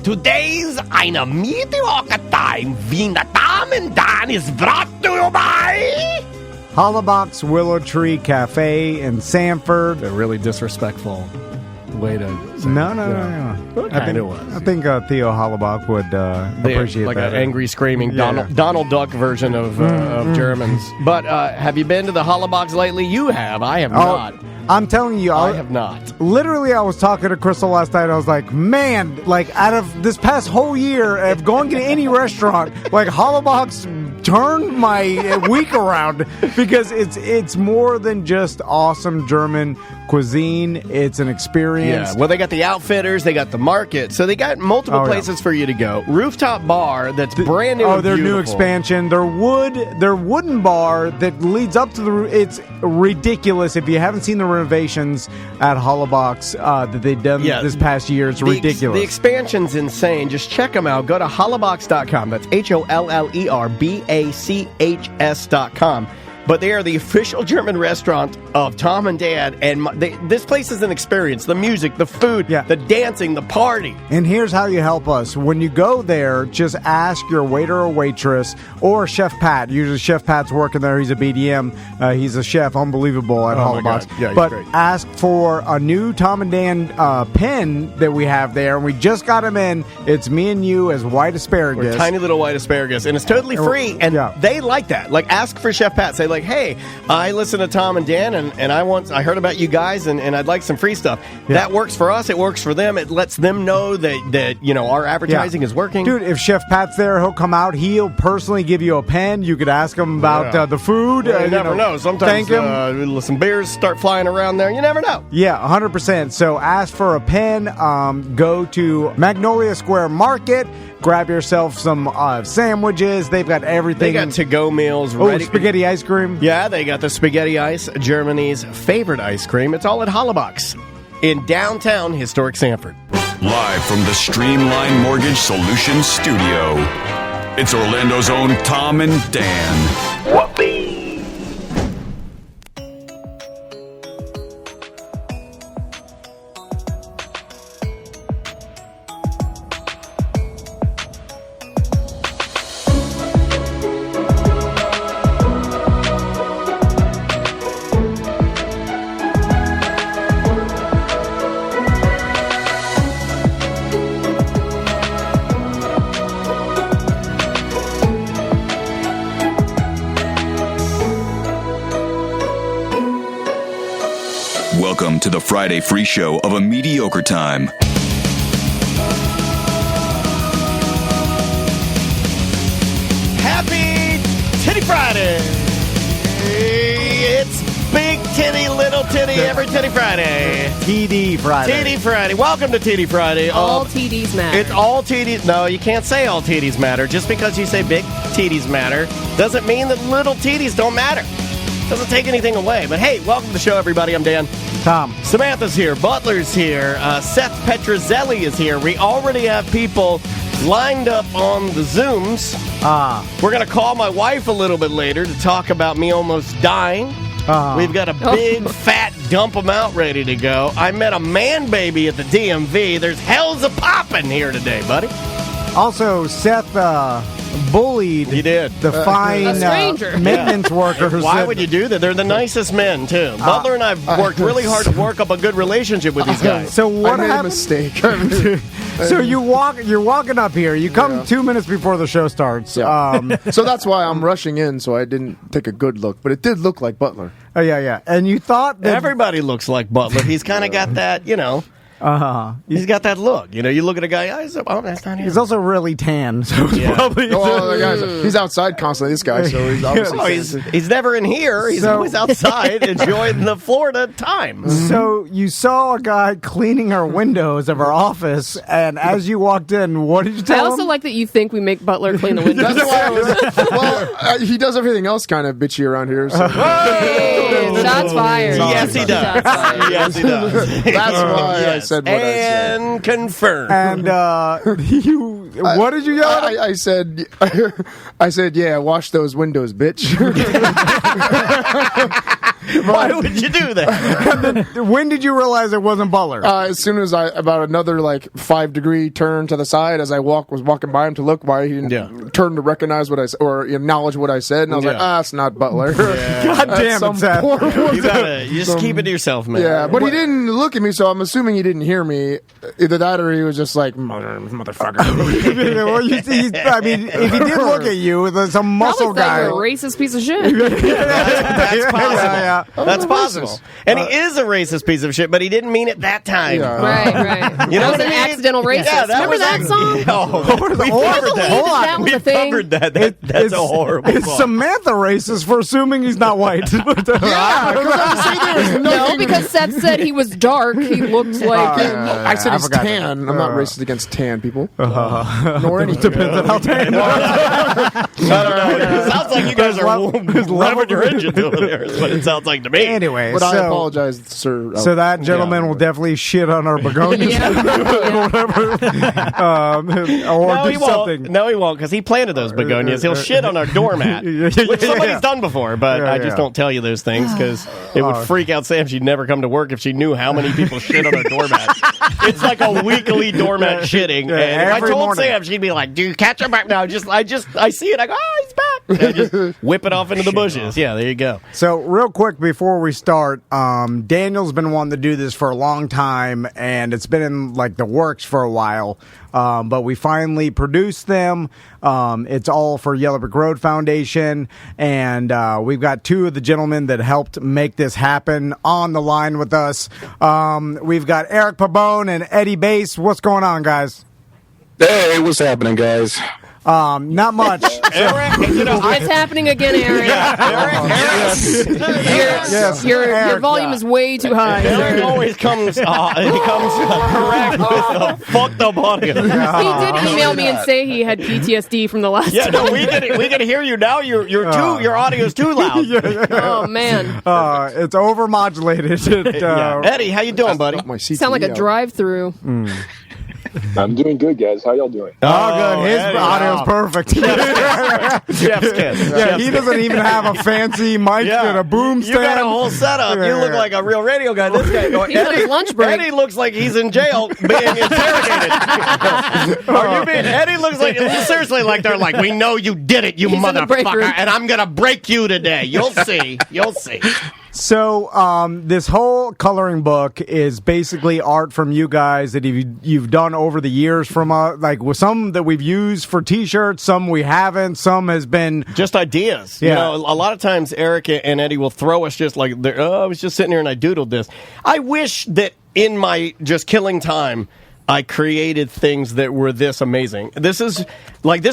today's Eine mediocre time Wiener Damen Dan is brought to you by Hollabox Willow Tree Cafe in Sanford. A really disrespectful way to say No. I think Theo Hollabach would appreciate like that. an angry, screaming Yeah. Donald Duck version of Germans. But have you been to the Hollabox lately? You have. I have not. I'm telling you, I have not. Literally, I was talking to Crystal last night. I was like, man, like out of this past whole year of going to any restaurant, like Hollabox turned my week around because it's more than just awesome German cuisine. It's an experience. Yeah, well, they got the Outfitters, they got the market, so they got multiple places for you to go. Rooftop bar that's brand new. Oh, and their beautiful. new expansion, their wooden bar that leads up to the roof. It's ridiculous. If you haven't seen the renovations at Hollabox that they've done this past year, it's ridiculous. The expansion's insane. Just check them out. Go to hollabox.com. That's HOLLERBACHS.com. But they are the official German restaurant of Tom and Dad, and this place is an experience. The music, the food, the dancing, the party. And here's how you help us. When you go there, just ask your waiter or waitress or Chef Pat. Usually Chef Pat's working there. He's a BDM. He's a chef, unbelievable at Hollabox. Yeah, but great. ask for a new Tom and Dan pen that we have there, and we just got them in. It's me and you as white asparagus. We're tiny little white asparagus, and it's totally free, and they like that. Like, ask for Chef Pat. Say, like, hey, I listen to Tom and Dan, and I heard about you guys, and I'd like some free stuff. That works for us. It works for them. It lets them know that our advertising is working. Dude, if Chef Pat's there, he'll come out. He'll personally give you a pen. You could ask him about the food. Well, you never know. Sometimes thank him. Some beers start flying around there. You never know. Yeah, 100%. So ask for a pen. Go to Magnolia Square Market. Grab yourself some sandwiches. They've got everything. They got to-go meals ready. Spaghetti ice cream. Yeah, they got the spaghetti ice, Germany's favorite ice cream. It's all at Hollabox in downtown historic Sanford. Live from the Streamline Mortgage Solutions studio, it's Orlando's own Tom and Dan. Whoopee! Welcome to the Friday free show of A Mediocre Time. Happy Titty Friday! It's Big Titty, Little Titty, every Titty Friday. TD Friday. TD Friday. Welcome to TD Friday. All TDs matter. It's all TDs. No, you can't say all TDs matter. Just because you say big TDs matter doesn't mean that little TDs don't matter. Doesn't take anything away. But hey, welcome to the show, everybody. I'm Dan. Tom. Samantha's here. Butler's here. Seth Petrozelli is here. We already have people lined up on the Zooms. We're going to call my wife a little bit later to talk about me almost dying. We've got a big, fat dump 'em out ready to go. I met a man baby at the DMV. There's hells a poppin' here today, buddy. Also, Seth bullied the fine maintenance workers. Why would you do that? They're the nicest men, too. Butler and I have worked really hard to work up a good relationship with these guys. So what I made happened? a mistake. So you're walking up here. You come 2 minutes before the show starts. So that's why I'm rushing in, so I didn't take a good look. But it did look like Butler. Oh, yeah. And you thought that... Everybody looks like Butler. He's kind of got that, he's got that look. You look at a guy, that's not him. He's also really tan. So probably he's outside constantly, this guy, so he's obviously... he's never in here. He's always outside enjoying the Florida time. So you saw a guy cleaning our windows of our office, and as you walked in, what did you tell him? I also like that you think we make Butler clean the windows. That's why he does everything else kind of bitchy around here. So. Hey, shots fired. Yes, he does. Yes, he does. That's why I said what I said. And confirmed. And What did you yell at him? I said, yeah, wash those windows, bitch. Why would you do that? When did you realize it wasn't Butler? As soon as about another 5-degree turn to the side as I was walking by him to look why he didn't turn to recognize what I said or acknowledge what I said, and I was like, it's not Butler. God damn it, Seth. You just keep it to yourself, man. Yeah, but he didn't look at me, so I'm assuming he didn't hear me. Either that or he was just like, motherfucker. Well, if he did look at you, there's a muscle Probably guy. you're a racist piece of shit. That's possible. Yeah. That's possible. And he is a racist piece of shit, but he didn't mean it that time. Yeah. Right. You know That was what an I mean? accidental racist. Yeah, Remember that song? We covered that. Hold on. That was a We thing. covered that. That's a horrible It's song. Samantha racist for assuming he's not white. No, because Seth said he was dark. He looked like... I said he's forgot tan. that. I'm not racist against tan people. Nor any Depends on how tan you are. I don't know. It sounds like you guys are revving your engines over there. Is what it sounds like to me. Anyway, But I apologize, sir. So that gentleman will definitely shit on our begonias or whatever, or No, do he something. won't. No, he won't, because he planted those begonias. He'll shit on our doormat, which somebody's done before, but I just don't tell you those things because it would freak out Sam. She'd never come to work if she knew how many people shit on her doormat. It's like a weekly doormat shitting, and if I every told morning. Sam, she'd be like, "Do you catch him back now?" I see it. I go, "Oh, he's back." And I just whip it off into the bushes. Yeah, there you go. So, real quick before we start, Daniel's been wanting to do this for a long time, and it's been in the works for a while. But we finally produced them. It's all for Yellow Brick Road Foundation, and we've got two of the gentlemen that helped make this happen on the line with us. We've got Eric Pabone and Eddie Bass. What's going on, guys? Hey, what's happening, guys? Not much. Eric, It's happening again, Aaron. Your volume is way too high. Eric always comes correct with the fucked up audio. He did email me and say he had PTSD from the last Yeah, time. no, we can hear you now. Your audio's too loud. Oh, man. It's overmodulated. Eddie, how you doing, buddy? My CTE Sound like a out. drive-through. I'm doing good, guys. How y'all doing? Oh, good. His Eddie, audio's perfect. Chef's kiss. Yeah, he doesn't even have a fancy mic and a boom stand. You got a whole setup. You look like a real radio guy. This guy, He's on his lunch break. Eddie looks like he's in jail being interrogated. Eddie looks like, seriously, like they're like, we know you did it, you He's in the break room. motherfucker, and I'm going to break you today. You'll see. You'll see. So, this whole coloring book is basically art from you guys that you've done over the years from, with some that we've used for T-shirts, some we haven't, some has been... Just ideas. Yeah. You know, a lot of times Eric and Eddie will throw us just like, I was just sitting here and I doodled this. I wish that in my just killing time, I created things that were this amazing. This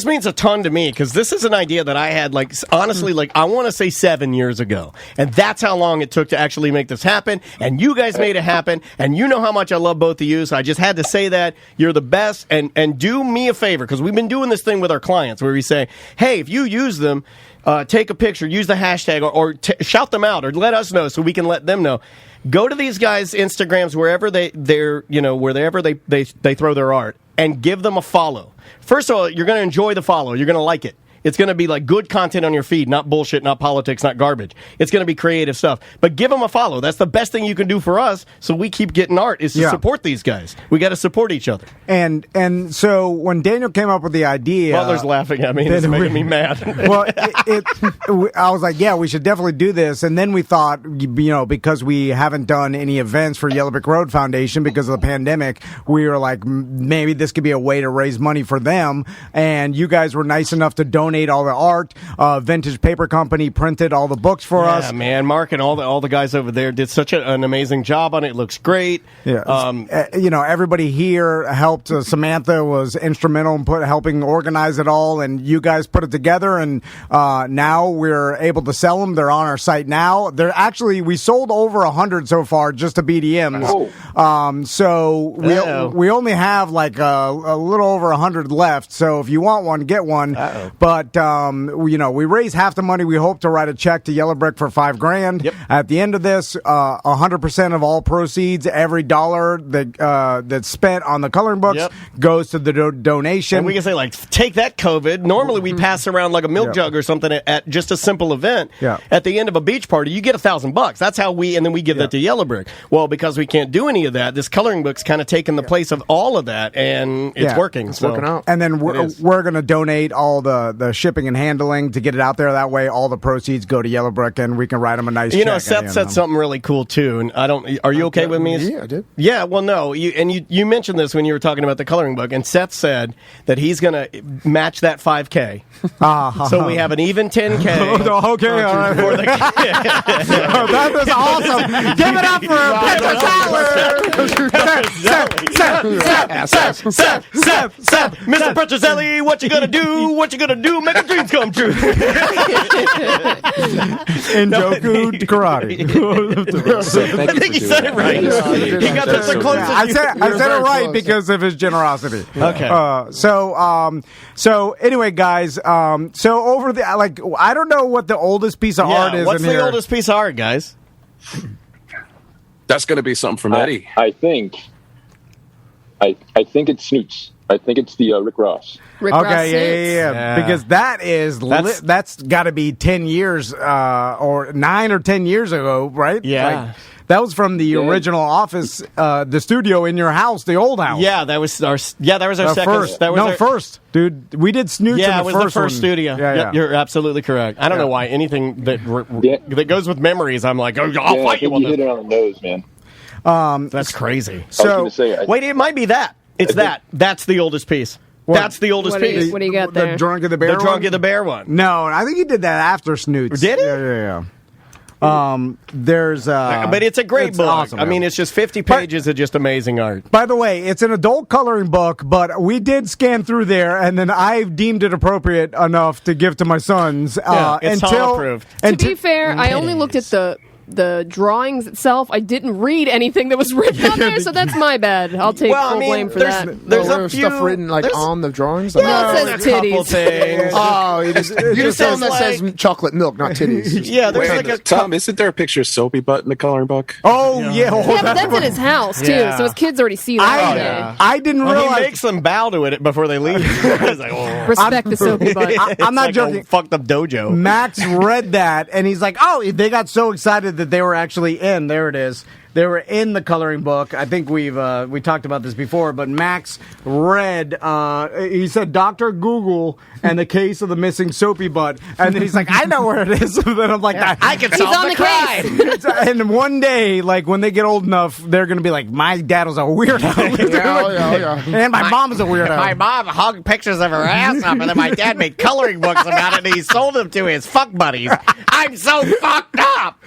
means a ton to me because this is an idea that I had, honestly, I want to say 7 years ago. And that's how long it took to actually make this happen. And you guys made it happen. And you know how much I love both of you. So I just had to say that. You're the best. And do me a favor because we've been doing this thing with our clients where we say, hey, if you use them, take a picture, use the hashtag, or shout them out, or let us know so we can let them know. Go to these guys' Instagrams wherever wherever they throw their art, and give them a follow. First of all, you're going to enjoy the follow. You're going to like it. It's going to be good content on your feed, not bullshit, not politics, not garbage. It's going to be creative stuff. But give them a follow. That's the best thing you can do for us so we keep getting art is to support these guys. We got to support each other. And so when Daniel came up with the idea... Butler's laughing at me. It's making me mad. Well, I was like, yeah, we should definitely do this. And then we thought, because we haven't done any events for Yellow Brick Road Foundation because of the pandemic, we were like, maybe this could be a way to raise money for them. And you guys were nice enough to donate all the art. Vintage Paper Company printed all the books for us. Yeah, man. Mark and all the guys over there did such an amazing job on it. It looks great. Yeah. Everybody here helped. Samantha was instrumental in helping organize it all, and you guys put it together, and now we're able to sell them. They're on our site now. We sold over 100 so far just to BDMs. So we only have a little over 100 left. So if you want one, get one. But but we raise half the money. We hope to write a check to Yellow Brick for $5,000. Yep. At the end of this, 100% of all proceeds, every dollar that's spent on the coloring books goes to the donation. And we can say, like, take that, COVID. Normally we pass around like a milk jug or something at just a simple event. Yeah. At the end of a beach party, you get $1,000. That's how and then we give that to Yellow Brick. Well, because we can't do any of that, this coloring book's kind of taken the place of all of that, and it's working. It's working out. And then we're going to donate all the shipping and handling to get it out there. That way, all the proceeds go to Yellow Brick, and we can write them a nice check. Seth said something really cool, too, and are you okay with me? Yeah, I did. Yeah, well, no. You mentioned this when you were talking about the coloring book, and Seth said that he's going to match that $5K. So we have an even $10K. Okay, all right. For the That was awesome. Give it up for Seth, Mr. Petrozelli, what you gonna do? What you gonna do? Make your dreams come true. Enjoku karate. I think he said it right. He got the closest. I said it right because of his generosity. Okay. So anyway, guys. So over the I don't know what the oldest piece of art is. What's in the here. oldest piece of art, guys? That's going to be something from Eddie. I think it's Snoots. I think it's the Rick Ross. Rick Ross Okay, yeah. Because that's got to be 10 years or 9 or 10 years ago, right? Yeah. That was from the original office, the studio in your house, the old house. Yeah, that was our second. First. First, dude. We did Snoots in the it was first the first one. studio. Yeah. You're absolutely correct. I don't know why anything that goes with memories, I'm like, I'll I fight you think on you hit this. it on the nose, man. That's crazy. I was So, going to say, Wait, it might be that. It's that. That's the oldest piece. That's the oldest piece. What do you got there? the Drunk of the Bear The Drunk one? of the Bear one. No, I think he did that after Snoots. Did he? Yeah. There's But it's a great book. Awesome, I mean, it's just 50 pages of just amazing art. By the way, it's an adult coloring book, but we did scan through there, and then I deemed it appropriate enough to give to my sons. It's child-approved. To be fair, I only looked at the drawings itself. I didn't read anything that was written on there, so that's my bad. I'll take full blame for that. There's There's stuff written on the drawings. No, it says titties. Things. Oh, you just tell them that like- says chocolate milk, not titties. Yeah, there's like a Tom, isn't there a picture of Soapy Butt in the coloring book? Oh, yeah. Yeah, but that's in his house too, Yeah. so his kids already see that. I didn't He realize. makes them bow to it before they leave. It's like, oh. Respect the soapy butt. I'm not It's like joking. a fucked up dojo. Max read that, and he's like, oh, they got so excited that they were actually in. There it is. They were in the coloring book. I think we talked about this before, but Max read, he said, Dr. Google and the case of the missing soapy butt. And then he's like, I know where it is. And then I'm like, I can He's on the case. And one day, like, when they get old enough, they're going to be like, my dad was a weirdo. Yeah. And my mom is a weirdo. My mom hung pictures of her ass up, and then my dad made coloring books about it, and he sold them to his fuck buddies. I'm so fucked up.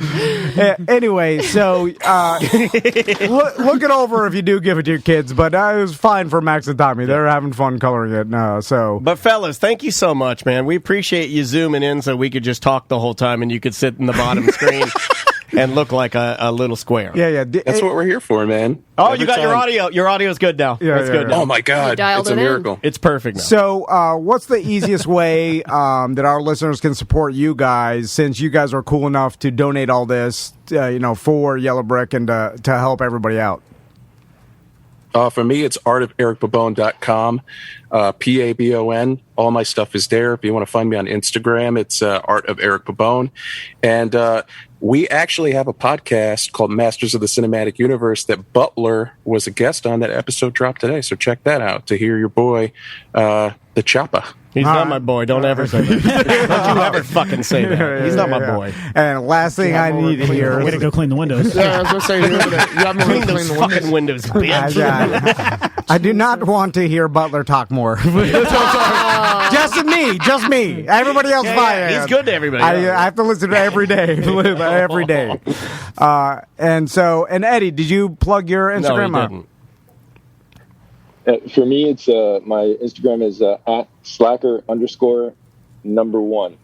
Anyway, so look it over if you do give it to your kids. But it was fine for Max and Tommy. They're having fun coloring it now. So, But fellas, thank you so much, man. We appreciate you zooming in so we could just talk the whole time, and you could sit in the bottom screen and look like a little square. yeah. That's what we're here for, man. Oh, Every you got your time- audio. Your audio's good now. Yeah, it's yeah, good yeah. now. Oh, my God. dialed It's a it in. miracle. It's perfect now. So, what's the easiest way that our listeners can support you guys, since you guys are cool enough to donate all this, for Yellow Brick and to help everybody out? For me, it's artofericpabone.com, Pabon. All my stuff is there. If you want to find me on Instagram, it's Art of Eric Pabone. And we actually have a podcast called Masters of the Cinematic Universe that Butler was a guest on. That episode dropped today, so check that out to hear your boy, the Choppa. He's not my boy. Don't ever say that. Don't you ever fucking say that. He's not my boy. And last thing I need to hear Way to go clean the windows. Yeah, I was going to say, you have Clean those fucking windows, bitch. I do not want to hear Butler talk more. Just me. Everybody else, fine. He's good to everybody. I have to listen to every day. Every day. And Eddie, did you plug your Instagram No, he up? didn't. For me, it's my Instagram is at @slacker_1.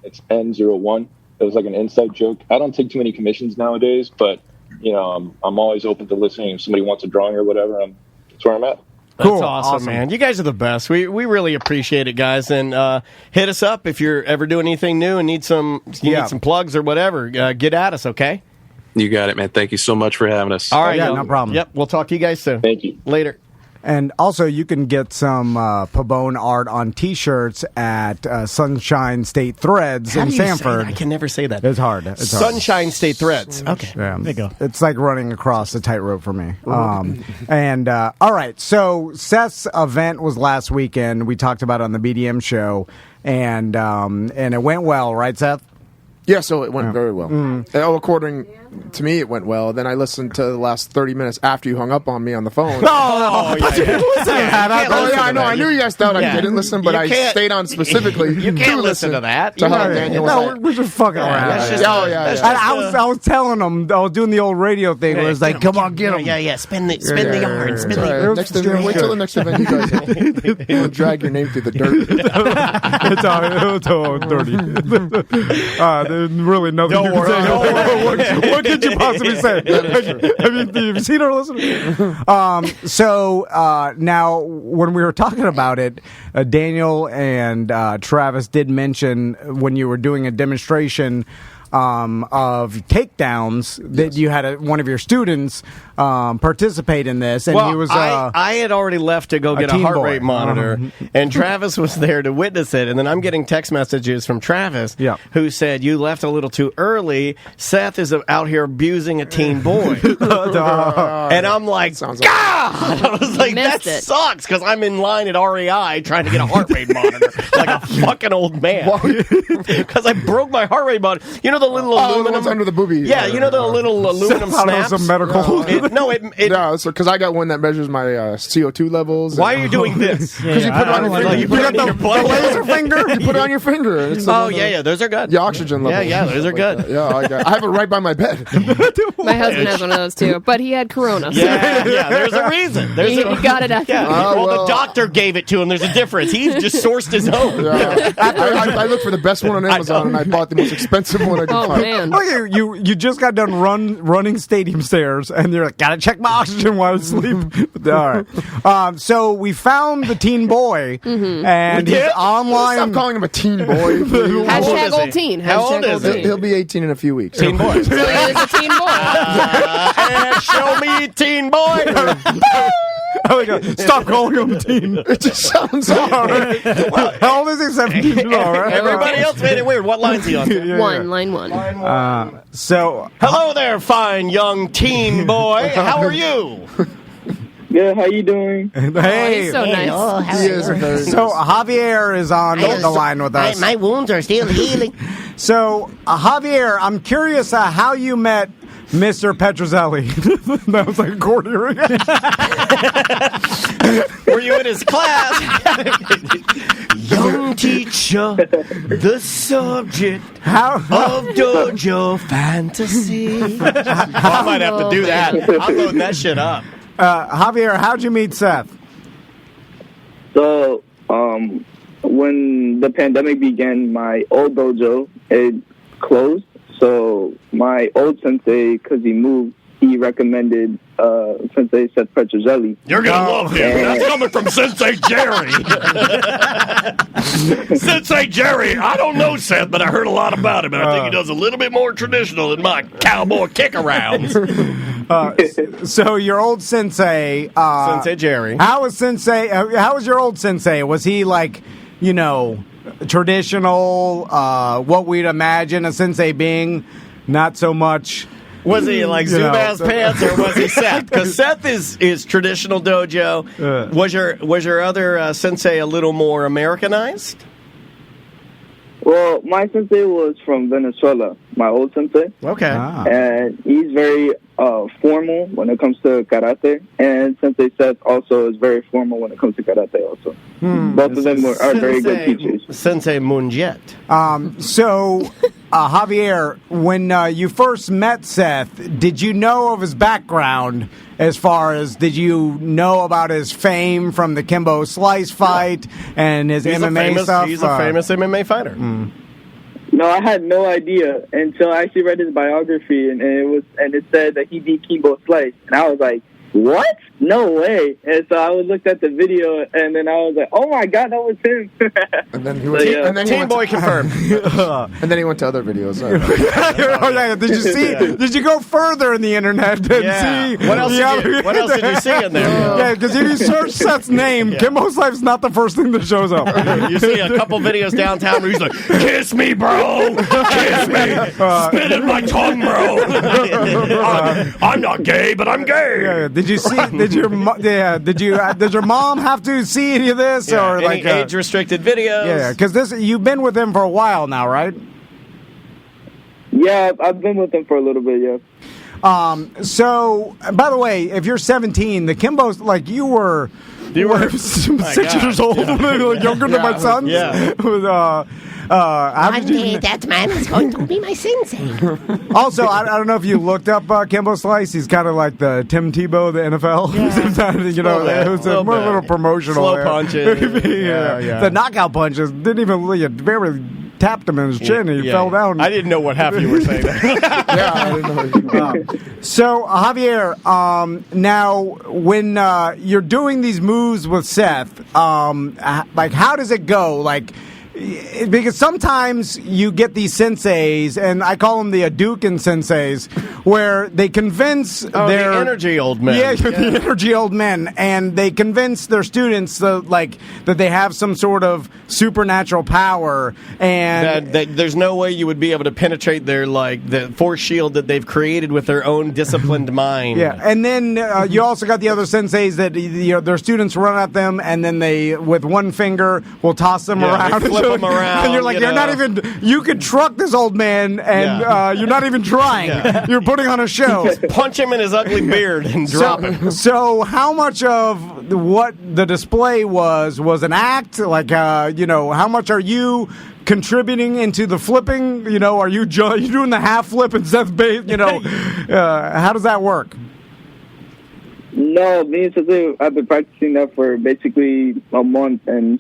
It's N01. It was like an inside joke. I don't take too many commissions nowadays, but I'm always open to listening. If somebody wants a drawing or whatever, that's where I'm at. That's awesome, man. You guys are the best. We really appreciate it, guys. And hit us up if you're ever doing anything new and need some plugs or whatever. Get at us, okay? You got it, man. Thank you so much for having us. All right, no problem. Yep, we'll talk to you guys soon. Thank you. Later. And also, you can get some Pabon art on T-shirts at Sunshine State Threads in Sanford. I can never say that. It's hard. Sunshine State Threads. Okay, yeah. There you go. It's like running across a tightrope for me. And all right, so Seth's event was last weekend. We talked about it on the BDM show, and it went well, right, Seth? Yeah, so it went very well. According to me, it went well. Then I listened to the last 30 minutes after you hung up on me on the phone. I know. I knew you guys thought I didn't listen, but I stayed on specifically. You can't listen to that. To how Daniel was. We're just fucking around. I was telling them, I was doing the old radio thing where it's like, come on, get them. Yeah. Spin the yarn. Spin the yarn. Next event, wait till the next event, you guys. We'll drag your name through the dirt. It's all dirty. There's really nothing you can say. What could you possibly say? I mean, have you seen our listeners? So now, when we were talking about it, Daniel and Travis did mention when you were doing a demonstration of takedowns that you had one of your students participate in this, and he was. I had already left to go get a heart rate monitor, and Travis was there to witness it. And then I'm getting text messages from Travis, who said, "You left a little too early. Seth is out here abusing a teen boy," and I'm like, "God!" I was like, "That sucks," because I'm in line at REI trying to get a heart rate monitor like a fucking old man because I broke my heart rate monitor. You know the little aluminum the ones under the booby. Yeah, you know the little aluminum snaps. Some medical. Because I got one that measures my CO2 levels. Why are you doing this? Because you put it on your finger. You put it on your laser finger. You put it on your finger. Those are good. The oxygen level. Yeah, those are good. I have it right by my bed. My husband has one of those too, but he had corona. So. Yeah. There's a reason. He got it after. The doctor gave it to him. There's a difference. He just sourced his own. I looked for the best one on Amazon, and I bought the most expensive one I could find. Man. Look, you just got done running stadium stairs, and you're like, gotta check my oxygen while I sleep. All right. So we found the teen boy, and he's online. Stop calling him a teen boy. Hashtag old teen. How old is he? He'll be 18 in a few weeks. Teen boy. So he is a teen boy. And show me teen boy. Stop calling him teen. It just sounds hard. How old is he? 17. All right. Everybody else made it weird. What line's he on? Line one. So hello there, fine young teen boy. How are you? Good. How you doing? Hey, he's so nice. So Javier is on the line with us. My wounds are still healing. So Javier, I'm curious how you met Mr. Petrozelli. That was like a accordion. Were you in his class? Young teacher, the subject of dojo fantasy. I might have to do that. I'm loading that shit up. Javier, how'd you meet Seth? So, when the pandemic began, my old dojo, it closed. So my old sensei, because he moved, he recommended Sensei Seth Petrozelli. You're going to love him. That's coming from Sensei Jerry. Sensei Jerry, I don't know Seth, but I heard a lot about him, and I think he does a little bit more traditional than my cowboy kick-arounds. So your old sensei... Sensei Jerry. How was your old sensei? Was he like, traditional, what we'd imagine a sensei being, not so much... Was he like Zubaz pants, or was he Seth? Because Seth is traditional dojo. Was your other sensei a little more Americanized? Well, my sensei was from Venezuela, my old sensei. Okay. And he's very formal when it comes to karate. And Sensei Seth also is very formal when it comes to karate also. Both of them are very good teachers. Sensei Munjet. So, Javier, when you first met Seth, did you know of his background as far as, did you know about his fame from the Kimbo Slice fight and his MMA stuff? He's a famous MMA fighter. No, I had no idea until I actually read his biography, and it said that he beat Kimbo Slice, and I was like, what? No way. And so I looked at the video, and then I was like, oh my God, that was him. And then he went, Team Boy confirmed. And then he went to other videos. Did you see? Did you go further in the internet and see? What else did you see in there? Yeah, because if you search Seth's name, Kimbo's Life's not the first thing that shows up. You see a couple videos downtown where he's like, kiss me, bro. Kiss me. Spit in my tongue, bro. I'm not gay, but I'm gay. Yeah. Did you see? Did your mom have to see any of this or any like age restricted videos? Yeah, because you've been with him for a while now, right? Yeah, I've been with him for a little bit. Yeah. So, by the way, if you're 17, the Kimbo's like you were 6 years old, younger than my son. Yeah. One day that man is going to be my sensei. Also, I don't know if you looked up Kimbo Slice. He's kind of like the Tim Tebow of the NFL. Yeah. It was a little promotional. Slow punches. The knockout punches didn't even really barely tapped him in his chin and he fell down. I didn't know what half you were saying. I didn't know. So, Javier, now when you're doing these moves with Seth, like how does it go? Like, because sometimes you get these senseis, and I call them the Hadouken senseis, where they convince their the energy old men. Yeah, the energy old men, and they convince their students that they have some sort of supernatural power, and that there's no way you would be able to penetrate their the force shield that they've created with their own disciplined mind. Yeah, and then you also got the other senseis that their students run at them, and then they with one finger will toss them around. Flip them around. And you're like, you're not even, you could truck this old man, and you're not even trying. Yeah. You're putting on a show. Just punch him in his ugly beard and drop him. So how much of what the display was an act? Like, how much are you contributing into the flipping? Are you doing the half flip and Seth base? How does that work? No, me and Seth, I've been practicing that for basically a month, and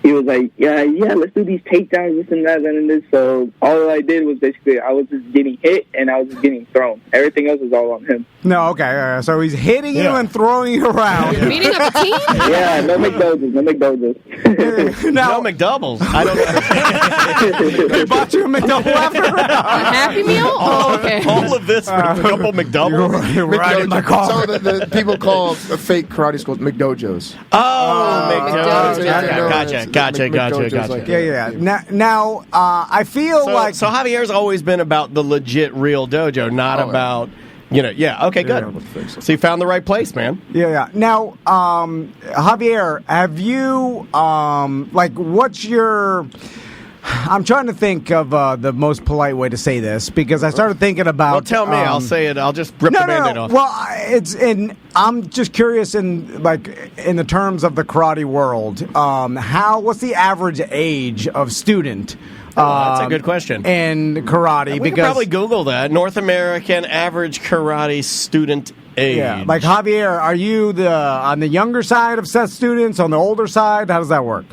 he was like, yeah, let's do these takedowns, this and that, and this. So all I did was basically I was just getting hit and I was just getting thrown. Everything else was all on him. No, okay. So he's hitting you and throwing you around. Beating up a team? Yeah, no McDoubles. No McDoubles. I don't know. They bought you a McDouble after? A Happy Meal? Oh, okay. All of this for a couple McDoubles? You're right in my car. So the people call fake karate schools McDojos. Oh, McDoubles. McDoubles. Gotcha. Yeah. Now, I feel like... So Javier's always been about the legit, real dojo, not about... okay, good. So you found the right place, man. Yeah. Now, Javier, have you, what's your... I'm trying to think of the most polite way to say this, because I started thinking about... Well, tell me. I'll say it. I'll just rip the Band-Aid off. Well, I'm just curious in the terms of the karate world, what's the average age of student? That's a good question. In karate, we could probably Google that. North American average karate student age. Yeah, like Javier, are you on the younger side of Seth's students, on the older side? How does that work?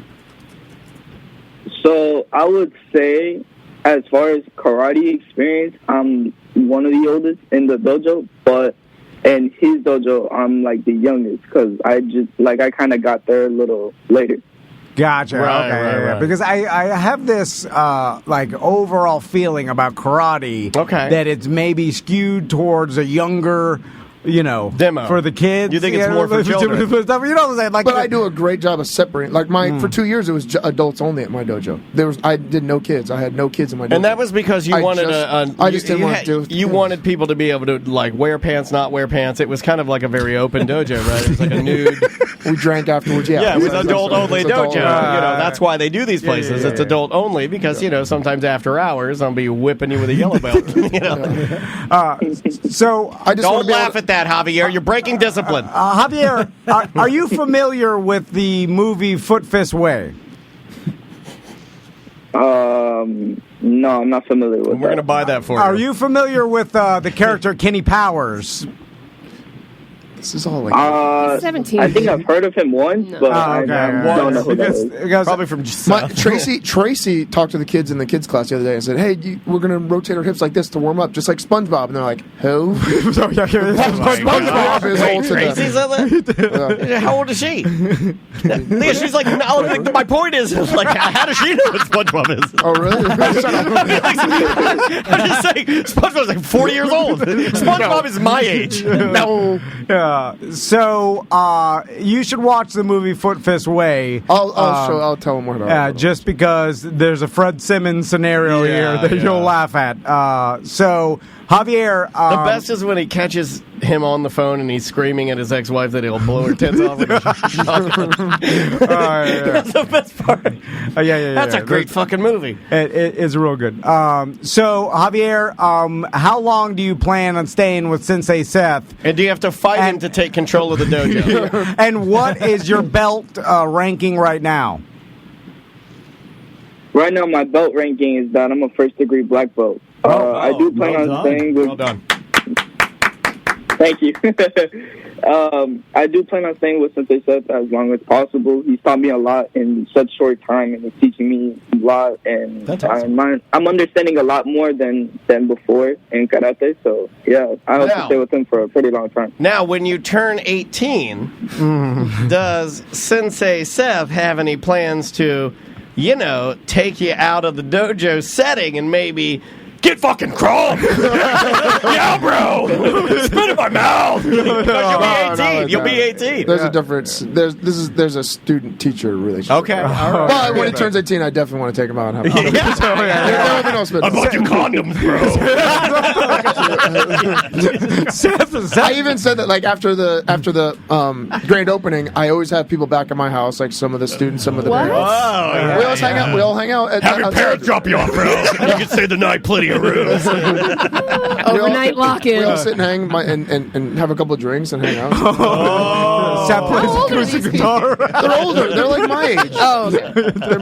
So I would say, as far as karate experience, I'm one of the oldest in the dojo, but in his dojo, I'm like the youngest because I kind of got there a little later. Gotcha. Right. Because I have this overall feeling about karate that it's maybe skewed towards a younger demo for the kids. You think it's more for children? You know what I'm saying? But I do a great job of separating. For 2 years, it was adults only at my dojo. I did no kids. I had no kids in my dojo. And that was because you wanted I just didn't want to do. You wanted people to be able to wear pants, not wear pants. It was kind of like a very open dojo, right? It was like a nude. We drank afterwards. Yeah, it was adult only dojo. That's why they do these places. It's adult only because sometimes after hours I'll be whipping you with a yellow belt. So I just don't laugh at that, Javier. You're breaking discipline. Javier, are you familiar with the movie Foot Fist Way? No, I'm not familiar with that. We're going to buy that for you. Are you familiar with the character Kenny Powers? This is all like 17. I think I've heard of him once, but I don't know who that is. Probably from Tracy talked to the kids in the kids class the other day and said, "Hey, we're going to rotate our hips like this to warm up, just like SpongeBob." And they're like, "Who?" SpongeBob is old to Tracy said that? How old is she? Yeah, she's like, no, my point is, like, how does she know what SpongeBob is? Oh, really? I'm just saying, SpongeBob's like 40 years old. SpongeBob is my age. No. Yeah. So you should watch the movie Foot Fist Way. I'll tell him more about it. Just because there's a Fred Simmons scenario here that you'll laugh at. So Javier, the best is when he catches him on the phone and he's screaming at his ex-wife that he'll blow her tits off. That's the best part. That's a great fucking movie. It is real good. So Javier, how long do you plan on staying with Sensei Seth? And do you have to fight him to take control of the dojo? And what is your belt ranking right now? Right now, my belt ranking is that I'm a first-degree black belt. I do plan on staying with... Well done. Thank you. I do plan on staying with Sensei Seth as long as possible. He's taught me a lot in such short time, and he's teaching me a lot. And that's awesome. I'm understanding a lot more than before in karate. So, yeah, I hope to stay with him for a pretty long time. Now, when you turn 18, does Sensei Seth have any plans to, take you out of the dojo setting and maybe... Get fucking crawled! Yeah, bro! Spit in my mouth! You'll be 18. There's a difference. There's a student-teacher relationship. Okay. All right. Well, when he turns 18, I definitely want to take him out and have I bought you condoms, bro. I even said that, like, after the grand opening, I always have people back at my house, like some of the students, some of the parents. Wow. We always hang out. We all hang out. Have your parents drop you off, bro. You can stay the night, plenty of rooms. Overnight lock-in. We all sit and hang and have a couple of drinks and hang out. Seth plays acoustic guitar. They're older. They're like my age. Oh, okay. They're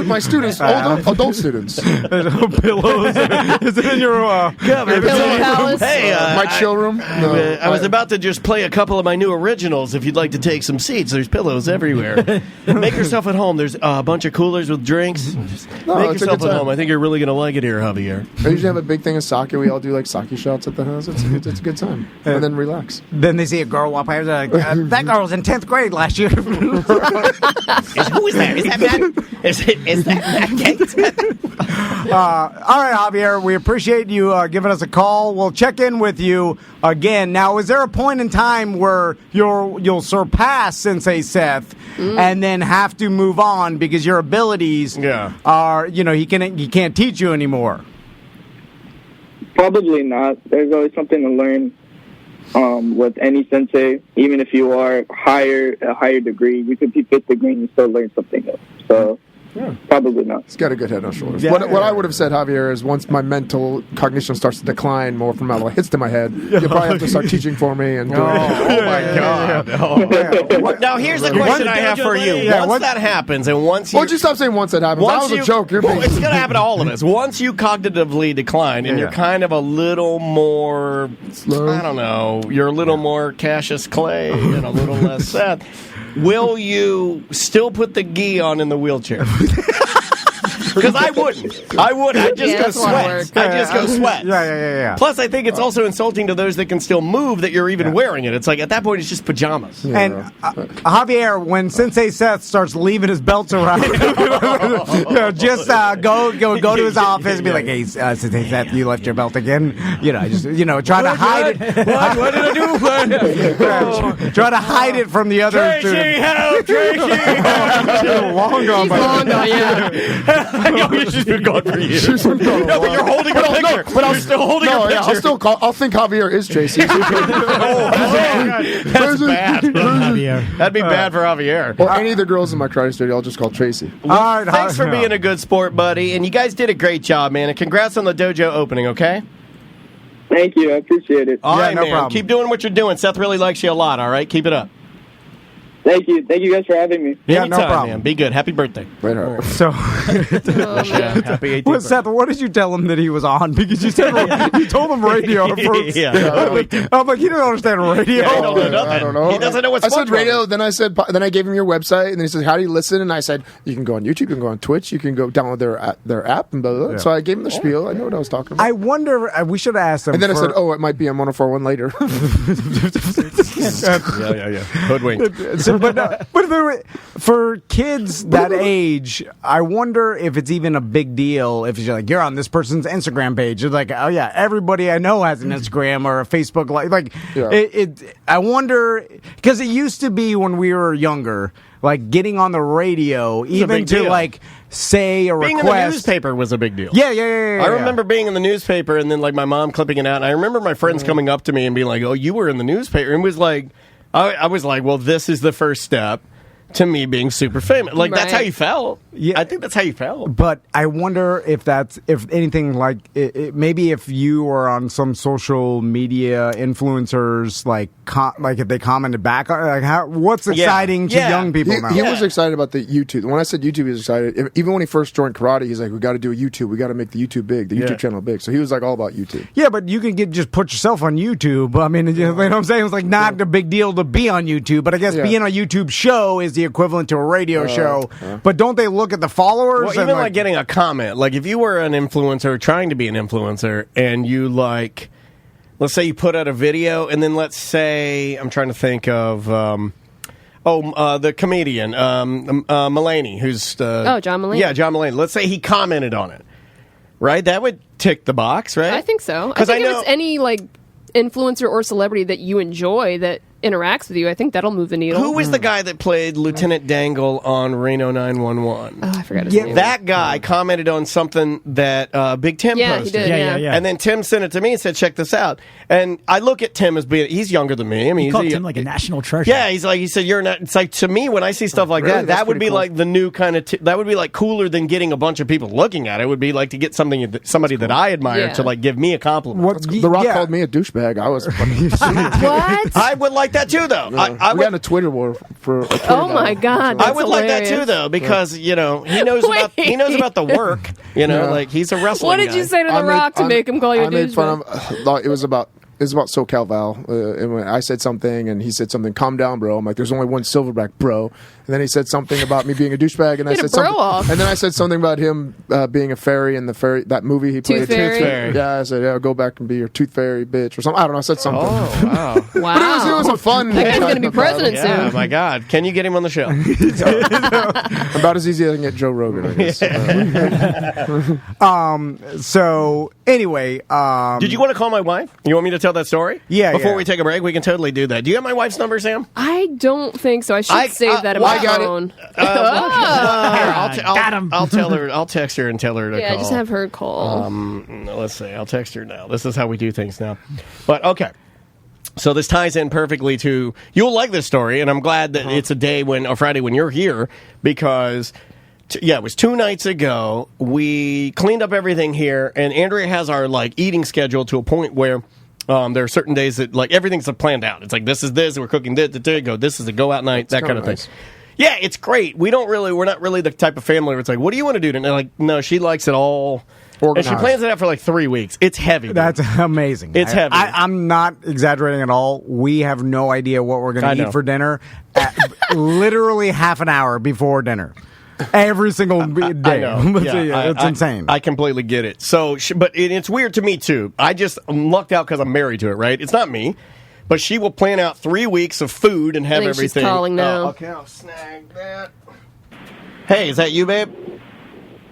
my students, older adult students. Pillows. Is it in your Pillow palace? Hey, my chill room. No, I was about to just play a couple of my new originals. If you'd like to take some seats, there's pillows everywhere. Make yourself at home. There's a bunch of coolers with drinks. Just make yourself at home. I think you're really going to like it here, Javier. I usually have a big thing of sake. We all do like sake shots at the house. It's a good time. And then relax. Then they see a girl walk by. They're like, that girl was in 10th grade last year. Who is that? Is that Matt? Is that Matt Gates? All right, Javier, we appreciate you giving us a call. We'll check in with you again. Now, is there a point in time where you'll surpass Sensei Seth and then have to move on because your abilities are, he can't teach you anymore? Probably not. There's always something to learn with any sensei. Even if you are a higher degree, you could be 5th degree and you still learn something else. So probably not. He's got a good head on shoulders. What I would have said, Javier, is once my mental cognition starts to decline more from all the hits to my head, you'll probably have to start teaching for me and doing Oh my God. Now here's the question I have for you. Once that happens and once you... Why don't you stop saying once that happens? That was a joke. You're being... It's going to happen to all of us. Once you cognitively decline and you're kind of a little more... Slow. I don't know. You're a little more Cassius Clay and a little less Seth. Will you still put the gi on in the wheelchair? Because I wouldn't. I'd just go sweat. I'd just go sweat. Yeah. Plus, I think it's also insulting to those that can still move that you're even wearing it. It's like, at that point, it's just pajamas. Yeah. And Javier, when Sensei Seth starts leaving his belts around, just go to his office and be like, hey, Sensei Seth, you left your belt again. Try to hide it. What did I do? Try to hide it from the other Tracy, help! Tracy! Long gone, yeah. I know she's been gone for years. But you're holding a picture. But I'm still holding a picture. I'll think Javier is Tracy. That's bad. That'd be bad for Javier. Or any of the girls in my karate studio, I'll just call Tracy. Well, thanks for being a good sport, buddy. And you guys did a great job, man. And congrats on the dojo opening, okay? Thank you. I appreciate it. All right, no man. problem. Keep doing what you're doing. Seth really likes you a lot, all right? Keep it up. Thank you guys for having me. Yeah, Anytime, no problem. Man. Be good. Happy birthday. Right on. So, Happy 18th. well, Seth, what did you tell him that he was on? Because you said you told him radio at first. I'm like, he didn't understand radio. Yeah, he don't know nothing. I don't know. He doesn't know what's I said SpongeBob radio. is. Then I gave him your website, and then he said, "How do you listen?" And I said, "You can go on YouTube, you can go on Twitch, you can go download their app." And blah, blah, blah. So I gave him the spiel. I know what I was talking about. I wonder. We should have asked him. And then I said, "Oh, it might be on 104.1 later." Yeah. Hoodwink. So, but for kids that age, I wonder if it's even a big deal if you're like, you're on this person's Instagram page. It's like, oh yeah, everybody I know has an Instagram or a Facebook. I wonder, because it used to be when we were younger, like getting on the radio, even to deal. like say a Being request. in the newspaper was a big deal. Yeah. I remember being in the newspaper and then like my mom clipping it out. And I remember my friends coming up to me and being like, "Oh, you were in the newspaper." And it was like, I was like, well, this is the first step to me being super famous. Like, that's how you felt. Yeah. I think that's how you felt. But I wonder if anything like, maybe if you were on some social media influencers, like if they commented back, like what's exciting to young people now? He was excited about the YouTube. When I said YouTube, he was excited. Even when he first joined karate, he's like, "We got to do a YouTube. We got to make the YouTube big, the YouTube channel big." So he was like all about YouTube. Yeah, but you can just put yourself on YouTube. I mean, you know what I'm saying? It's like not a big deal to be on YouTube, but I guess being on a YouTube show is the equivalent to a radio show. But don't they look at the followers? Well, even like getting a comment. Like if you were an influencer, trying to be an influencer, and you like, let's say you put out a video, and then let's say, I'm trying to think of, the comedian, Mulaney, who's... John Mulaney. Yeah, John Mulaney. Let's say he commented on it, right? That would tick the box, right? I think so. I think if it's any like influencer or celebrity that you enjoy that interacts with you, I think that'll move the needle. Who was the guy that played Lieutenant Dangle on Reno 911? Oh, I forgot his name. That guy commented on something that Big Tim posted. He did, yeah. And then Tim sent it to me and said, "Check this out." And I look at Tim as being, he's younger than me. I mean, He called Tim like a national treasure. Yeah, he said, "You're not." It's like, to me, when I see stuff like Really? that, That's that would be pretty cool. like the new kind of. That would be like cooler than getting a bunch of people looking at it. It would be like to get somebody that I admire to like give me a compliment. The Rock called me a douchebag. I was. What? I would like that too, though. I we would. got a Twitter war for. A Twitter Oh my God! I That's would like that too, hilarious. though, because he knows about the work. Like he's a wrestling. What did guy. you say to The Rock to make him call you a I made fun douchebag? of. It was about SoCal Val, and when I said something, and he said something. "Calm down, bro." I'm like, "There's only one Silverback, bro." And then he said something about me being a douchebag, and I said something. off. And then I said something about him being a fairy in the fairy that movie he played. Tooth Fairy? Yeah, I said, "Yeah, go back and be your Tooth Fairy, bitch," or something. I don't know. I said something. Oh wow! Wow. It was a fun. That guy's going to be president Yeah, soon. my God! Can you get him on the show? About as easy as I can get Joe Rogan, I guess. So anyway, Did you want to call my wife? You want me to tell that story? Yeah, Before yeah. we take a break, we can totally do that. Do you have my wife's number, Sam? I don't think so. I should save that in well, my I got it. phone. Here, I'll tell her. I'll text her and tell her to Yeah, call. just have her call. Let's see. I'll text her now. This is how we do things now. But okay. So this ties in perfectly to, you'll like this story, and I'm glad that it's a Friday when you're here, because it was 2 nights ago. We cleaned up everything here, and Andrea has our like eating schedule to a point where there are certain days that like everything's planned out. It's like, this is this, we're cooking this, this is a go out night, that kind of nice. thing. Yeah, it's great. We're not really the type of family where it's like, what do you want to do? And they're like, no, she likes it all organized. And she plans it out for like 3 weeks. It's heavy. that's amazing. It's heavy. I'm not exaggerating at all. We have no idea what we're going to eat for dinner. Literally half an hour before dinner. Every single day. I know. It's insane. I completely get it. So, but it's weird to me too. I'm lucked out because I'm married to it, right? It's not me. But she will plan out 3 weeks of food and have I think everything. She's calling now. Okay, I'll snag that. Hey, is that you, babe?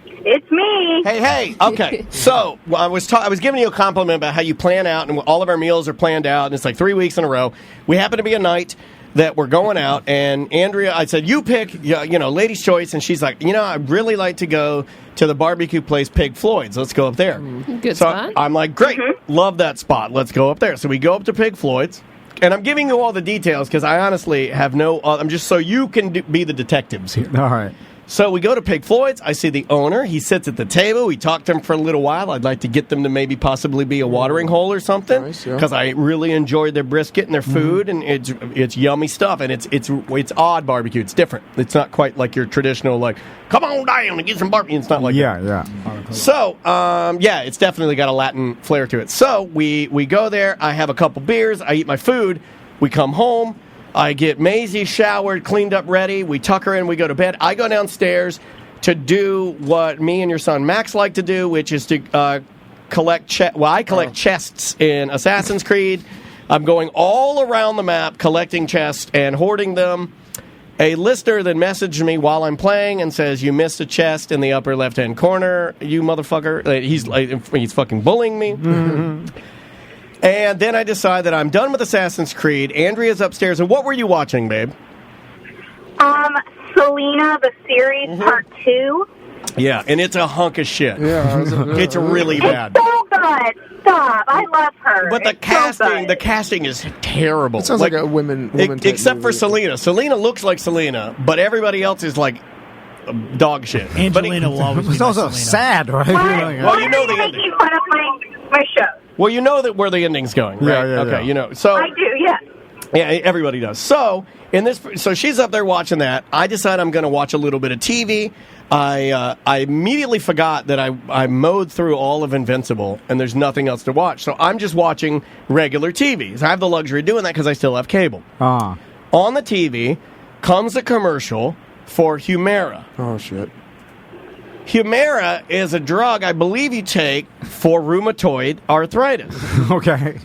It's me. Hey. Okay. So I was giving you a compliment about how you plan out, and all of our meals are planned out, and it's like 3 weeks in a row. We happen to be a night that we're going out, and Andrea, I said, you pick, lady's choice, and she's like, I'd really like to go to the barbecue place, Pig Floyd's. Let's go up there. Good so spot. I'm like, great, love that spot. Let's go up there. So we go up to Pig Floyd's, and I'm giving you all the details because I honestly have I'm just so you can be the detectives here. All right. So we go to Pig Floyd's. I see the owner. He sits at the table. We talk to him for a little while. I'd like to get them to maybe possibly be a watering hole or something, because I really enjoyed their brisket and their food, and it's yummy stuff. And it's odd barbecue. It's different. It's not quite like your traditional like, come on down and get some barbecue. It's not like that. So it's definitely got a Latin flair to it. So we go there. I have a couple beers. I eat my food. We come home. I get Maisie showered, cleaned up, ready. We tuck her in. We go to bed. I go downstairs to do what me and your son Max like to do, which is to collect I collect chests in Assassin's Creed. I'm going all around the map collecting chests and hoarding them. A listener then messaged me while I'm playing and says, you missed a chest in the upper left-hand corner, you motherfucker. He's fucking bullying me. Mm-hmm. And then I decide that I'm done with Assassin's Creed. Andrea's upstairs. And what were you watching, babe? Selena, the series, part 2. Yeah, and it's a hunk of shit. Yeah, it's really bad. It's so good. Stop. I love her. But the casting is terrible. It sounds like a woman except for Selena. Selena looks like Selena, but everybody else is like dog shit. Angelina will always be It's also Selena. sad, right? Well, you know the ending. Making fun of my show. Well, you know that where the ending's going, right? Okay, you know. So I do, yes. Yeah, everybody does. So so she's up there watching that. I decide I'm going to watch a little bit of TV. I immediately forgot that I mowed through all of Invincible, and there's nothing else to watch. So I'm just watching regular TVs. I have the luxury of doing that because I still have cable. On the TV comes a commercial for Humira. Oh, shit. Humira is a drug I believe you take for rheumatoid arthritis. Okay.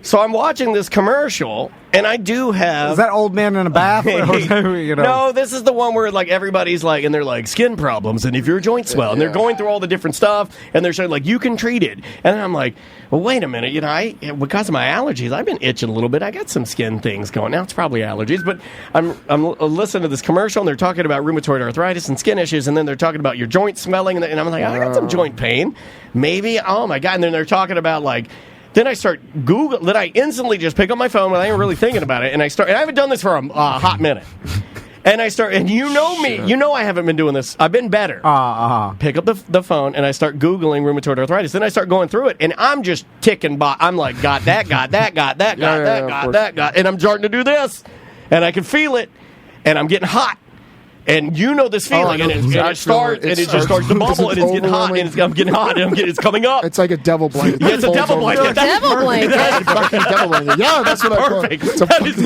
So I'm watching this commercial, and I do have... Is that old man in a bath? No, this is the one where like everybody's like, and they're like, skin problems, and if your joints swell, and they're going through all the different stuff, and they're saying like, you can treat it. And I'm like, well, wait a minute, because of my allergies, I've been itching a little bit. I got some skin things going. Now it's probably allergies, but I'm listening to this commercial, and they're talking about rheumatoid arthritis and skin issues, and then they're talking about your joints swelling, and I'm like, I got some joint pain. Maybe, oh my God. And then they're talking about like, then I start Google. Then I instantly just pick up my phone when I ain't really thinking about it, and I haven't done this for a hot minute. And I start, and you know me, you know I haven't been doing this. I've been better. Pick up the phone, and I start Googling rheumatoid arthritis. Then I start going through it, and I'm just ticking by. I'm like, got that, and I'm starting to do this, and I can feel it, and I'm getting hot. And you know this feeling, and it just starts to bubble, and it's getting hot, and I'm getting hot, and it's coming up. It's like a devil blanket. Yeah, it's a devil blanket. Devil blanket. Devil blanket. Yeah, that's what I call it. Perfect. That is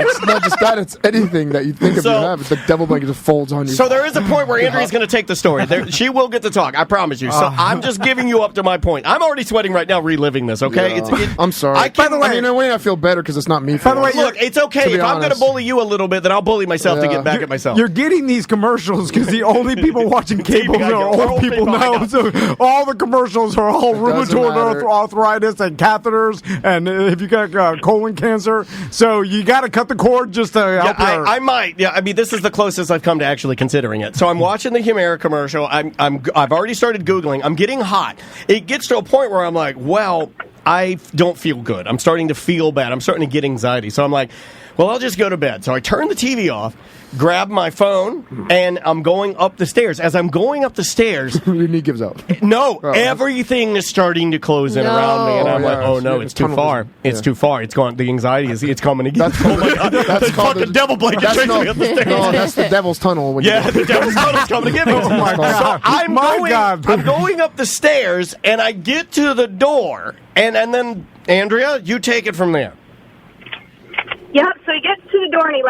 It's not just that, it's anything that you think of you have. It's the devil blanket just folds on you. So there is a point where Andrea's going to take the story. She will get to talk, I promise you. So I'm just giving you up to my point. I'm already sweating right now reliving this, okay? Yeah. I'm sorry. By the way, in a way, I feel better because it's not me. By the way, look, it's okay. If I'm going to bully you a little bit, then I'll bully myself to get back at myself. You're getting these commercials because the only people watching cable are old people now. So all the commercials are all rheumatoid arthritis and catheters, and if you got colon cancer, so you got to cut the cord just to help your... I might. Yeah, I mean, this is the closest I've come to actually considering it. So I'm watching the Humira commercial. I've already started Googling. I'm getting hot. It gets to a point where I'm like, well, I don't feel good. I'm starting to feel bad. I'm starting to get anxiety. So I'm like, well, I'll just go to bed. So I turn the TV off, grab my phone, and I'm going up the stairs. As I'm going up the stairs... Your knee gives out. No, everything is starting to close in around me. And I'm like, oh, no, it's too far. It's too far. It's gone. The anxiety it's coming again. Oh, my God. That's called the devil blanket chasing me up the stairs. No, that's the devil's tunnel. The devil's tunnel's coming to get me. Oh, my God. So I'm going up the stairs, and I get to the door, and then, Andrea, you take it from there. Yep, so he gets to the door and he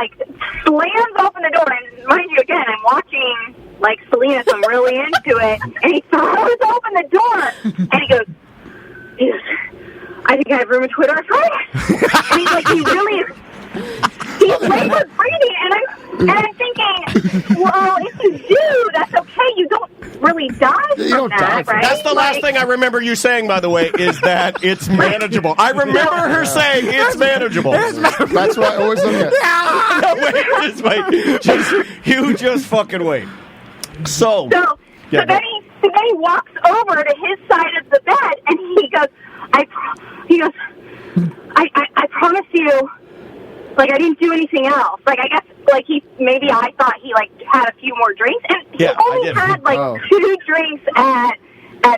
slams open the door, and mind you, again, I'm watching Selena, so I'm really into it, and he throws open the door and he goes, I think I have rheumatoid arthritis. And he's like, he really is. He's labor breathing, and I'm thinking, well, if you do, that's okay. You don't really die from that, right? That's the last thing I remember you saying, by the way, is that it's manageable. I remember her saying it's manageable. That's why I always look at it. No, wait. You just fucking wait. So then he walks over to his side of the bed, and he goes, I promise you, Like, I didn't do anything else. Like, I guess, like, maybe I thought he, like, had a few more drinks. And he only had, like, 2 drinks at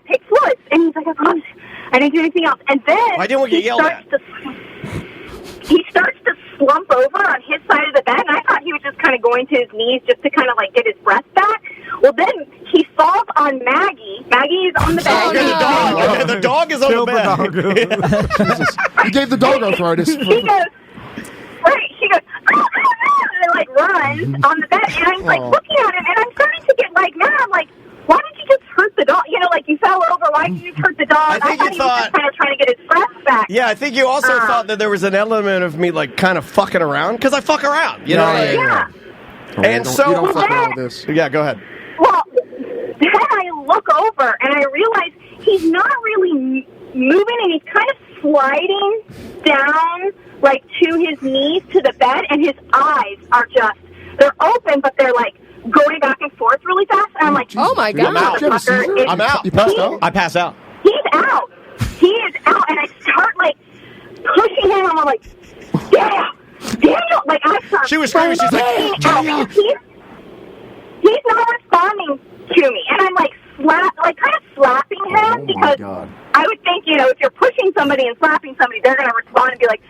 Pig Floyd's. And he's like, oh, I didn't do anything else. And then why didn't we get yelled at? He starts to slump over on his side of the bed, and I thought he was just kind of going to his knees just to kind of, like, get his breath back. Well, then he falls on Maggie. Maggie is on the bed. The dog is on the bed. You gave the dog arthritis. She goes, and then, like, runs on the bed, and I'm, like, looking at him, and I'm starting to get, like, mad. I'm like, why did you just hurt the dog? You know, like, you fell over. Why did you just hurt the dog? I think he was just kind of trying to get his breath back. Yeah, I think you also thought that there was an element of me, like, kind of fucking around, because I fuck around, you know? Yeah. And so... You don't fuck around with this. Yeah, go ahead. Well, then I look over, and I realize he's not really moving, and he's kind of sliding down, like, to his knees to the bed, and his eyes are just, they're open, but they're, like, going back and forth really fast. And I'm like, oh, my God. I'm out. You passed out? I pass out. He's out. He is out, and I start, like, pushing him, and I'm like, Daniel! Like, I start... She was screaming, she's like, Daniel! He's not responding to me, and I'm, like, kind of slapping him, because I would think, you know, if you're pushing somebody and slapping somebody, they're going to respond and be like,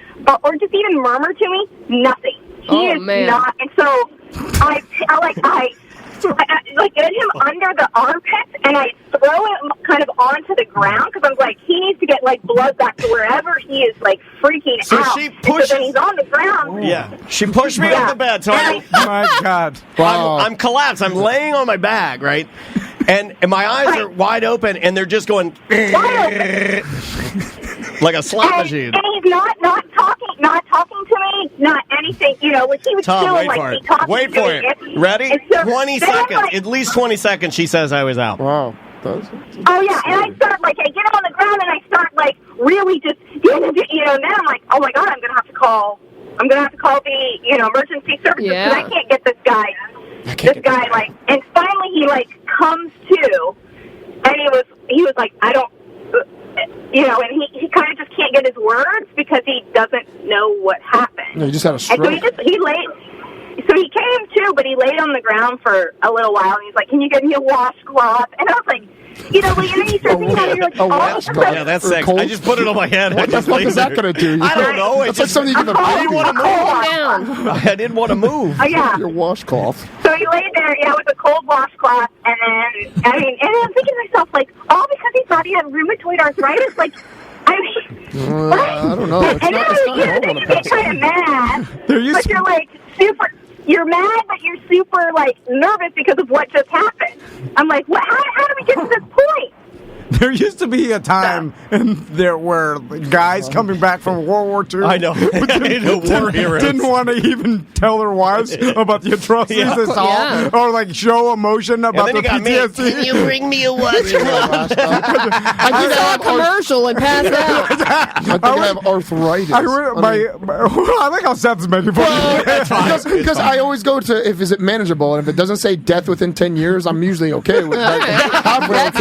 or just even murmur to me, nothing. He is not, and so I get him under the armpits, and I throw him kind of onto the ground, because I'm like, he needs to get, like, blood back to wherever he is, like, freaking out. So she pushes... So then he's on the ground. Yeah. She pushed me off the bed, so my God. Wow. I'm collapsed. I'm laying on my back, right? And my eyes are wide open, and they're just going... like a slot machine. And he's not talking to me, not anything, you know, like he was Tom, still, wait like, for it. talking Wait to for me. it. Ready? So 20 seconds. At least 20 seconds, she says I was out. Wow. Oh, yeah, and I start, like, I get him on the ground, and I start, like, really just, you know, and then I'm like, oh, my God, I'm going to have to call the, you know, emergency services, because I can't get this guy, like, and finally he, like, comes to, and he was like, I don't, you know, and he kind of just can't get his words because he doesn't know what happened. No, he just had a stroke. And so he came to, but he laid on the ground for a little while, and he's like, can you get me a washcloth? And I was like, you know, you start thinking about it, you're like, yeah, that's sick. I just put it on my head. What the fuck is that going to do? I don't know. It's like something you can I didn't want to move. I didn't want to move. Oh, yeah. Your washcloth. So he laid there, with a cold washcloth, and then, and I'm thinking to myself, like, all because he thought he had rheumatoid arthritis, like, I mean, I don't know. And then you get kind of mad, but you're, like, you're mad, but you're super, like, nervous because of what just happened. I'm like, what? How do we get to this point? There used to be a time where guys coming back from World War II, I know, didn't want to even tell their wives about the atrocities they saw, or like show emotion about the PTSD. Can you bring me a washcloth? I saw a commercial and passed out. I think I have arthritis. I like how Seth's making fun of me. Because I always go to, is it manageable, and if it doesn't say death within 10 years, I'm usually okay with that. That's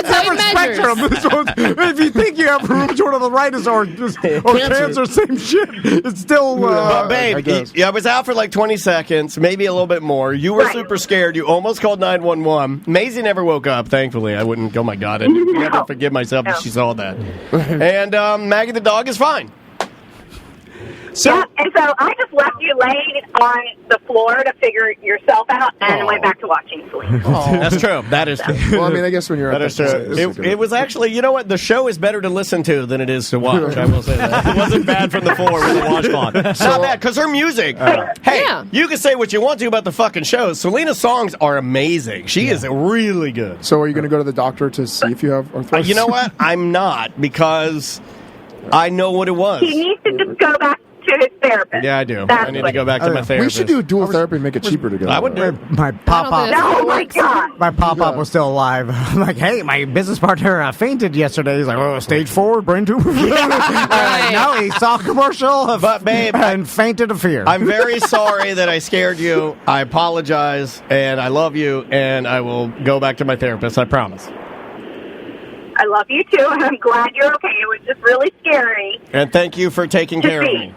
how you spectrum. If you think you have rheumatoid arthritis or cancer, same shit. It's still. But babe, I was out for like 20 seconds, maybe a little bit more. You were super scared. You almost called 911. Maisie never woke up. Thankfully, I wouldn't. Oh my God, I'd never forgive myself if she saw that. And Maggie the dog is fine. So, and so I just left you laying on the floor to figure yourself out and went back to watching Celine. That's true. That is true. Well, I mean, I guess when you're that is true. It was actually, you know what? The show is better to listen to than it is to watch. I will say that. It wasn't bad from the floor with the washcloth. Not bad, because her music. You can say what you want to about the fucking shows. Selena's songs are amazing. She is really good. So are you going to go to the doctor to see if you have arthritis? You know what? I'm not, because I know what it was. He needs to just go back to his therapist. Yeah, I do. I need to go back to my therapist. We should do dual therapy and make it cheaper to go. I would do. My pop-up. Oh, my God. My pop-up was still alive. I'm like, hey, my business partner fainted yesterday. He's like, oh, stage 4, brain tumor. No, he saw a commercial but babe, and fainted of fear. I'm very sorry that I scared you. I apologize, and I love you, and I will go back to my therapist. I promise. I love you, too, and I'm glad you're okay. It was just really scary. And thank you for taking care of me.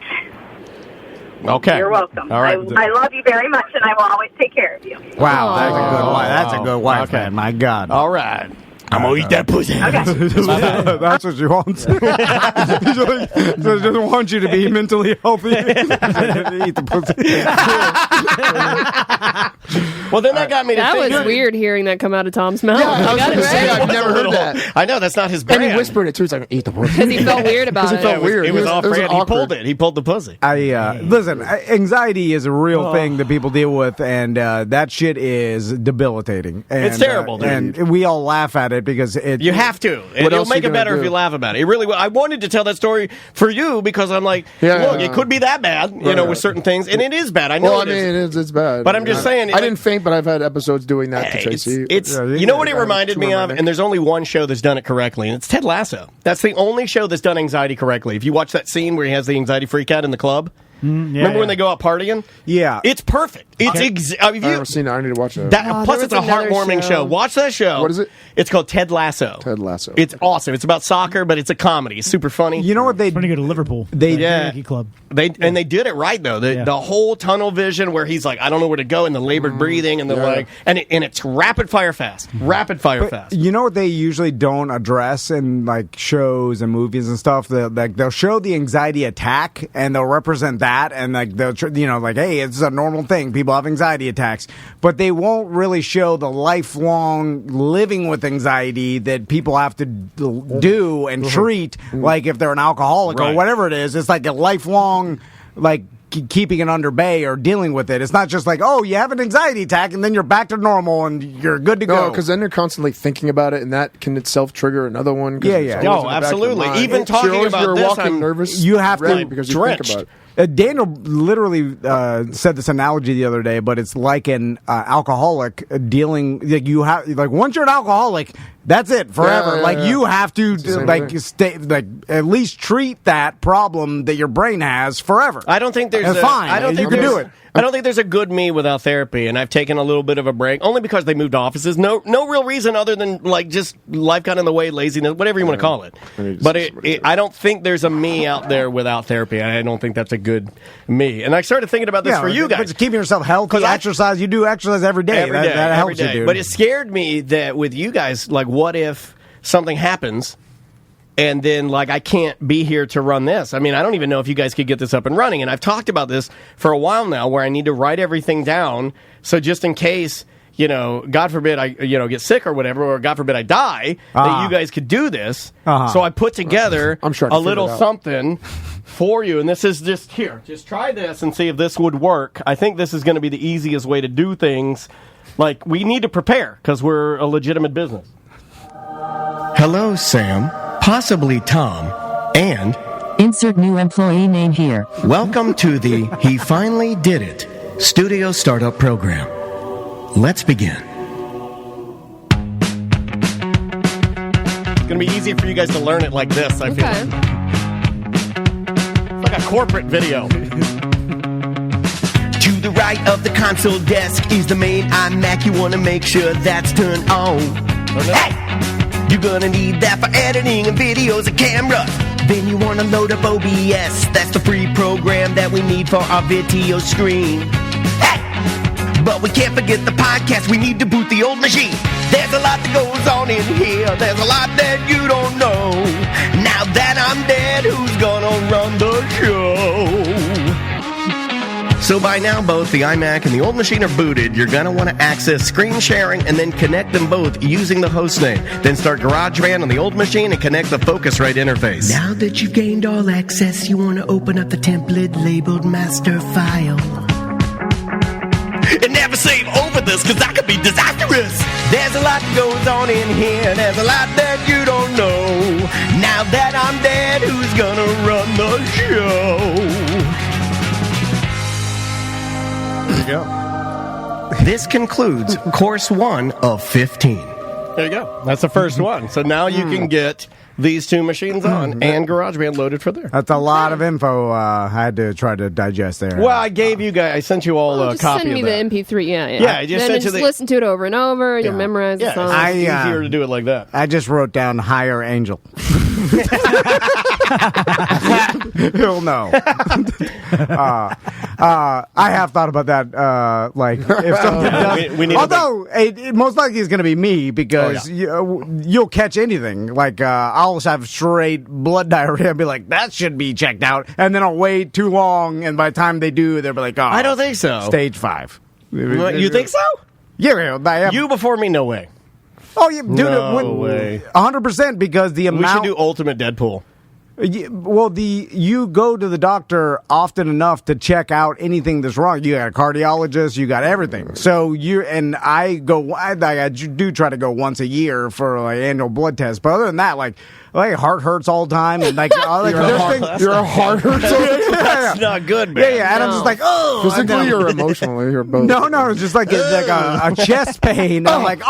Okay. You're welcome. All right. I love you very much, and I will always take care of you. Wow, that's a good wife. That's a good wife, Okay. man. My God. All right. I'm going to eat that pussy. That's what she wants. She doesn't want you to be mentally healthy. Eat the pussy. Well, then that got me to That think. was weird hearing that come out of Tom's mouth. Yeah, I was got going it to say, right. I've never heard that. I know, that's not his And brand. he whispered it too. He's like, eat the pussy. Because he felt weird about it. felt weird. It was off It was brand. He awkward. pulled it. He pulled the pussy. Listen, anxiety is a real thing that people deal with, and that shit is debilitating. And, It's terrible, dude. and we all laugh at it because You have to. And it'll make it better if you laugh about it. It really will. I wanted to tell that story for you because I'm like, look, it could be that bad, with certain things, and it is bad. I know it is. It's bad. But I'm just saying. I didn't faint, but I've had episodes doing that to Tracy. You know what it reminded me of? And there's only one show that's done it correctly, and it's Ted Lasso. That's the only show that's done anxiety correctly. If you watch that scene where he has the anxiety freak out in the club, remember when they go out partying? Yeah. It's perfect. It's I've never seen it. I need to watch it. Plus, it's a heartwarming show. Watch that show. What is it? It's called Ted Lasso. Ted Lasso. It's awesome. It's about soccer, but it's a comedy. It's super funny. You know what they Trying to go to Liverpool. Yankee Club. And they did it right though. The whole tunnel vision where he's like, I don't know where to go, and the labored breathing, and the and it's rapid fire fast. Fast. You know what they usually don't address in like shows and movies and stuff? They'll show the anxiety attack and they'll represent that, and like they'll like, hey, it's a normal thing. People have anxiety attacks, but they won't really show the lifelong living with anxiety that people have to do and treat. Like if they're an alcoholic or whatever it is, it's like a lifelong like keeping it under bay or dealing with it. It's not just like, oh, you have an anxiety attack and then you're back to normal and you're good to go. No, because then they're constantly thinking about it, and that can itself trigger another one. Yeah. No, absolutely. Even talking about this, I'm nervous. You have to because you drenched. think about it. Daniel literally said this analogy the other day, but it's like an alcoholic dealing. Like you have, like once you're an alcoholic, that's it forever. Yeah. Like you have to stay, like at least treat that problem that your brain has forever. I don't think there's fine. I don't think you can there's- do it. I don't think there's a good me without therapy, and I've taken a little bit of a break, only because they moved offices. No real reason other than like just life got in the way, laziness, whatever you want to call it. But I don't think there's a me out there without therapy. I don't think that's a good me. And I started thinking about this for you guys. But keeping yourself healthy, exercise. You do exercise every day. That helps you, dude. But it scared me that with you guys, like, what if something happens? And then, like, I can't be here to run this. I mean, I don't even know if you guys could get this up and running. And I've talked about this for a while now, where I need to write everything down. So just in case, God forbid I, get sick or whatever, or God forbid I die, that you guys could do this. So I put together a little something for you. And this is just here. Just try this and see if this would work. I think this is going to be the easiest way to do things. Like, we need to prepare because we're a legitimate business. Hello, Sam. Possibly Tom, and insert new employee name here. Welcome to the He Finally Did It Studio Startup Program. Let's begin. It's going to be easier for you guys to learn it like this, I feel. It's like a corporate video. To the right of the console desk is the main iMac. You want to make sure that's turned on. Hey! You're gonna need that for editing and videos and cameras. Then you wanna load up OBS. That's the free program that we need for our video screen. Hey! But we can't forget the podcast. We need to boot the old machine. There's a lot that goes on in here. There's a lot that you don't know. Now that I'm dead, who's gonna run the show? So by now, both the iMac and the old machine are booted. You're going to want to access screen sharing and then connect them both using the host name. Then start GarageBand on the old machine and connect the Focusrite interface. Now that you've gained all access, you want to open up the template labeled master file. And never save over this, because that could be disastrous. There's a lot that goes on in here. There's a lot that you don't know. Now that I'm dead, who's going to run the show? There you go. This concludes course 1 of 15. There you go. That's the first one. So now you can get these two machines on and GarageBand loaded for there. That's a lot of info I had to try to digest there. Well, I gave you guys, I sent you all a just copy send me of that. the MP3, yeah. Yeah, I just then sent you listen to it over and over. You'll memorize the song. It's easier to do it like that. I just wrote down Higher Angel. He'll know. I have thought about that. Like, if something does, we need although it most likely is going to be me because you'll catch anything. Like, I'll have straight blood diarrhea and be like, that should be checked out, and then I'll wait too long, and by the time they do, they'll be like, oh, I don't think so. Stage 5. You think so? Yeah, I am. You before me? No way. Oh, yeah, dude, no way. 100% because the amount. We should do Ultimate Deadpool. Well, you go to the doctor often enough to check out anything that's wrong. You got a cardiologist, you got everything. So I do try to go once a year for like annual blood test. But other than that, like heart hurts all the time, and like your heart hurts all the time. That's not good, man. Yeah, and I'm just like, oh, physically or emotionally, you're both. No, it's just like a chest pain. I'm like,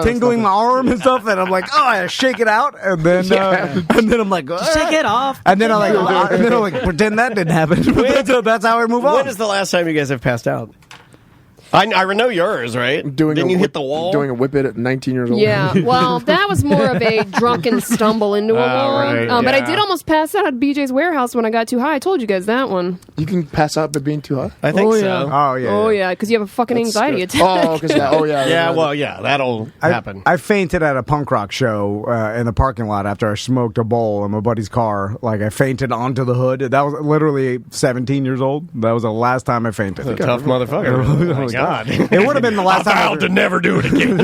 tingling my arm and stuff, and I'm like, I shake it out, and then I'm like, shake it off. And then I'm like, pretend that didn't happen. That's how I move on. When is the last time you guys have passed out? I know yours, right? Didn't you hit the wall? Doing a whip it at 19 years old. Yeah, well, that was more of a drunken stumble into a wall. Right, But I did almost pass out at BJ's warehouse when I got too high. I told you guys that one. You can pass out by being too high? I think so. Yeah. Oh, yeah, because you have a fucking anxiety attack. Yeah, that'll happen. I fainted at a punk rock show in the parking lot after I smoked a bowl in my buddy's car. Like, I fainted onto the hood. That was literally 17 years old. That was the last time I fainted. That's a tough motherfucker. God. It would have been the last time. I vowed to never do it again.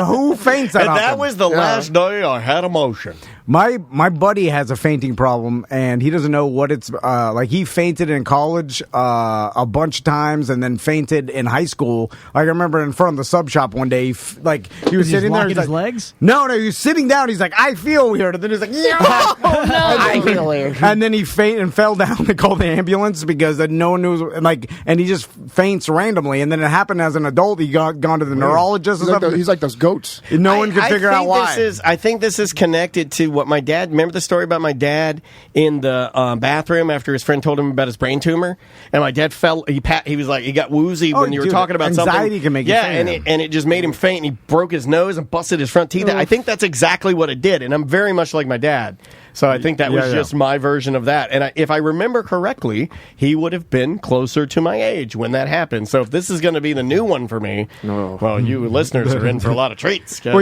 Who faints that often? That was the last day I had emotion. My buddy has a fainting problem, and he doesn't know what it's like. He fainted in college a bunch of times, and then fainted in high school. Like, I remember in front of the sub shop one day, he was sitting there. He's his legs? No, he was sitting down. He's like, I feel weird. And then he's like, no, I feel weird. And then he fainted and fell down. They called the ambulance because no one knew. And he just faints randomly. And then it happened as an adult. He gone to the neurologist. He's like those goats. No one could figure out why. I think this is connected to what my dad. Remember the story about my dad in the bathroom after his friend told him about his brain tumor, and my dad fell. He was like, he got woozy when you were talking about anxiety something. Anxiety can make you faint. and it just made him faint. And he broke his nose and busted his front teeth. I think that's exactly what it did. And I'm very much like my dad. So I think that was just my version of that. And if I remember correctly, he would have been closer to my age when that happened. So if this is going to be the new one for me, well, you listeners are in for a lot of treats. You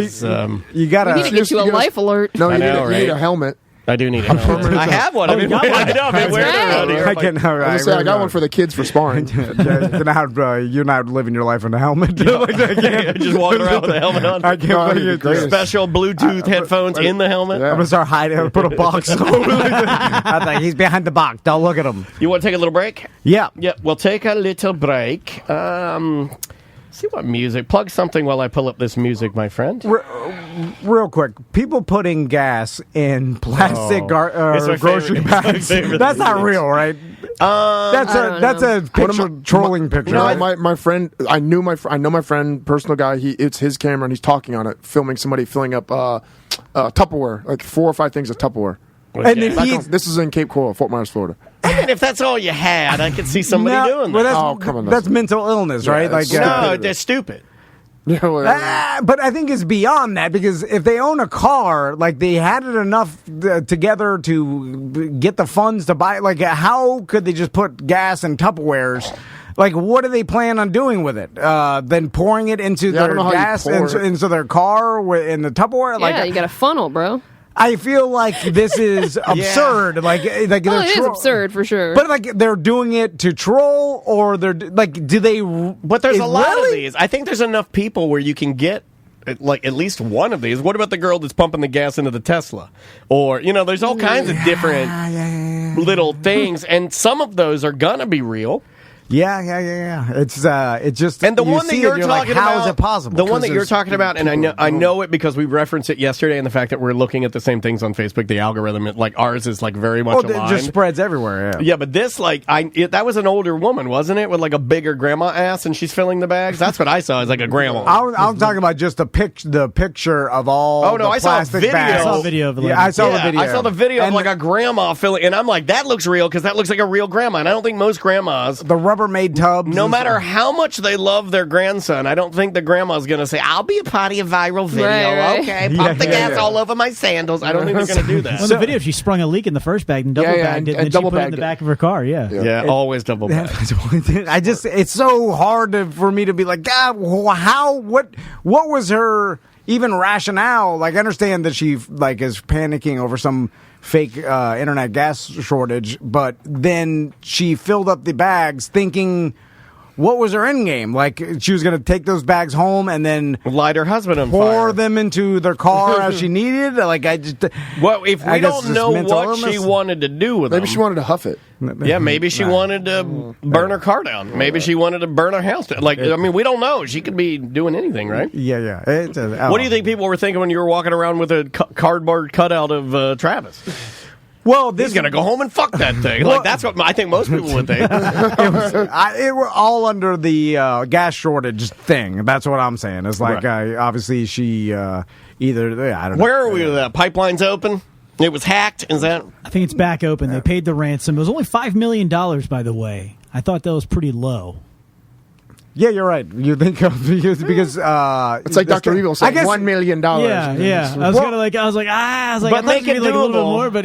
gotta. We need to get you a life alert. No, you need a helmet. I do need a helmet. I have one. I've been wearing it around here. I got one for the kids for sparring. You're not living your life in a helmet. Just walking around with a helmet on. I can't believe it. Special Bluetooth headphones in the helmet. I'm going to start hiding. Put a box over. I think he's behind the box. Don't look at him. You want to take a little break? Yeah. Yeah, we'll take a little break. See what music. Plug something while I pull up this music, my friend. Real quick, people putting gas in plastic grocery bags. That's not real, right? That's a picture, trolling picture. No, my friend. I know my friend, personal guy. It's his camera, and he's talking on it, filming somebody filling up Tupperware, like 4 or 5 things of Tupperware. And then this is in Cape Coral, Fort Myers, Florida. I mean, if that's all you had, I could see somebody doing that. Come on, that's mental illness, right? No, they're stupid. But I think it's beyond that, because if they own a car, like, they had it enough together to get the funds to buy. Like, how could they just put gas in Tupperwares? Like, what do they plan on doing with it? Then pouring it into their gas into their car in the Tupperware? Yeah, you got a funnel, bro. I feel like this is absurd. Like it is absurd for sure. But like, they're doing it to troll, or they're like, do they? But there's a lot of these. I think there's enough people where you can get like at least one of these. What about the girl that's pumping the gas into the Tesla? Or there's all kinds of different little things, and some of those are gonna be real. Yeah. It's just, and the one that you're talking about. How is it possible? The one that you're talking about, and I know it because we referenced it yesterday, and the fact that we're looking at the same things on Facebook, the algorithm, like ours is like very much aligned. It just spreads everywhere. Yeah, but this that was an older woman, wasn't it, with like a bigger grandma ass, and she's filling the bags. That's what I saw as like a grandma. I'm talking about just the picture of all. Oh no, I saw a video. Bags. I saw a video of it. I saw the video. I saw the video of like a grandma filling, and I'm like, that looks real because that looks like a real grandma, and I don't think most grandmas. The rubber Rubbermaid tubs. No matter how much they love their grandson, I don't think the grandma's going to say, I'll be a part of your viral video. Right. Okay, pump the gas all over my sandals. I don't think they're going to do that. Well, in the video, she sprung a leak in the first bag and double bagged it, and then she put it in the back of her car. Yeah, always double bagged. It's so hard for me to be like, God, what was her even rationale? Like, I understand that she is panicking over some fake internet gas shortage, but then she filled up the bags thinking, what was her end game? Like, she was going to take those bags home and then light her husband on pour fire. them into their car as she needed. Like, if we don't know what she wanted to do with them. Maybe she wanted to huff it. Yeah, maybe she wanted to burn her car down. Maybe she wanted to burn her house down. We don't know. She could be doing anything, right? Yeah. What do you think people were thinking when you were walking around with a cardboard cutout of Travis? Well, he's going to go home and fuck that thing. That's what I think most people would think. It were all under the gas shortage thing. That's what I'm saying. It's like, obviously, she I don't know. Where are we with that? Pipeline's open? It was hacked? Is that? I think it's back open. They paid the ransom. It was only $5 million, by the way. I thought that was pretty low. Yeah, you're right. You think because it's like Dr. Evil said, $1 million. Yeah. I was like, but make it doable. A little bit more, but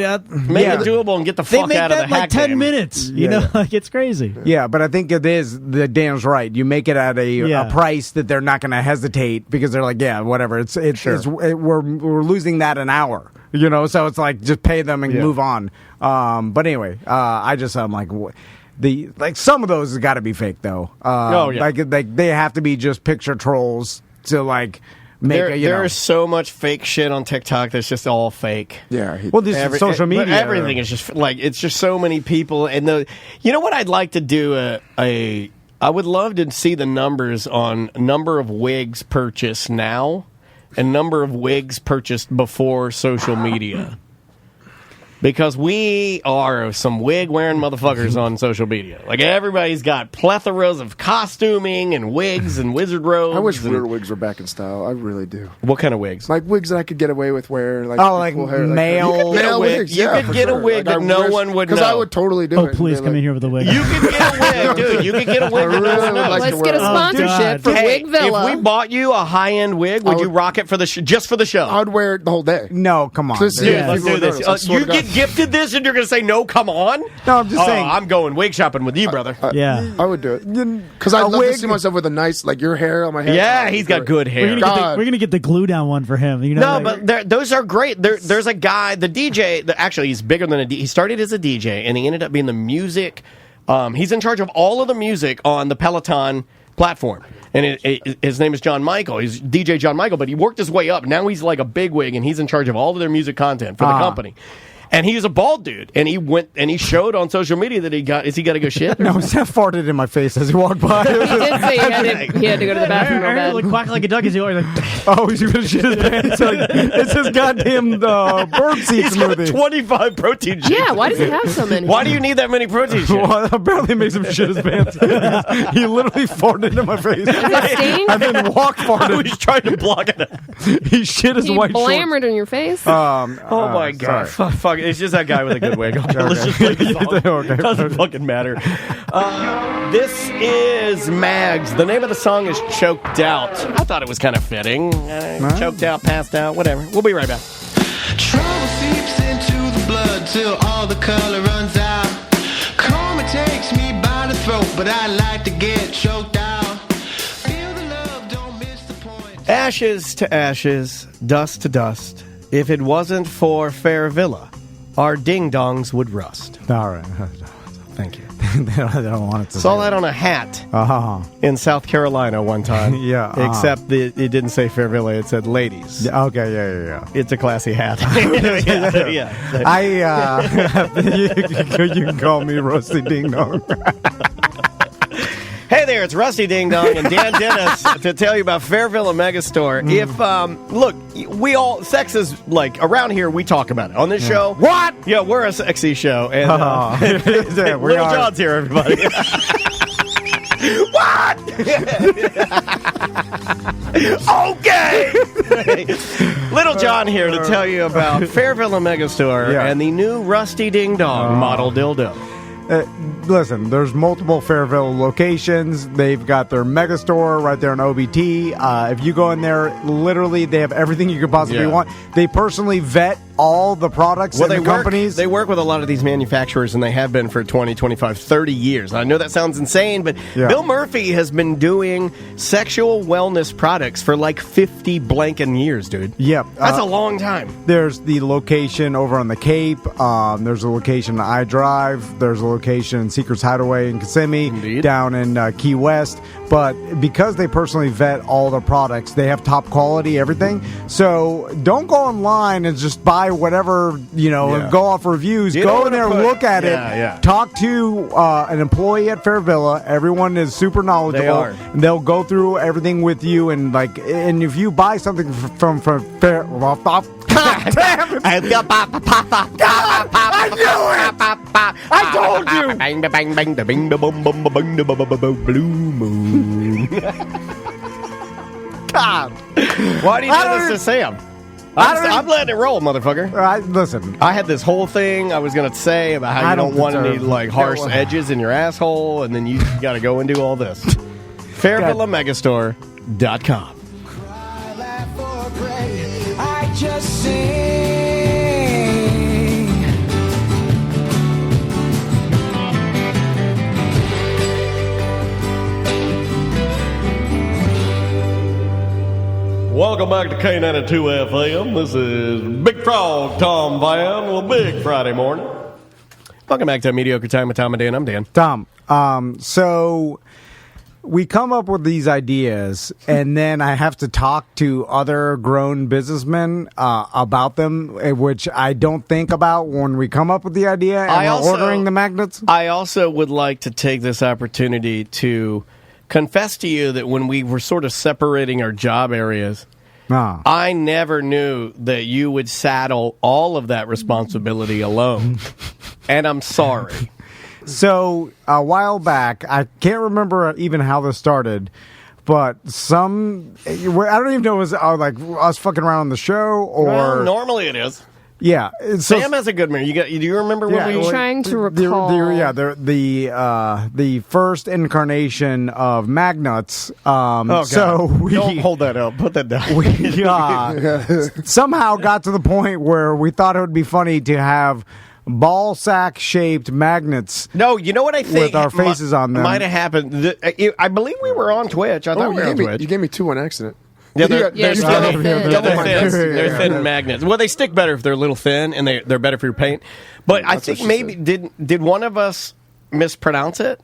make it doable and get the fuck out of the hack game. 10 minutes. You know, it's crazy. Yeah, but I think it is. Dan's right. You make it at a price that they're not going to hesitate because they're like, yeah, whatever. We're losing that an hour. You know, so it's like just pay them and move on. But anyway, I'm like. Some of those has got to be fake though. They have to be just picture trolls to make there is so much fake shit on TikTok that's just all fake. Yeah. This is social media. Everything is just it's just so many people. And you know what I'd like to do? I would love to see the numbers on number of wigs purchased now and number of wigs purchased before social media. Because we are some wig-wearing motherfuckers on social media. Like, everybody's got plethoras of costuming and wigs and wizard robes. I wish rear wigs were back in style. I really do. What kind of wigs? Like wigs that I could get away with wearing. Cool hair, male wigs. You could get a wig that no one would know. Because I would totally do it. Oh, please come in here with a wig. You could get a wig, dude. You could get a wig that no one knows. Let's get a sponsorship for Wig Villa. If we bought you a high-end wig, would you rock it for just for the show? I would wear it the whole day. No, come on. Let's do this. You get gifted this and you're going to say, no, come on? No, I'm just saying. I'm going wig shopping with you, brother. I would do it. Because I'd love to see myself with a nice, your hair on my head. Yeah, he's got good hair. We're going to get the glue down one for him. You know, but those are great. There's a guy, the DJ, actually, he's bigger than a DJ. He started as a DJ, and he ended up being the music. He's in charge of all of the music on the Peloton platform. And his name is John Michael. He's DJ John Michael, but he worked his way up. Now he's like a bigwig, and he's in charge of all of their music content for the company. And he's a bald dude, and he went and he showed on social media that he got to go shit? No, Seth farted in my face as he walked by. He did say he had to go to the bathroom. I heard quack like a duck as he always he's going to shit his pants. It's his goddamn birdseed smoothie. He's got 25 protein shakes. Yeah, why does he have so many? Why do you need that many protein shakes? Well, apparently it makes him shit his pants. He literally farted into my face. And then walked farted. He's trying to block it. He shit his white shorts. He blammered in your face? Oh my God. Fuck. It's just that guy with a good wig. Let's just play the song. Doesn't fucking matter. This is Mags. The name of the song is Choked Out. I thought it was kind of fitting. Choked out, passed out, whatever. We'll be right back. Trouble seeps into the blood till all the color runs out. Karma takes me by the throat, but I like to get choked out. Feel the love, don't miss the point. Ashes to ashes, dust to dust. If it wasn't for Fair Villa, our ding-dongs would rust. All right. Thank you. they don't want it to saw that on a hat in South Carolina one time. Except it didn't say Fair Villa, it said ladies. Okay, yeah. It's a classy hat. You can call me Rusty Ding Dong. Hey there, it's Rusty Ding Dong and Dan Dennis to tell you about Fairville Megastore. If, look, sex is around here, we talk about it. On this show. What? Yeah, we're a sexy show. And Little John's here, everybody. What? Okay. Little John here to tell you about Fairville Megastore and the new Rusty Ding Dong model dildo. Listen, there's multiple Fairville locations. They've got their mega store right there in OBT. If you go in there, literally, they have everything you could possibly want. They personally vet all the products and the companies. They work with a lot of these manufacturers, and they have been for 20, 25, 30 years. I know that sounds insane, but Bill Murphy has been doing sexual wellness products for like 50 blanking years, dude. Yep. That's a long time. There's the location over on the Cape. There's a location in iDrive. There's a location in Secrets Hideaway in Kissimmee, down in Key West. But because they personally vet all the products, they have top quality, everything. So don't go online and just buy whatever, and go off reviews. Go in there, look at it. Talk to an employee at Fairvilla. Everyone is super knowledgeable. They are. And they'll go through everything with you. And if you buy something from Fair... God damn it! I told you! Bang, bang, bang, da, bing, da, bum, bum, ba, bang, da, ba, ba, ba, ba, blue moon. God. Why do you do this to Sam? I'm letting it roll, motherfucker. Listen. I had this whole thing I was going to say about how you don't want any harsh edges in your asshole, and then you got to go and do all this. FairvillaMegastore.com. I just sing. Welcome back to K92 FM. This is Big Frog Tom Van with Big Friday Morning. Welcome back to Mediocre Time with Tom and Dan. I'm Dan. Tom, so we come up with these ideas, and then I have to talk to other grown businessmen about them, which I don't think about when we come up with the idea and we're ordering the magnets. I also would like to take this opportunity to confess to you that when we were sort of separating our job areas, I never knew that you would saddle all of that responsibility alone. And I'm sorry. So, a while back, I can't remember even how this started, but I don't even know if it was like us fucking around on the show or... Well, normally it is. Yeah. Sam has a good memory. Do you remember what we were trying to recall? The first incarnation of Magnuts. So don't hold that up. Put that down. We somehow got to the point where we thought it would be funny to have ballsack shaped magnets. No, you know what I think? With our faces on them. Might have happened. I believe we were on Twitch. I thought we were on Twitch. You gave me two on accident. Yeah, they're thin magnets. Well, they stick better if they're a little thin, and they're better for your paint. But I think maybe did one of us mispronounce it?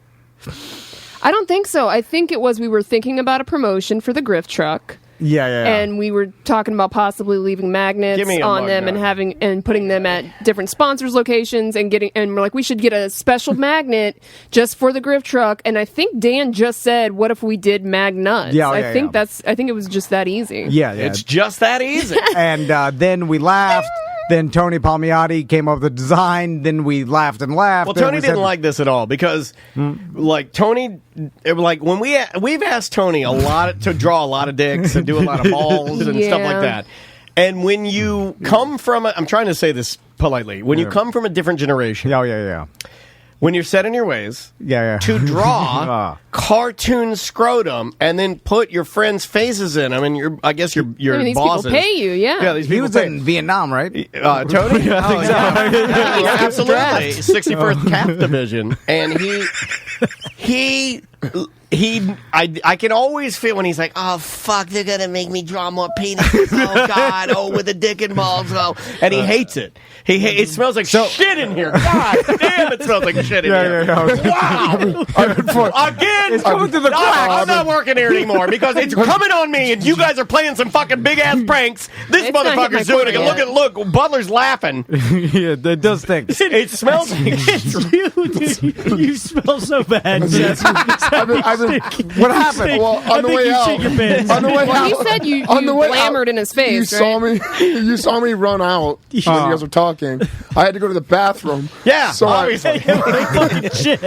I don't think so. I think it was we were thinking about a promotion for the Griff truck. Yeah. And we were talking about possibly leaving magnets on them and putting them at different sponsors' locations and we're like, we should get a special magnet just for the Griff truck. And I think Dan just said, what if we did Magnuts? I think it was just that easy. Yeah. It's just that easy. And then we laughed. Then Tony Palmiotti came up with the design. Then we laughed and laughed. Well, Tony didn't like this at all because, Tony, when we've asked Tony a lot to draw a lot of dicks and do a lot of balls and stuff like that. And when you come from, I'm trying to say this politely, when you come from a different generation. When you're set in your ways to draw cartoon scrotom and then put your friends' faces in them, and I guess your these bosses. People pay you, Yeah, these people he was in Vietnam, right? Tony? Yeah, absolutely. 61st CAF Division. And I can always feel when he's like, oh, fuck, they're going to make me draw more penises. Oh, God. with a dick involved. And he hates it. It smells like shit in here. God damn, it smells like shit in here. Wow. Again, it's coming to the cracks. I'm not working here anymore because it's coming on me and you guys are playing some fucking big-ass pranks. This motherfucker's doing it. Look, Butler's laughing. Yeah, it does stink. It smells like you smell so bad, Jeff. What happened? Well, on the way out. He said you glamoured in his face. You saw me run out when you guys were talking. I had to go to the bathroom. Yeah, so obviously.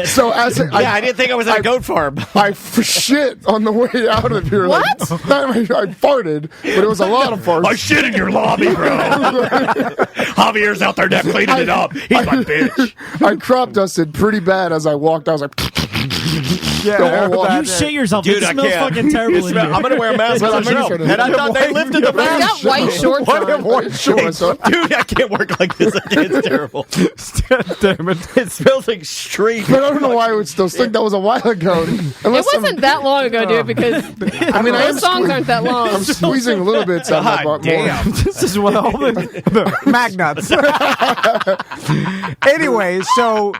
So I didn't think I was at a goat farm. I shit on the way out of here. What? I farted, but it was a lot of farts. I shit in your lobby, bro. Javier's out there now cleaning it up. He's my bitch. I crop dusted pretty bad as I walked. I was like, you shit yourself. Dude, it smells fucking terrible. I'm going to wear a mask on the show. And I thought they lifted the mask. You got white shorts on. White shorts. Dude, I can't work like this. It's terrible. Damn it. It smells like straight. But I don't know why it would still stink. That was a while ago. It wasn't that long ago, dude, because those songs aren't that long. I'm squeezing a little bit. Damn. This is what all the Magnuts. Anyway, so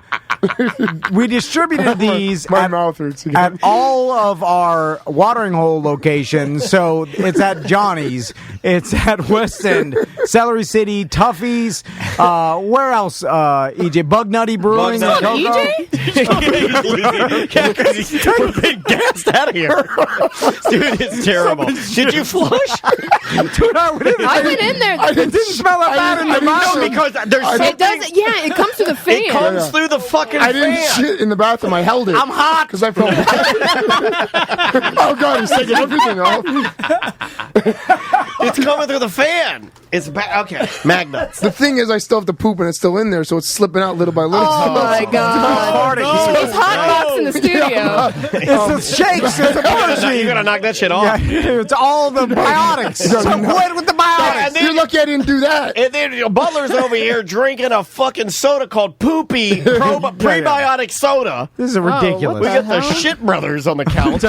we distributed these at all of our watering hole locations. So it's at Johnny's, it's at West End, Celery City, Tuffy's, where else? EJ Bug Nutty Brewing. EJ? We're being gassed out of here. Dude, it's terrible. Did you flush? Dude, I went in there. It didn't smell that bad in the bathroom. Because there's something. It does. Yeah, it comes through the fan. It comes through the fucking fan. I didn't shit in the bathroom. I held it. I'm hot. Because I felt Oh, God, he's taking everything off. It's coming through the fan. It's back. Okay. Magnuts. The thing is, I still have to poop and it's still in there, so it's slipping out little by little. Oh, my God. He's hotbox in the studio. It's the shakes. It's the energy. You gotta knock that shit off. Yeah, it's all the biotics. So quit with the biotics. You're lucky I didn't do that. And then Butler's over here drinking a fucking soda called Poopy Prebiotic Soda. This is ridiculous. We got the Shit Brothers on the couch.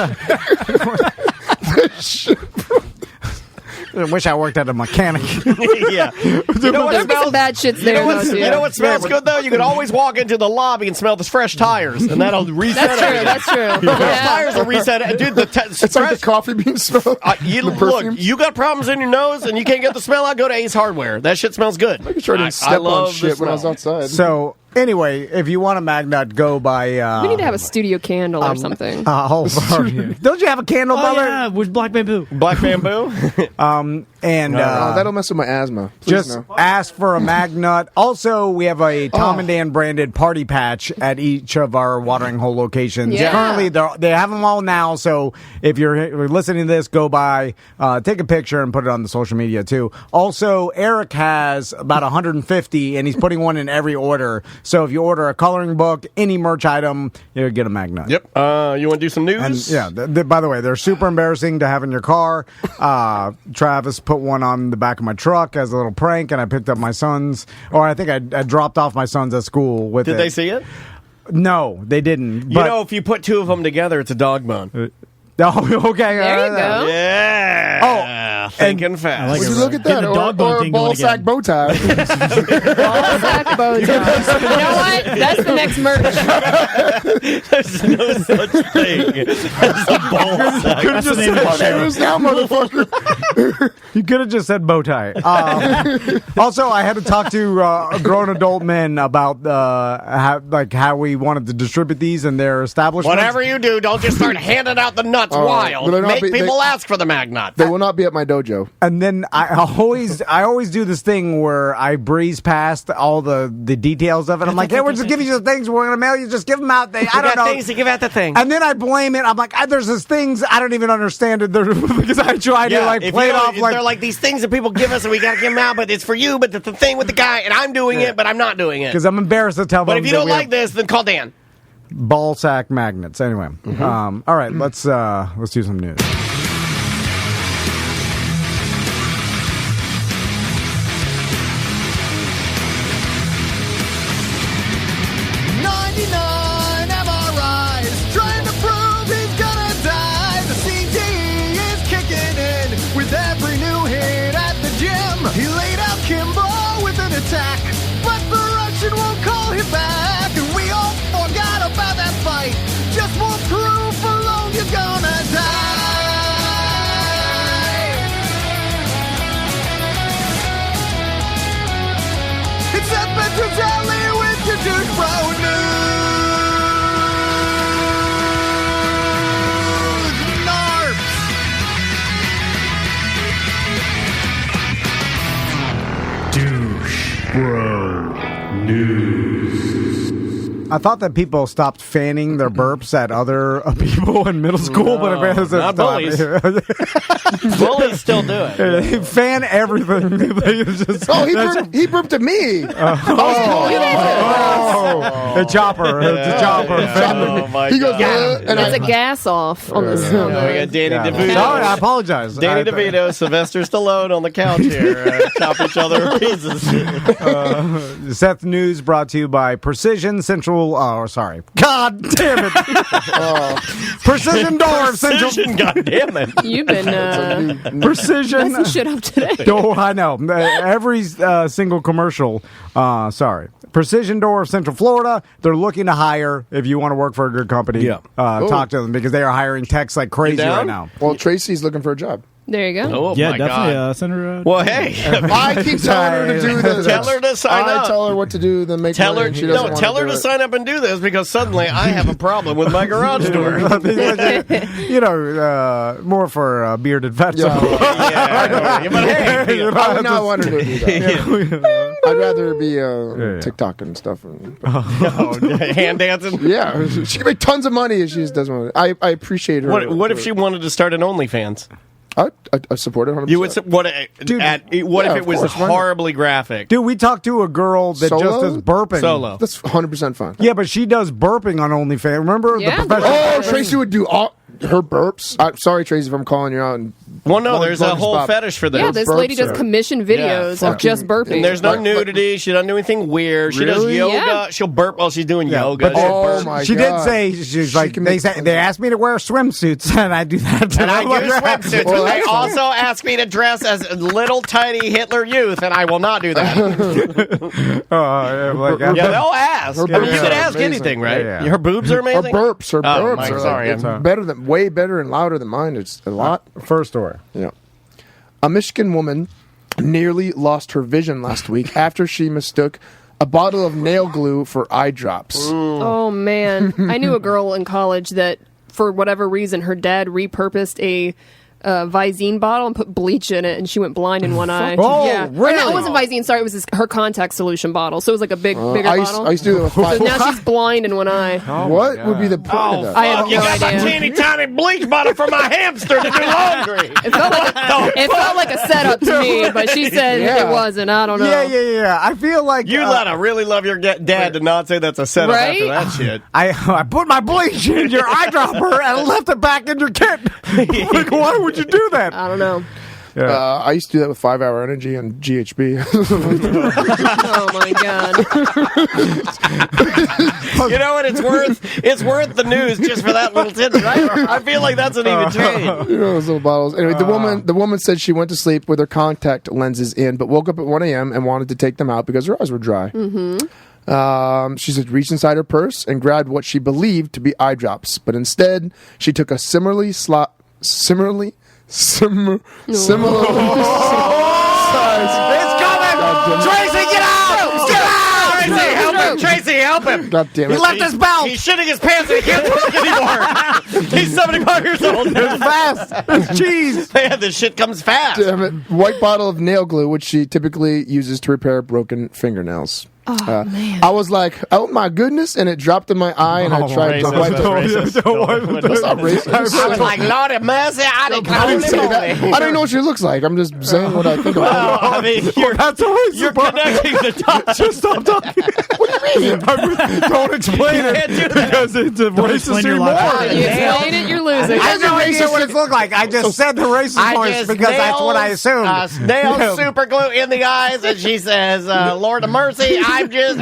I wish I worked at a mechanic. Yeah. You know what There'd be some bad shits there, you know what smells good, though? You can always walk into the lobby and smell the fresh tires, and that'll reset it. That's true. The fresh tires will reset it. Dude, it's like the coffee bean smell. Look, you got problems in your nose and you can't get the smell out, go to Ace Hardware. That shit smells good. I didn't step on shit when I was outside. So... Anyway, if you want a Magnut, go by... we need to have a studio candle or something. Don't you have a candle, Butler? Yeah, with Black Bamboo. Black Bamboo? That'll mess with my asthma. Please ask for a Magnut. Also, we have a Tom and Dan branded party patch at each of our watering hole locations. Yeah. Currently, they have them all now, so if you're listening to this, go by, take a picture and put it on the social media, too. Also, Eric has about 150, and he's putting one in every order. So if you order a coloring book, any merch item, you'll get a Magnut. Yep. You want to do some news? And, by the way, they're super embarrassing to have in your car. Travis put one on the back of my truck as a little prank, and I picked up my son's. Or I think I dropped off my sons at school with it. Did they see it? No, they didn't. You know, if you put two of them together, it's a dog bone. Oh, okay. There you go. Yeah. Thinking fast. Would you look at that? Or a ballsack bow tie. Ballsack bow tie. You know what? That's the next merch. There's no such thing as a ballsack. That's the name of the show. Now, motherfucker. You could have just said bow tie. Also, I had to talk to grown adult men about how we wanted to distribute these in their establishments. Whatever you do, don't just start handing out the nuts wild. Make people ask for the Magnut. They will not be at my dojo. And then I always do this thing where I breeze past all the details of it. I'm like, hey, we're just giving you the things. We're going to mail you. Just give them out. I don't know. Things to give out the thing. And then I blame it. I'm like, there's these things I don't even understand it because I try to play it off like they're like these things that people give us and we got to give them out, but it's for you. But it's the thing with the guy, and I'm doing it, but I'm not doing it because I'm embarrassed to tell them. But if you don't like this, then call Dan. Ballsack magnets. Anyway, all right, let's do some news. He laid out Kimbo with an attack, but the Russian won't call him back. And we all forgot about that fight. Just more proof alone you're gonna die. I thought that people stopped fanning their burps at other people in middle school, but apparently not bullies. Bullies still do it. They fan everything. He burped at me. The chopper. The chopper. Oh, my He goes, God. and It's a gas off on the We got Danny DeVito. Sorry, I apologize. Danny DeVito, Sylvester Stallone on the couch here. Chop each other to pieces. Seth News brought to you by Precision Central. Oh, sorry. God damn it. Precision Door of Central. God damn it. You've been Precision. messing shit up today. Oh, I know. Every single commercial. Sorry. Precision Door of Central Florida. They're looking to hire if you want to work for a good company. Yeah. Talk to them because they are hiring techs like crazy right now. Well, Tracy's looking for a job. There you go. Oh, Yeah, my definitely. God. Send her. Well, hey. I keep telling her to do this. Tell her to sign up. I tell her what to do, then make Tell money, her, and she doesn't want tell her do to it. sign up and do this because suddenly I have a problem with my garage door. More for bearded vegetables. Yeah, but hey, I would not want her to do that. I'd rather be TikTok and stuff. hand dancing. Yeah, she can make tons of money if she just doesn't want it. I appreciate her. What if she wanted to start an OnlyFans? I support it 100%. You would. What if it was course, why not? horribly graphic? Dude, we talked to a girl that Solo? just does burping. Solo. That's 100% fun. Yeah, but she does burping on OnlyFans. Remember Yeah. the professional? Oh, burping? Tracy would do all her burps. I'm sorry, Tracy, if I'm calling you out. Well, no, Long there's a burps whole pop. fetish for this. Yeah, this burps lady does are- commission videos of just burping. And there's no Like- nudity. She doesn't do anything weird. She does Really? yoga. Yeah. She'll burp while she's doing yoga. but- She'll Oh burp. my She God. did say she's She like can they make- they asked me to wear swimsuits and I do that. And I use swimsuits, Well, but they that's fun. also ask me to dress as a little tiny Hitler Youth, and I will not do that. Yeah, they'll ask. Her I mean, you burps can are ask amazing. anything, right? Yeah. Her boobs are Her amazing. burps, her Oh, burps Mike, are sorry, it's I'm- way better and louder than mine. It's a lot. First story. Yeah. A Michigan woman nearly lost her vision last week after she mistook a bottle of nail glue for eye drops. Oh man, I knew a girl in college that, for whatever reason, her dad repurposed a Visine bottle and put bleach in it, and she went blind in one eye. Oh, yeah. really? Or no, it wasn't Visine. Sorry, it was her contact solution bottle. So it was like a bigger I bottle. used to do that with so five. now she's blind in one eye. What would be the point of that? I have You no got my idea. teeny tiny bleach bottle for my hamster to do laundry. It felt like a setup to me, but she said Yeah. it wasn't. I don't know. Yeah. I feel like You gotta really love your dad to not say that's a setup Right? after that shit. I put my bleach in your eyedropper and left it back in your kit. Like, why would you do that? I don't know. I used to do that with 5 Hour Energy and GHB. Oh my god. You know what? It's worth the news just for that little tidbit. I feel like that's an even trade. You know, those little bottles. Anyway, the woman said she went to sleep with her contact lenses in, but woke up at 1 a.m. and wanted to take them out because her eyes were dry. Mm-hmm. She said reached inside her purse and grabbed what she believed to be eye drops, but instead she took a similarly size. It's coming! Tracy, get out! Get out! Tracy, help him! Tracy, help him! God damn it. He left his belt! He's shitting his pants and he can't talk anymore. He's 75 years old. It's fast! It's cheese! Man, this shit comes fast. Damn it. White bottle of nail glue, which she typically uses to repair broken fingernails. Oh man. I was like, oh my goodness, and it dropped in my eye, and I tried to wipe it. Racist. That's not racist. I was like, Lord have mercy, I didn't I didn't say that. I don't know what she looks like. I'm just saying what I think about her. I mean, you're connecting the dots. Just stop talking. What do you mean? Don't explain it because it's a racist anymore. You explain it, you're losing. I have no idea what it looked like. I just said the racist voice because that's what I assumed. Nails super glue in the eyes, and she says, Lord of mercy, I'm just...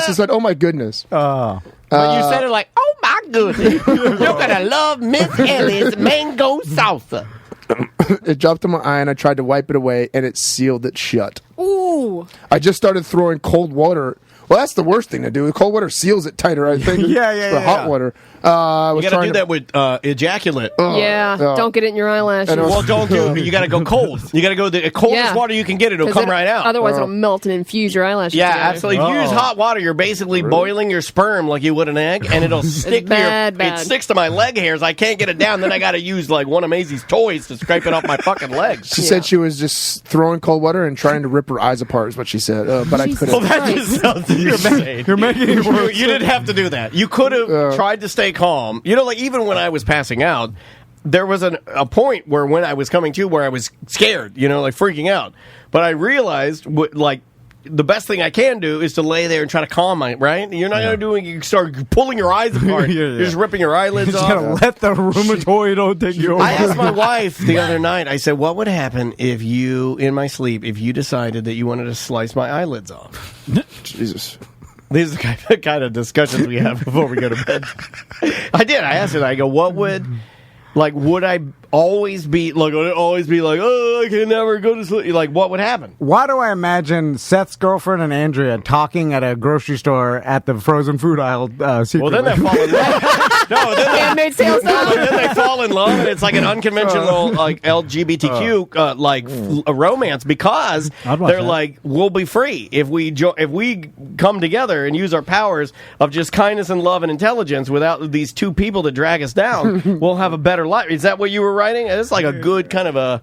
She said, oh my goodness. But you said it like, oh my goodness, you're gonna love Miss Ellie's mango salsa. It dropped in my eye, and I tried to wipe it away, and it sealed it shut. Ooh. I just started throwing cold water. Well, that's the worst thing to do. Cold water seals it tighter, I think. Yeah. For hot water. You got to do that with ejaculate. Don't get it in your eyelashes. Well, don't do it. You got to go cold. You got to go the coldest water you can get. It'll come right out. Otherwise, it'll melt and infuse your eyelashes. Yeah, together. absolutely. If you use hot water, you're basically boiling your sperm like you would an egg, and it'll stick bad. It sticks to my leg hairs. I can't get it down. Then I got to use like one of Maisie's toys to scrape it off my fucking legs. She said she was just throwing cold water and trying to rip her eyes apart. Is what she said. But I couldn't. Well, that just sounds insane. You're making it worse. You didn't have to do that. You could have tried to stay calm. You know, like even when I was passing out, there was a point where when I was coming to where I was scared, you know, like freaking out. But I realized, like, the best thing I can do is to lay there and try to calm my, right? You're not going to do it. You start pulling your eyes apart. You're just ripping your eyelids you off. Just got to let the rheumatoid take you over. I asked my wife the other night, I said, what would happen if you, in my sleep, if you decided that you wanted to slice my eyelids off? Jesus. These are the kind of discussions we have before we go to bed. I did. I asked her, I go, what would... Like, would I always be like, oh, I can never go to sleep? Like, what would happen? Why do I imagine Seth's girlfriend and Andrea talking at a grocery store at the frozen food aisle secretly? Well, then they fall in love. No, then they fall in love, and it's like an unconventional, like, LGBTQ, romance, because they're like, we'll be free. If we come together and use our powers of just kindness and love and intelligence without these two people to drag us down, we'll have a better life. Is that what you were writing? It's like a good kind of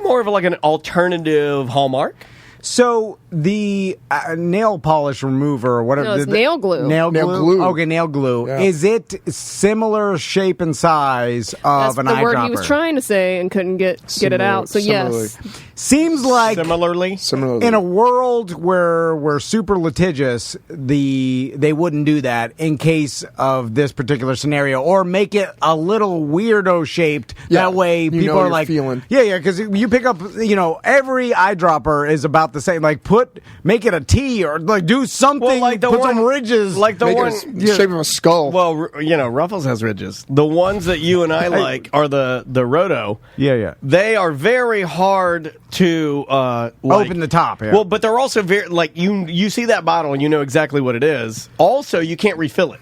more of an alternative Hallmark. So the nail polish remover or whatever. No, it's nail glue. Nail glue. Okay, nail glue. Yeah. Is it similar shape and size of an eyedropper? That's the word he was trying to say and couldn't get it out. So yes. Seems like similarly in a world where we're super litigious, they wouldn't do that in case of this particular scenario, or make it a little weirdo shaped. That way people are like, because you pick up, every eyedropper is about the same. Like make it a T or like do something. Well, like put some ridges, like the one shape of a skull. Well, Ruffles has ridges. The ones that you and I like are the Roto. Yeah. They are very hard to open the top. Yeah. Well, but they're also very you see that bottle and you know exactly what it is. Also, you can't refill it.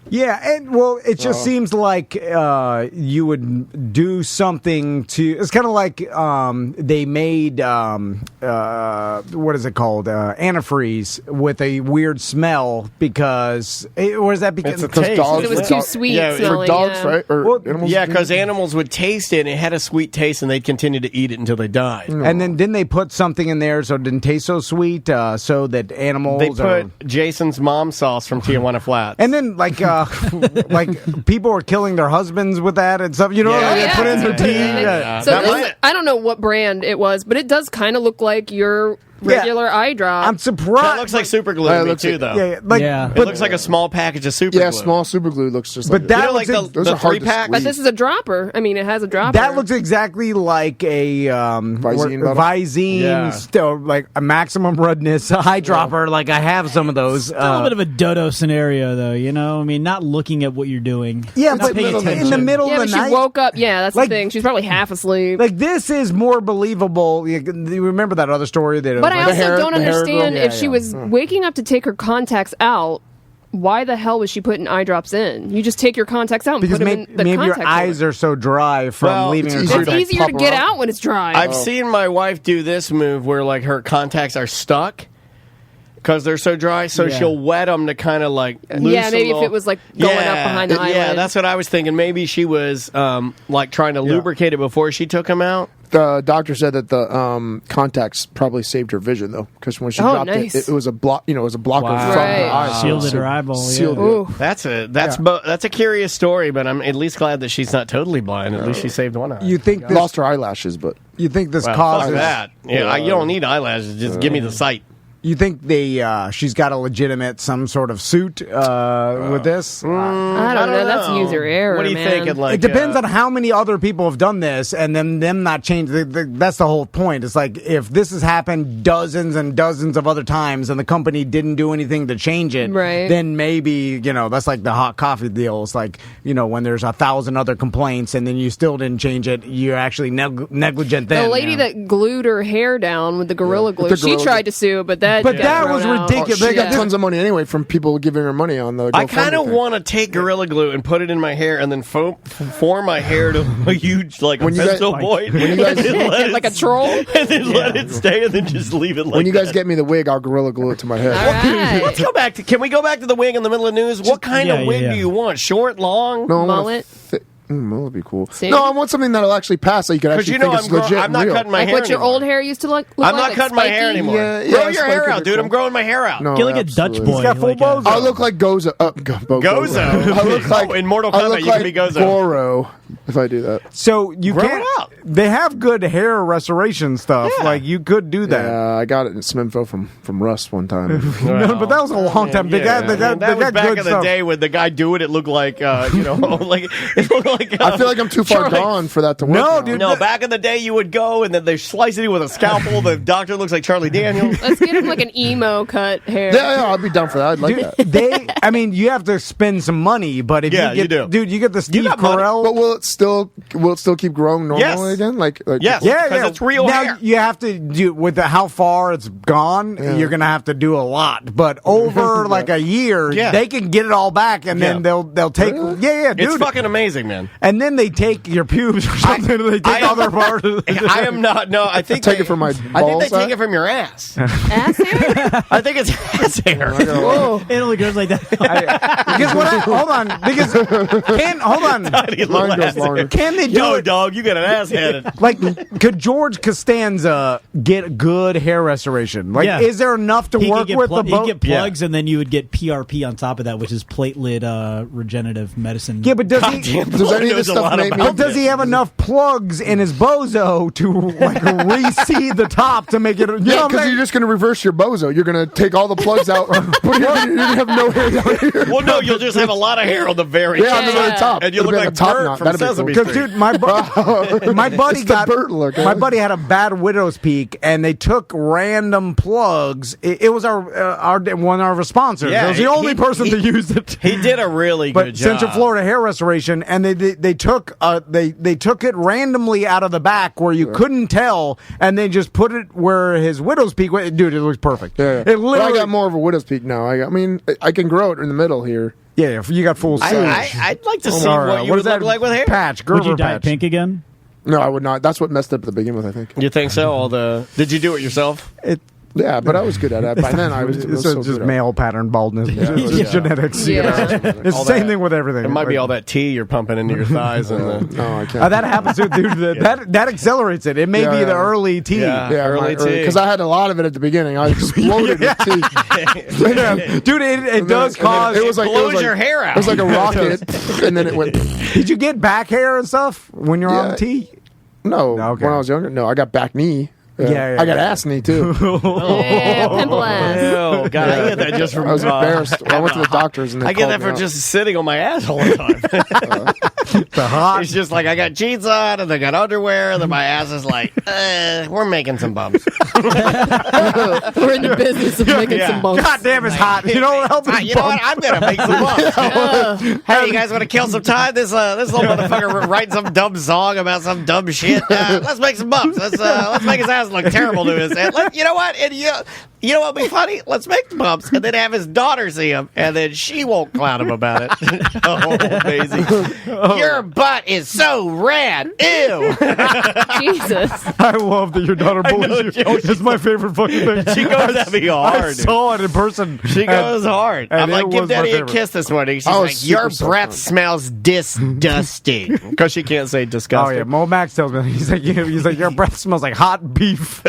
Yeah, and it just seems like you would do something to. It's kind of like they made what is it called, antifreeze with a weird smell because what is that? Because it's a taste. It was too sweet. For dogs, right? Or animals? Yeah, because animals would taste it and it had a sweet taste, and they'd continue to eat it until they died. And then didn't they put something in there so it didn't taste so sweet, so that animals? They put Jason's mom sauce from Tijuana Flats, and then like people were killing their husbands with that and stuff. They put in their tea. So I don't know what brand it was, but it does kind of look like your regular eye drop. I'm surprised. That looks like super glue to me too, though. It looks like a small package of super glue. Yeah, small super glue looks just like that. But that the 3-pack. But this is a dropper. I mean, it has a dropper. That looks exactly like a Visine, like a maximum redness eyedropper. Like I have some of those. A little bit of a dodo scenario, though. I mean, not looking at what you're doing. Yeah, but in the middle of the night, she woke up. Yeah, that's the thing. She's probably half asleep. Like this is more believable. You remember that other story that? But I also don't understand if she was waking up to take her contacts out. Why the hell was she putting eye drops in? You just take your contacts out and put them in the maybe contact your eyes are so dry from leaving. It's easier to get out when it's dry. I've seen my wife do this move where like her contacts are stuck because they're so dry, so she'll wet them to kind of like loosen. Yeah, maybe if it was like going up behind the eyelid. Yeah, that's what I was thinking. Maybe she was like trying to lubricate it before she took them out. The doctor said that the contacts probably saved her vision, though, because when she dropped it was a block. It was a blocker from her eyes. Shielded her eyeball. Sealed it. That's a curious story, but I'm at least glad that she's not totally blind. At least she saved one eye. You think lost her eyelashes, but you think this causes causes that? Yeah, you don't need eyelashes. Just give me the sight. You think she's got a legitimate some sort of suit with this? I don't know. That's user error. What do you think? It depends on how many other people have done this, and then them not change. That's the whole point. It's like if this has happened dozens and dozens of other times, and the company didn't do anything to change it, then maybe that's like the hot coffee deal. It's like when there's 1,000 other complaints, and then you still didn't change it, you're actually negligent. Then the lady that glued her hair down with the Gorilla Glue, she tried to sue, but that. But that was ridiculous. She got tons of money anyway from people giving her money on the. I kind of want to take Gorilla Glue and put it in my hair and then form my hair to a huge like a pencil point. When you guys like a troll, and then let it stay, and then just leave it like. When you guys get me the wig, I'll Gorilla Glue it to my head. All right. Let's go back to. Can we go back to the wig in the middle of news? What kind of wig do you want? Short, long, mullet? That would be cool. See? No, I want something that'll actually pass so you can actually think it's legit. I'm not cutting my hair. What your old hair used to look I'm like? not cutting my hair anymore. Grow your hair out, dude. I'm growing my hair out. No, Get like a Dutch boy. He's got full bozo. I look like Gozo. Gozo. I look like in Mortal Kombat. You can be Gozo. Goro if I do that. So you Grow can't. it out. They have good hair restoration stuff. Yeah. Like you could do that. Yeah, I got it in some info from Russ one time. No, but that was a long time. They got that was good back in the stuff. day when the guy do it. It looked like like it looked like. I feel like I'm too far gone for that to work. No, now. dude. No, back in the day, you would go and then they slice it with a scalpel. The doctor looks like Charlie Daniels. Let's get him like an emo cut hair. Yeah, I'd be down for that. I'd like that. You have to spend some money, but if you do. Dude, you get the Steve got money. Carell. But will it still keep growing normally again? Like yes, because it's real now, hair. you have to do with how far it's gone. Yeah. You're gonna have to do a lot, but over like a year, they can get it all back, and then they'll take. Really? Yeah, dude, It's fucking amazing, man. And then they take your pubes or something. They take other parts. I am not. No, I think take it from my. I think they take it from your ass. Ass hair? I think it's ass hair. Whoa. It only goes like that. Because hold on. Because hold on. Mine goes longer. Can they do it? Dog, you got an ass headed. Like, could George Costanza get good hair restoration? Like, is there enough to work with the boat? He'd get plugs, and then you would get PRP on top of that, which is platelet regenerative medicine. Yeah, but does he? Does any of this stuff make me? But does he have enough plugs in his bozo to like reseed the top to make it? Yeah, because you're just going to reverse your bozo. You're going to take all the plugs out. But you're going to have no hair down here. Well, no, you'll just have a lot of hair on the very on the very top, and you look like Bert from Sesame Street. Because, dude, my buddy got Bert look. My buddy had a bad widow's peak, and they took random plugs. It was our one of our sponsors. Yeah, it was the only person to use it. He did a really good job. Central Florida Hair Restoration, and they took it randomly out of the back where you couldn't tell, and they just put it where his widow's peak went. Dude, it looks perfect. Yeah. It literally. But I got more of a widow's peak now. I mean, I can grow it in the middle here. Yeah, you got full suit. I'd like to see what you would look like with hair. Patch, Would you Gerber dye patch. pink again? No, I would not. That's what messed up to begin with, I think. You think so? Did you do it yourself? Yeah, but I was good at it. By then, I was It's so just good at male pattern baldness. It's genetics. Yeah. It's the same thing with everything. It might be all that tea you're pumping into your thighs. And No, I can't. that happens too, dude. That accelerates it. It may be the early tea. Yeah. early tea. because I had a lot of it at the beginning. I exploded with tea. Yeah. Dude, it does cause. It was like blows your hair out. It was like a rocket, and then it went. Did you get back hair and stuff when you're on the tea? No, Okay. when I was younger, no, I got back knee. Yeah, I got ass knee too. Yeah, pimple ass. Oh, God, I get that just from. I was embarrassed. I went to the doctors and they I get that called for me just sitting on my ass all the time. It's just like I got jeans on and I got underwear, and then my ass is like, we're making some bumps. We're in the business of making some bumps. God damn, it's hot. You know what else? You know what? I'm gonna make some bumps. Hey, you guys want to kill some time? This little motherfucker writing some dumb song about some dumb shit. Let's make some bumps. Let's make his ass look terrible to his head. You know what? And you know what would be funny? Let's make the bumps and then have his daughter see him, and then she won't clown him about it. Oh, amazing. Your butt is so rad. Ew. Jesus. I love that your daughter bullies you. It's my favorite fucking thing. She goes at me hard. I saw it in person. She goes hard. I'm like, give Daddy a kiss this morning. She's like, your breath smells disgusting. Because she can't say Oh disgusting. yeah, Mo Max tells me he's like your breath smells like hot beef.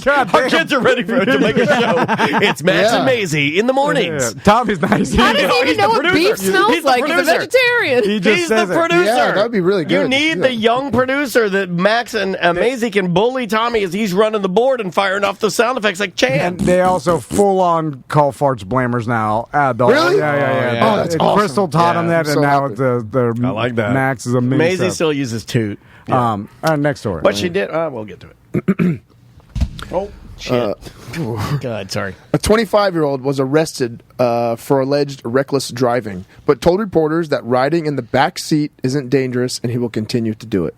Our kids are ready to make a show. It's Max and Maisie in the mornings. Yeah. Tommy's nice. How does he even know what beef smells like? He's a vegetarian. He just He's says the it. producer. Yeah, that'd be really good. You need the young producer that Max and Maisie can bully Tommy as he's running the board and firing off the sound effects like And Chan. they also full on call farts blamers now. Really? Yeah. Oh, that's awesome. Crystal taught him that, I'm and so now happy. the I like that. Max is amazing. Maisie still uses toot. Yeah. All right, next story. But she did. We'll get to it. Oh, shit. God, sorry. A 25-year-old was arrested for alleged reckless driving, but told reporters that riding in the back seat isn't dangerous and he will continue to do it.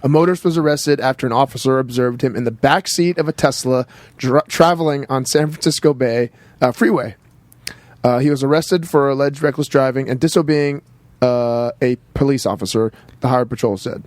A motorist was arrested after an officer observed him in the back seat of a Tesla traveling on San Francisco Bay freeway. He was arrested for alleged reckless driving and disobeying a police officer, the Highway Patrol said.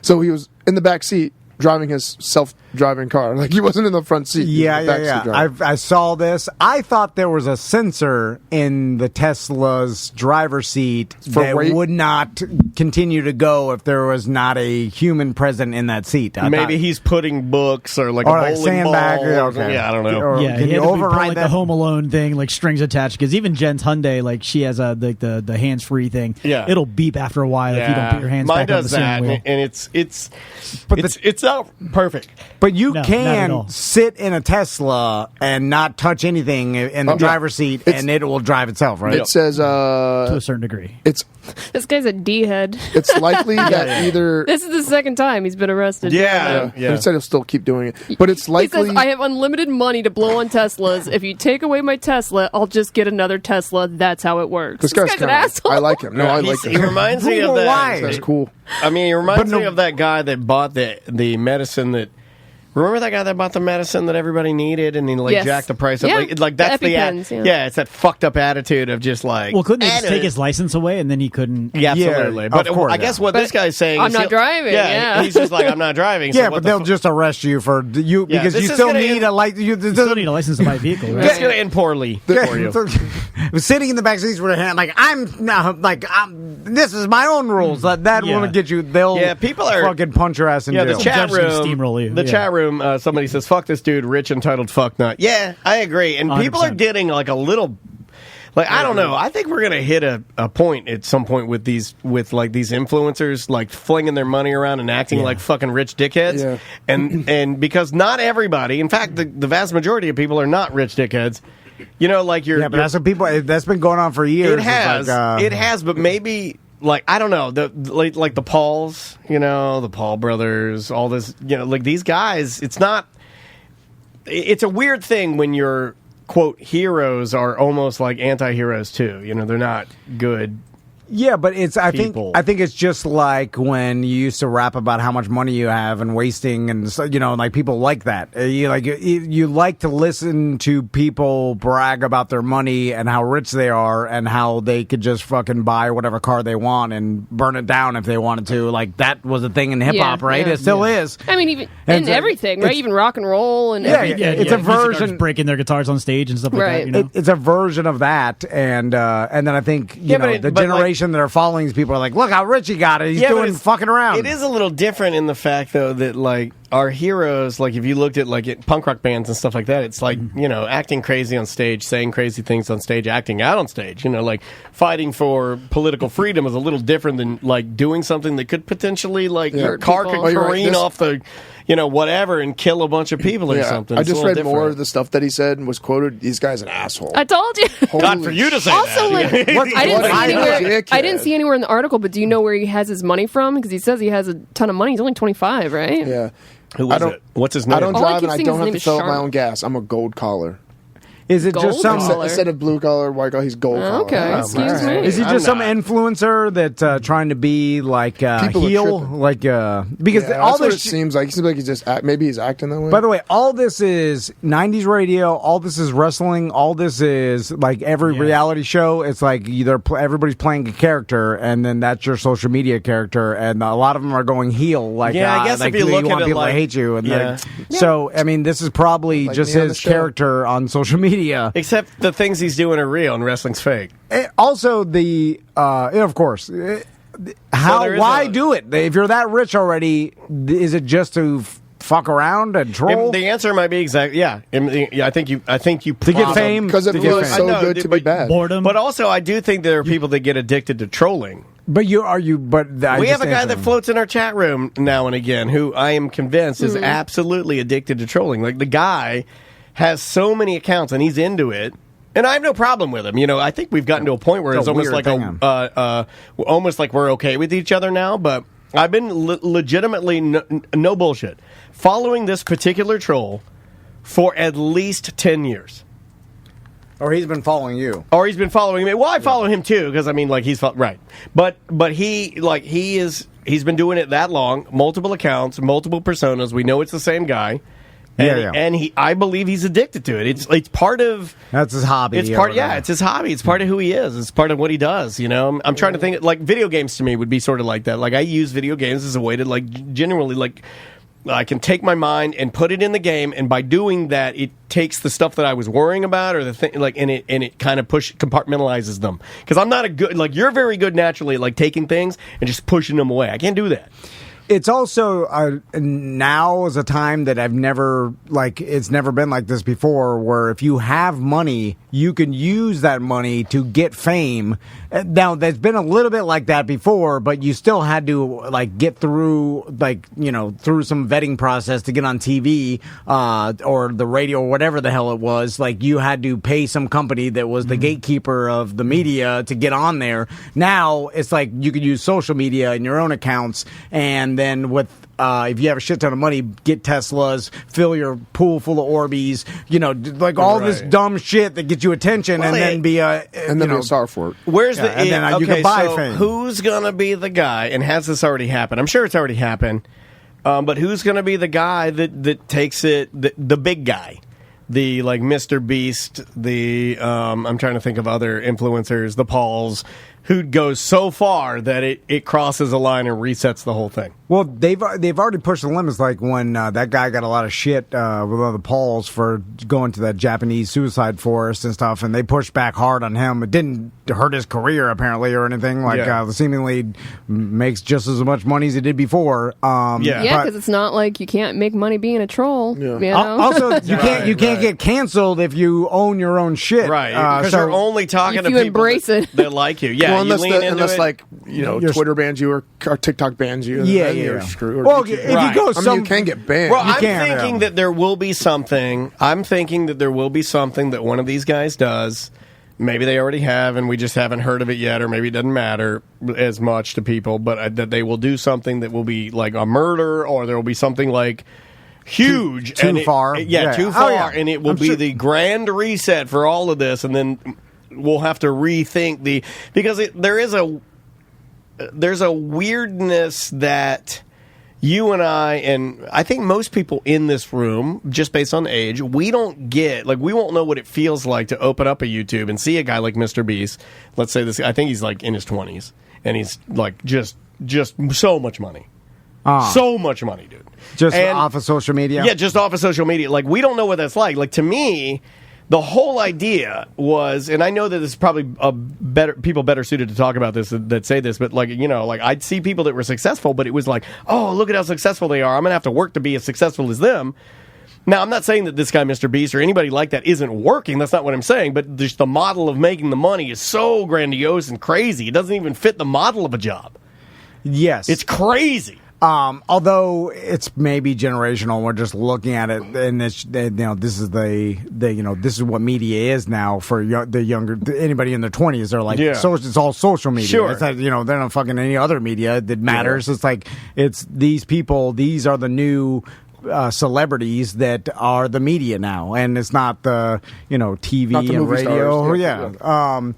So he was in the back seat driving his self-driving car. Like, he wasn't in the front seat. I saw this. I thought there was a sensor in the Tesla's driver's seat that would not continue to go if there was not a human present in that seat. Maybe he's putting books or like a bowling sandbag. ball. Okay. Yeah, I don't know. Yeah, can he you had to override like that? the Home Alone thing, like strings attached. Because even Jen's Hyundai, like she has the hands free thing. Yeah, it'll beep after a while if you don't put your hands Mine back on the does steering that, wheel. and it's not perfect. But you No, not at can all. sit in a Tesla and not touch anything in the driver's seat, and it will drive itself, right? It says to a certain degree. This guy's a D-head. It's likely that either... This is the second time he's been arrested. But he said he'll still keep doing it. But it's likely... He says, I have unlimited money to blow on Teslas. If you take away my Tesla, I'll just get another Tesla. That's how it works. This guy's an asshole. I like him. No, I like him. He reminds me of that. Why? That's cool. I mean, he reminds me of that guy that bought the medicine that... Remember that guy that bought the medicine that everybody needed and he jacked the price up? Yeah. Like that's the EpiPens, it's that fucked up attitude of just like... Well, couldn't they just take his license away and then he couldn't... Yeah, absolutely. But of course, I guess what this guy's saying I'm is... not driving. Yeah, he's just like, I'm not driving. Yeah, so but they'll just arrest you for you because you still need a license. You still need a license to buy a vehicle, right? It's going to end poorly for you. Sitting in the back seats with a hand like this is my own rules. That won't get you. They'll people are fucking punch your ass in jail. The chat room. Steamroll you. The chat room. Somebody says, "Fuck this dude, rich entitled fucknut." Yeah, I agree. And 100%. People are getting like a little. Like, I don't know. I think we're gonna hit a point at some point with these influencers like flinging their money around and acting like fucking rich dickheads. Yeah. And because not everybody, in fact, the vast majority of people are not rich dickheads. You know, like but that's what people. That's been going on for years. It has, but maybe. Like, I don't know, like the Pauls, the Paul brothers, all this, like these guys, it's a weird thing when your, quote, heroes are almost like anti-heroes too. They're not good. Yeah, but I think it's just like when you used to rap about how much money you have and wasting, and like people like that. You like to listen to people brag about their money and how rich they are and how they could just fucking buy whatever car they want and burn it down if they wanted to. Like, that was a thing in hip hop, right? It still is. I mean, even in everything, right? Even rock and roll and everything. It's a version breaking their guitars on stage and stuff like that. It's a version of that, and then I think the generation that are following these people are like, look how rich he got it. He's doing fucking around. It is a little different in the fact, though, that like our heroes, like if you looked at like punk rock bands and stuff like that, it's like acting crazy on stage, saying crazy things on stage, acting out on stage. Like fighting for political freedom is a little different than like doing something that could potentially like your car could careen off the. Whatever, and kill a bunch of people or something. I just read more of the stuff that he said and was quoted. These guy's an asshole. I told you. God, for you to say also, that. I didn't see anywhere in the article, but do you know where he has his money from? Because he says he has a ton of money. He's only 25, right? Yeah. Who is it? What's his name? I don't drive and I don't have to fill up my own gas. I'm a gold collar. Is it just some instead of blue collar, white collar? He's gold collar. Okay, excuse me. Is he just some influencer that trying to be like heel, like because all this it seems like. He seems like he's just maybe he's acting that way. By the way, all this is '90s radio. All this is wrestling. All this is like every reality show. It's like everybody's playing a character, and then that's your social media character, and a lot of them are going heel. Like I guess like if you look want at people it, to hate you, and so I mean, this is probably like just his character on social media. Except the things he's doing are real and wrestling's fake. Also, of course, why do it? If you're that rich already, is it just to fuck around and troll? The answer might be exactly I think you to get fame because it feels so good to be bad. Boredom. But also, I do think there are people that get addicted to trolling. But we have a guy that floats in our chat room now and again who I am convinced is absolutely addicted to trolling. Like the guy has so many accounts and he's into it, and I have no problem with him. I think we've gotten to a point where it's almost like almost like we're okay with each other now. But I've been legitimately no bullshit following this particular troll for at least 10 years. Or he's been following you. Or he's been following me. Well, I follow him too because I mean, like he's right. But he's been doing it that long, multiple accounts, multiple personas. We know it's the same guy. And I believe he's addicted to it. It's part of that's his hobby. It's part it's his hobby. It's part of who he is. It's part of what he does. You know, I'm trying to think like video games to me would be sort of like that. Like I use video games as a way to like generally like I can take my mind and put it in the game, and by doing that, it takes the stuff that I was worrying about or the thing like and it kind of compartmentalizes them. Because I'm not a good you're very good naturally at like taking things and just pushing them away. I can't do that. It's also now is a time that I've never it's never been like this before, where if you have money, you can use that money to get fame. Now, there's been a little bit like that before, but you still had to get through through some vetting process to get on TV or the radio or whatever the hell it was. Like you had to pay some company that was the gatekeeper of the media to get on there. Now it's like you could use social media in your own accounts, and then with if you have a shit ton of money, get Teslas, fill your pool full of Orbeez, all this dumb shit that gets you attention, and then be a and then be a star for it. Where's you can buy fame. Who's gonna be the guy? And has this already happened? I'm sure it's already happened. But who's gonna be the guy that takes it? The big guy, the Mr. Beast. The I'm trying to think of other influencers. The Pauls. Who goes so far that it crosses a line and resets the whole thing. Well, they've already pushed the limits. Like when that guy got a lot of shit with all the Pauls for going to that Japanese suicide forest and stuff, and they pushed back hard on him. It didn't hurt his career apparently or anything. Seemingly makes just as much money as he did before. Because it's not like you can't make money being a troll. Yeah. You know? Also, you can't get canceled if you own your own shit. Right. Because you're only talking to people embrace it. that like you. Yeah. Well, unless Twitter bans you or TikTok bans you. You're screwed. Well, if you go, you can get banned. Well, I'm thinking that there will be something. I'm thinking that there will be something that one of these guys does. Maybe they already have, and we just haven't heard of it yet, or maybe it doesn't matter as much to people. But that they will do something that will be like a murder, or there will be something like huge, too far. Too far, and it will be the grand reset for all of this, and then we'll have to rethink because there's a weirdness that you and I think most people in this room, just based on age, we don't get, we won't know what it feels like to open up a YouTube and see a guy like Mr. Beast. Let's say this, I think he's in his 20s, and he's just so much money. So much money, dude. Off of social media? Yeah, just off of social media. We don't know what that's like. To me, the whole idea was, and I know that it's probably people better suited to talk about this that say this, but I'd see people that were successful, but it was oh, look at how successful they are. I'm gonna have to work to be as successful as them. Now, I'm not saying that this guy, Mr. Beast, or anybody like that isn't working. That's not what I'm saying. But just the model of making the money is so grandiose and crazy. It doesn't even fit the model of a job. Yes, it's crazy. Although it's maybe generational, we're just looking at it, and this is this is what media is now for the younger anybody in their 20s. They're so it's all social media. Sure. It's they're not fucking any other media that matters. Yeah. It's these people. These are the new celebrities that are the media now, and it's not the TV and radio. Stars.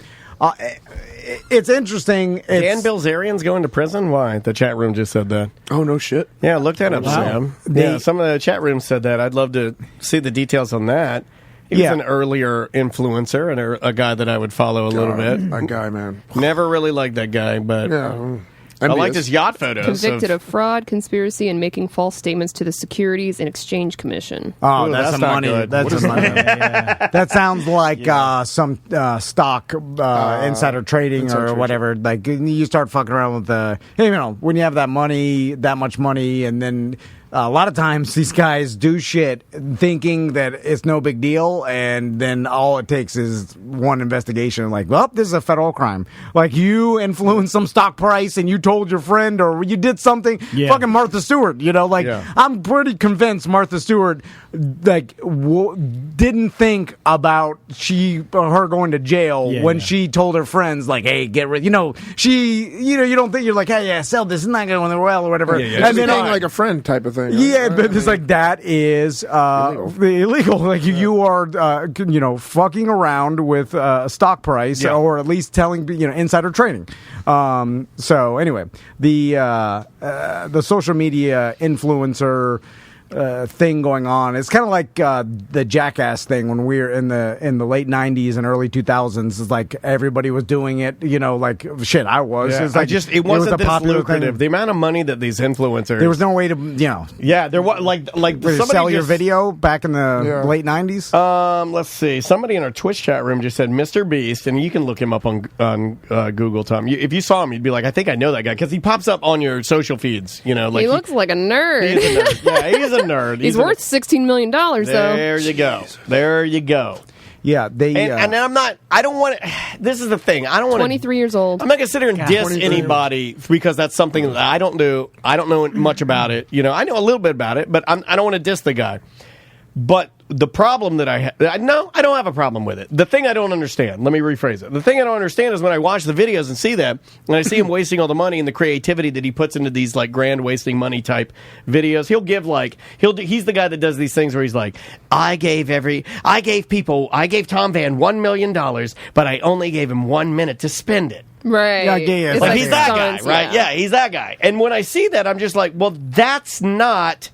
It's interesting. Dan Bilzerian's going to prison? Why? The chat room just said that. Oh, no shit. Yeah, look that up, Sam. Some of the chat rooms said that. I'd love to see the details on that. He was an earlier influencer and a guy that I would follow a little bit. That guy, man. Never really liked that guy, but... Yeah. I liked his yacht photos. Convicted of fraud, conspiracy, and making false statements to the Securities and Exchange Commission. Oh, that's some money. Good. That's some money. Yeah. That sounds like some stock insider trading or whatever. You start fucking around with when you have that much money, and then a lot of times these guys do shit thinking that it's no big deal, and then all it takes is one investigation. This is a federal crime. You influenced some stock price and you told your friend, or you did something. Yeah. Fucking Martha Stewart, I'm pretty convinced Martha Stewart didn't think about her going to jail when she told her friends hey, get rid. You don't think you're hey, sell this, it's not going well or whatever. And then like a friend type of thing. thing. Yeah, but it's like that is illegal. Like you are, fucking around with a stock price, or at least telling insider trading. So anyway, the social media influencer thing going on. It's kind of like the Jackass thing when we were in the late 90s and early 2000s. It's like everybody was doing it, like shit, I was. Yeah. It's like, it wasn't this lucrative. Thing. The amount of money that these influencers... There was no way to, Yeah, there was, like somebody sell your video back in the late 90s? Let's see. Somebody in our Twitch chat room just said Mr. Beast, and you can look him up on Google, Tom. If you saw him, you'd be like, I think I know that guy, because he pops up on your social feeds, He looks like a nerd. He's a nerd. Yeah, he's a nerd. He's worth $16 million, though. There you go. There you go. Yeah, and I'm not. I don't want to. This is the thing. I don't want. 23 years old. I'm not gonna sit here and diss anybody because that's something that I don't do. I don't know much about it. I know a little bit about it, but I don't want to diss the guy. But the problem that I don't have a problem with it. The thing I don't understand, let me rephrase it. The thing I don't understand is when I watch the videos and see that, and I see him wasting all the money and the creativity that he puts into these like grand wasting money type videos. He'll give he's the guy that does these things where he's like, I gave Tom Van $1 million, but I only gave him 1 minute to spend it. Right. Yeah. Like he's that guy, right? Yeah, he's that guy. And when I see that, I'm just like, well, that's not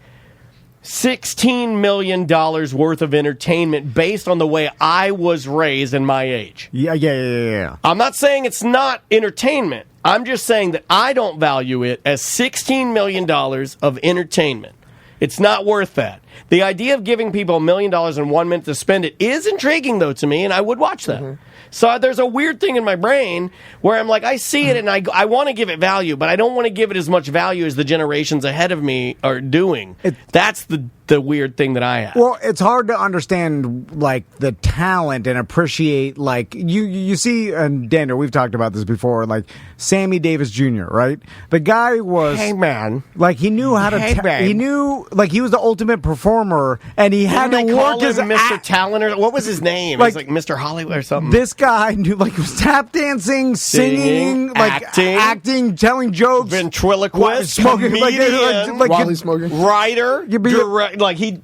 $16 million worth of entertainment based on the way I was raised in my age. Yeah. I'm not saying it's not entertainment. I'm just saying that I don't value it as $16 million of entertainment. It's not worth that. The idea of giving people $1 million in 1 minute to spend it is intriguing, though, to me, and I would watch that. Mm-hmm. So there's a weird thing in my brain where I'm like, I see it and I want to give it value, but I don't want to give it as much value as the generations ahead of me are doing. That's the weird thing that I have. Well, it's hard to understand like the talent and appreciate like you see, and Daniel, we've talked about this before, like Sammy Davis Jr., right? The guy was like he knew how to he knew like he was the ultimate performer and he had to work as Mr. Talent or what was his name? Like, it was like Mr. Hollywood or something. This guy knew like he was tap dancing, singing, like acting, telling jokes, ventriloquist, smoking, while he's smoking, writer, direct. Like he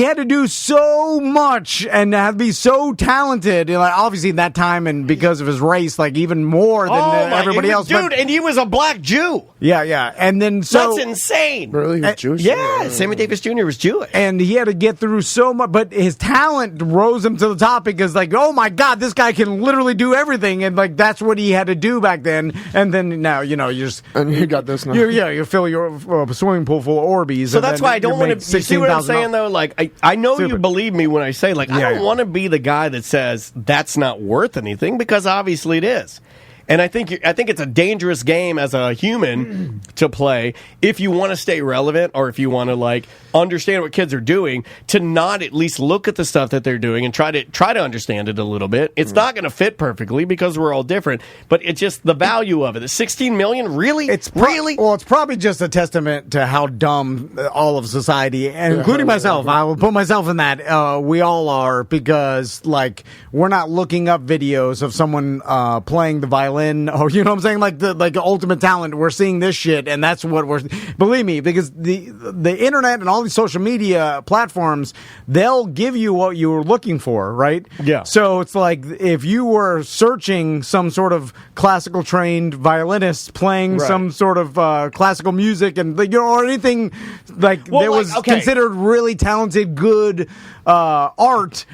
had to do so much and have to be so talented. Like obviously in that time and because of his race, like even more than everybody else. Dude, and he was a black Jew. Yeah. And then that's insane. Really, he was Jewish? Yeah, Sammy Davis Jr. was Jewish, and he had to get through so much. But his talent rose him to the top because, like, oh my God, this guy can literally do everything, and like that's what he had to do back then. And then now you just you got this now. You fill your swimming pool full of Orbeez. So that's why I don't want to. You see what I'm saying though? Like I know you believe me when I say like I don't want to be the guy that says that's not worth anything because obviously it is. And I think it's a dangerous game as a human to play if you want to stay relevant or if you want to like understand what kids are doing, to not at least look at the stuff that they're doing and try to understand it a little bit. It's not going to fit perfectly because we're all different, but it's just the value of it. The $16 million, really? Really? Well, it's probably just a testament to how dumb all of society, and including myself, I will put myself in that, we all are, because like we're not looking up videos of someone playing the violin, or you know what I'm saying, like the ultimate talent. We're seeing this shit, and that's what we're, believe me, because the internet and all these social media platforms, they'll give you what you were looking for, right? Yeah. So it's like if you were searching some sort of classical trained violinist playing some sort of classical music, and or anything like that was considered really talented, good art,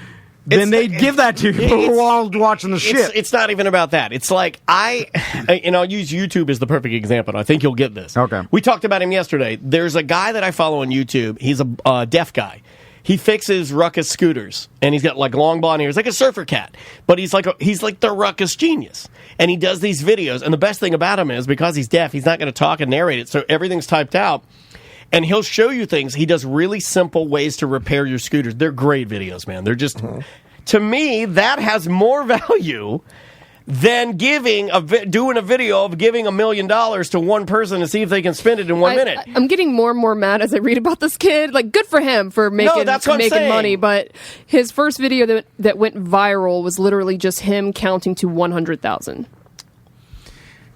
then they'd give that to you while watching the shit. It's not even about that. It's like I'll use YouTube as the perfect example. I think you'll get this. Okay. We talked about him yesterday. There's a guy that I follow on YouTube. He's a deaf guy. He fixes ruckus scooters, and he's got like long blonde hair. He's like a surfer cat, but he's like the ruckus genius. And he does these videos. And the best thing about him is because he's deaf, he's not going to talk and narrate it, so everything's typed out. And he'll show you things. He does really simple ways to repair your scooters. They're great videos, man. They're just, to me, that has more value than doing a video of giving $1 million to one person to see if they can spend it in 1 minute. I'm getting more and more mad as I read about this kid. Like, good for him for making money, but his first video that went viral was literally just him counting to 100,000.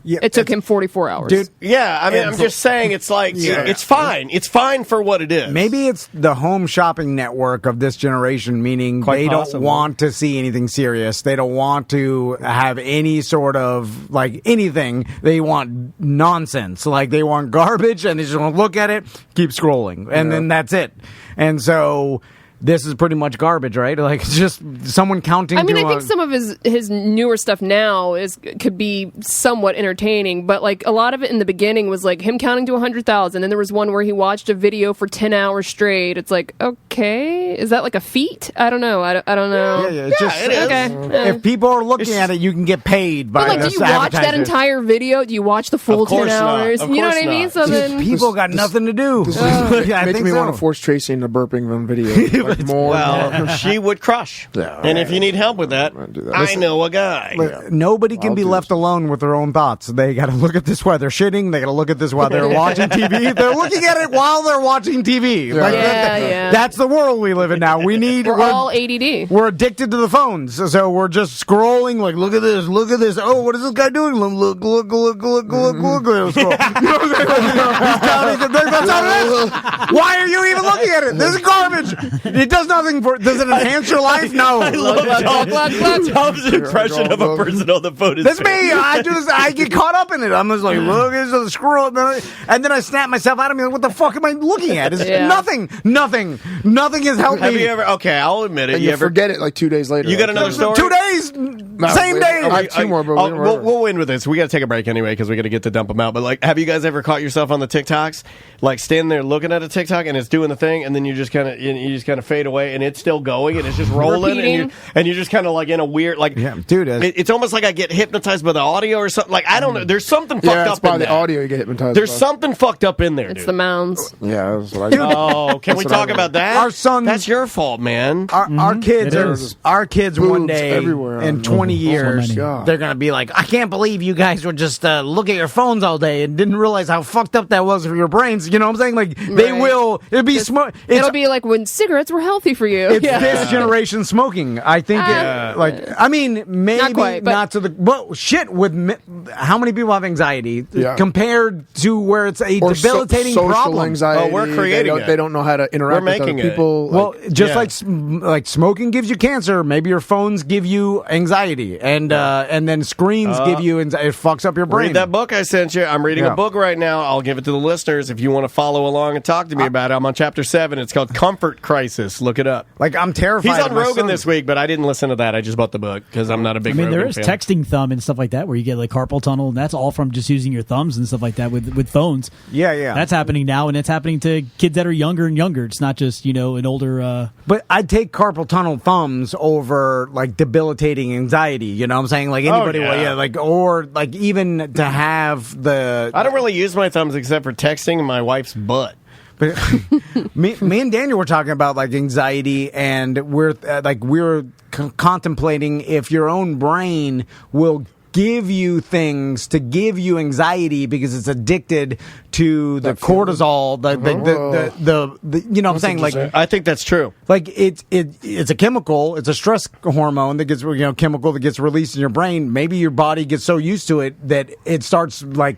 it took him 44 hours. Dude, yeah, I mean, I'm just saying it's like, it's fine. It's fine for what it is. Maybe it's the home shopping network of this generation, meaning they don't want to see anything serious. They don't want to have any sort of, like, anything. They want nonsense. Like, they want garbage, and they just want to look at it, keep scrolling, and then that's it. And so... This is pretty much garbage, right? Like, it's just someone counting. I mean, I think some of his newer stuff now could be somewhat entertaining, but like a lot of it in the beginning was like him counting to 100,000, and there was one where he watched a video for 10 hours straight. It's like, okay, is that like a feat? I don't know. I don't know. Yeah, it's just okay. If people are looking at it, you can get paid by. But like, do you watch that entire video? Do you watch the full 10 hours? You know what I mean? So then people got nothing to do. Makes me want to force Tracy into burping on video. She would crush. And if you need help with that, I know a guy. Nobody can be left alone with their own thoughts. They got to look at this while they're shitting. They got to look at this while they're watching TV. They're looking at it while they're watching TV. That's the world we live in now. We're all ADD. We're addicted to the phones. So we're just scrolling like, look at this, look at this. Oh, what is this guy doing? Look. Scroll. Why are you even looking at it? This is garbage. It does nothing for. Does it enhance your life? No. I love Tom's impression of a person on the phone. That's me. I get caught up in it. I'm just like, look, it's a scroll, and then I snap myself out of me. Like, what the fuck am I looking at? It's nothing. Nothing has helped me. Have you ever? Okay, I'll admit it. And you forget it like 2 days later. You got another story? 2 days. Same day. I have two more, bro. We'll end with this. We got to take a break anyway because we got to get to dump them out. But like, have you guys ever caught yourself on the TikToks, like standing there looking at a TikTok and it's doing the thing, and then you just kind of fade away and it's still going and it's just rolling and you're just kind of like in a weird dude. It's almost like I get hypnotized by the audio or something. Like I don't know. There's something fucked up in the audio you get hypnotized. There's something fucked up in there. It's the mounds. Yeah. That's what I can we talk about that? Our son. That's your fault, man. Our kids one day everywhere in 20 years they're gonna be like, I can't believe you guys would just look at your phones all day and didn't realize how fucked up that was for your brains. You know what I'm saying? Like they will. It'll be smart. It'll be like when cigarettes were healthy for you. It's this generation smoking. I think, I mean, maybe not quite, not to the. Well, shit. How many people have anxiety compared to where it's a debilitating social problem? Anxiety. Oh, we're creating it. They don't know how to interact with other people. Well, just like smoking gives you cancer, maybe your phones give you anxiety, and then screens give you anxiety. It fucks up your brain. Read that book I sent you. I'm reading a book right now. I'll give it to the listeners if you want to follow along and talk to me about it. I'm on chapter 7. It's called Comfort Crisis. Look it up. Like, I'm terrified. He's on Rogan this week, but I didn't listen to that. I just bought the book because I'm not a big Rogan there is fan. texting thumb and stuff like that where you get like carpal tunnel, and that's all from just using your thumbs and stuff like that with phones. Yeah. That's happening now, and it's happening to kids that are younger and younger. It's not just, an older... But I'd take carpal tunnel thumbs over, like, debilitating anxiety. You know what I'm saying? Like, anybody or, like, even to have the... I don't really use my thumbs except for texting my wife's butt. But me and Daniel were talking about like anxiety, and we're contemplating if your own brain will give you things to give you anxiety because it's addicted to the cortisol, the you know what I'm saying? Like, I think that's true. Like it's a chemical, it's a stress hormone that gets chemical that gets released in your brain. Maybe your body gets so used to it that it starts like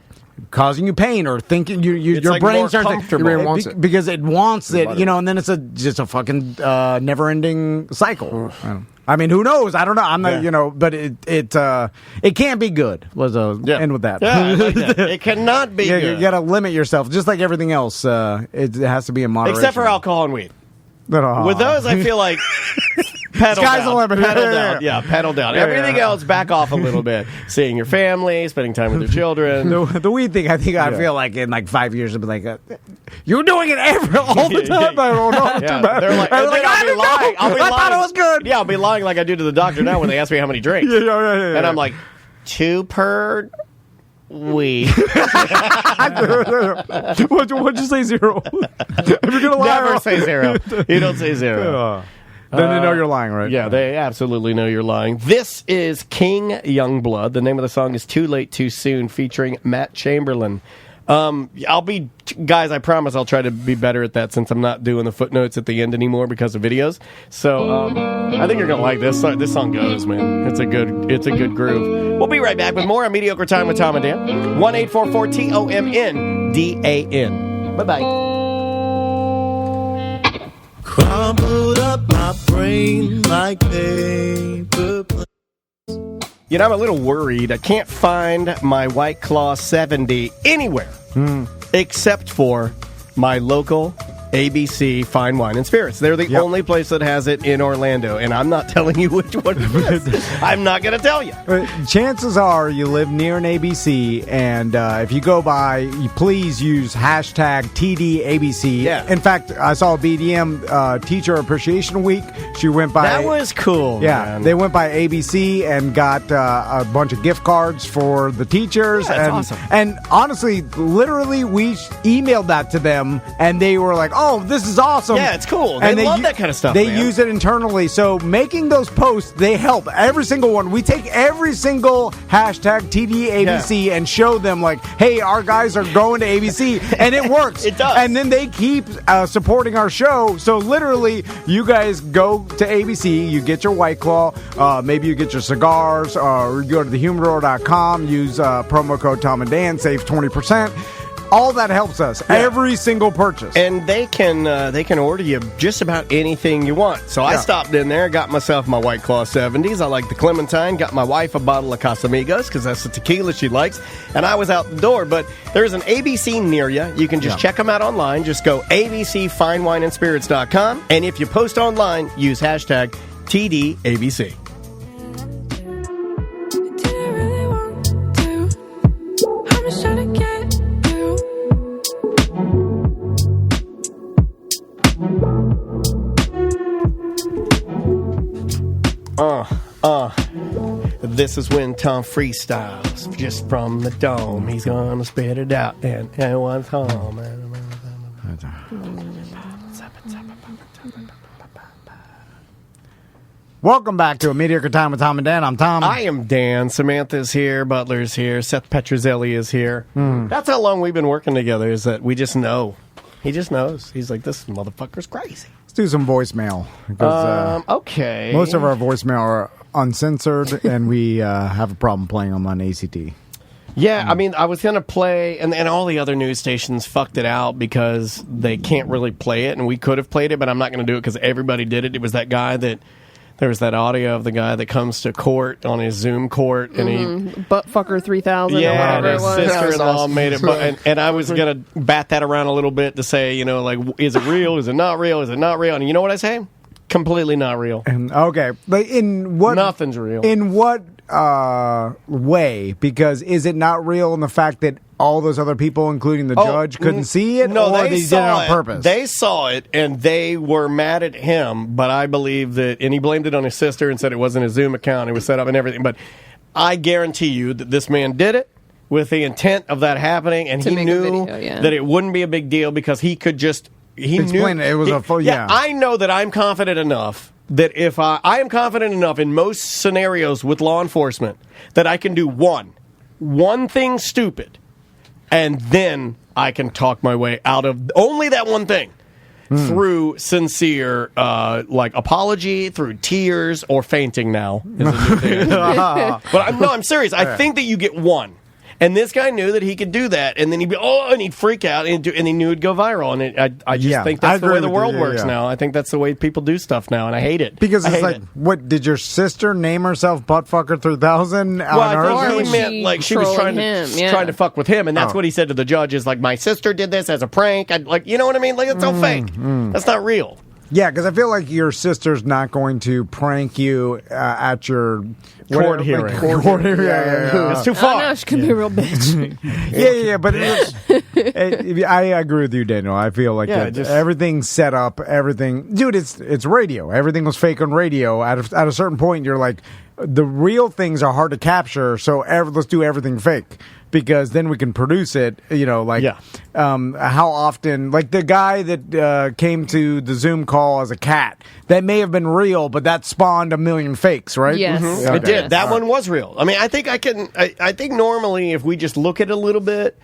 causing you pain or thinking your like brain starts comfortable. Your brain wants it. because it wants it, and then it's just a fucking never-ending cycle. I mean, who knows? I don't know. I'm not, but it can't be good. Let's end with that. Yeah, I like that. It cannot be good. You got to limit yourself, just like everything else. It has to be in moderation. Except for alcohol and weed. With those, I feel like pedal Sky's down. the limit. Pedal down. Yeah, pedal down. Everything else, back off a little bit. Seeing your family, spending time with your children. The weed thing, I feel like in like 5 years, it'll be like, you're doing it all the time. I don't know. Too bad. They're like, I'll be lying. I thought it was good. Yeah, I'll be lying like I do to the doctor now when they ask me how many drinks. And I'm like, 2 per week. What'd you say, 0? If you're gonna lie, never say 0. You don't say 0. Then they know you're lying, right? Yeah, they absolutely know you're lying. This is King Youngblood. The name of the song is Too Late, Too Soon, featuring Matt Chamberlain. Guys, I promise I'll try to be better at that since I'm not doing the footnotes at the end anymore because of videos. So I think you're gonna like this. This song goes, man. It's a good groove. We'll be right back with more on Mediocre Time with Tom and Dan. 1-844-TOMNDAN. Bye bye. Crumbled up my brain like paper. You know, I'm a little worried. I can't find my White Claw 70 anywhere except for my local ABC Fine Wine and Spirits. They're the only place that has it in Orlando, and I'm not telling you which one it is. I'm not going to tell you. Chances are you live near an ABC, and if you go by, please use hashtag TDABC. Yeah. In fact, I saw a BDM Teacher Appreciation Week. She went by... That was cool, Yeah, man. they went by ABC and got a bunch of gift cards for the teachers. Yeah, that's awesome. And honestly, literally, we emailed that to them, and they were like, oh, this is awesome. Yeah, it's cool. They love that kind of stuff, They man. use it internally. So making those posts, they help. Every single one. We take every single hashtag TDABC and show them like, hey, our guys are going to ABC. And it works. It does. And then they keep supporting our show. So literally, you guys go to ABC, you get your White Claw, maybe you get your cigars, or you go to thehumidor.com, use promo code Tom and Dan, save 20%. All that helps us. Yeah. Every single purchase. And they can order you just about anything you want. So I stopped in there, got myself my White Claw 70s. I like the Clementine. Got my wife a bottle of Casamigos because that's the tequila she likes. And I was out the door. But there's an ABC near you. You can just check them out online. Just go abcfinewineandspirits.com. And if you post online, use hashtag TDABC. This is when Tom freestyles just from the dome. He's gonna spit it out and everyone's home. Welcome back to A Mediocre Time with Tom and Dan. I'm Tom. I am Dan. Samantha's here. Butler's here. Seth Petrozelli is here. That's how long we've been working together, is that we just know. He just knows. He's like, this motherfucker's crazy. Let's do some voicemail. Okay. Most of our voicemail are uncensored, and we have a problem playing them on ACT. Yeah, I mean, I was going to play, and all the other news stations fucked it out because they can't really play it, and we could have played it, but I'm not going to do it because everybody did it. It was that guy that, there was that audio of the guy that comes to court on his Zoom court, and he... Buttfucker 3000 or whatever it was. His sister-in-law made it, and I was going to bat that around a little bit to say, you know, like, is it real? Is it not real? Is it not real? And you know what I say? Completely not real. Okay. But in what... Nothing's real. In what way? Because is it not real in the fact that all those other people, including the judge, couldn't see it? No, or they did it on purpose? They saw it, and they were mad at him, but I believe that... And he blamed it on his sister and said it wasn't his Zoom account. It was set up and everything. But I guarantee you that this man did it with the intent of that happening, and he knew that it wouldn't be a big deal because he could just... He explained it. It was a full... Yeah, I know that I'm confident enough that if I am confident enough in most scenarios with law enforcement that I can do one thing stupid, and then I can talk my way out of only that one thing through sincere, like apology, through tears, or fainting. Now is a new thing. But I'm serious. I think that you get one. And this guy knew that he could do that, and then he'd be, and he'd freak out, and he knew it'd go viral. And I just think that's the way the world works now. I think that's the way people do stuff now, and I hate it. Because it's like, what, did your sister name herself Buttfucker 3000? Well, I think he meant, like, she was trying to fuck with him, and that's what he said to the judge, is like, my sister did this as a prank. You know what I mean? Like, it's all fake. That's not real. Yeah, because I feel like your sister's not going to prank you at your court hearing. Yeah. It's too far. Oh, no, she could be a real bitch. yeah. But I agree with you, Daniel. I feel like everything's set up. Everything, dude. It's radio. Everything was fake on radio. At a certain point, you're like, the real things are hard to capture. So let's do everything fake. Because then we can produce it, how often, like the guy that came to the Zoom call as a cat, that may have been real, but that spawned a million fakes, right? Yes. Mm-hmm. It did. That one was real. I mean, I think normally if we just look at it a little bit,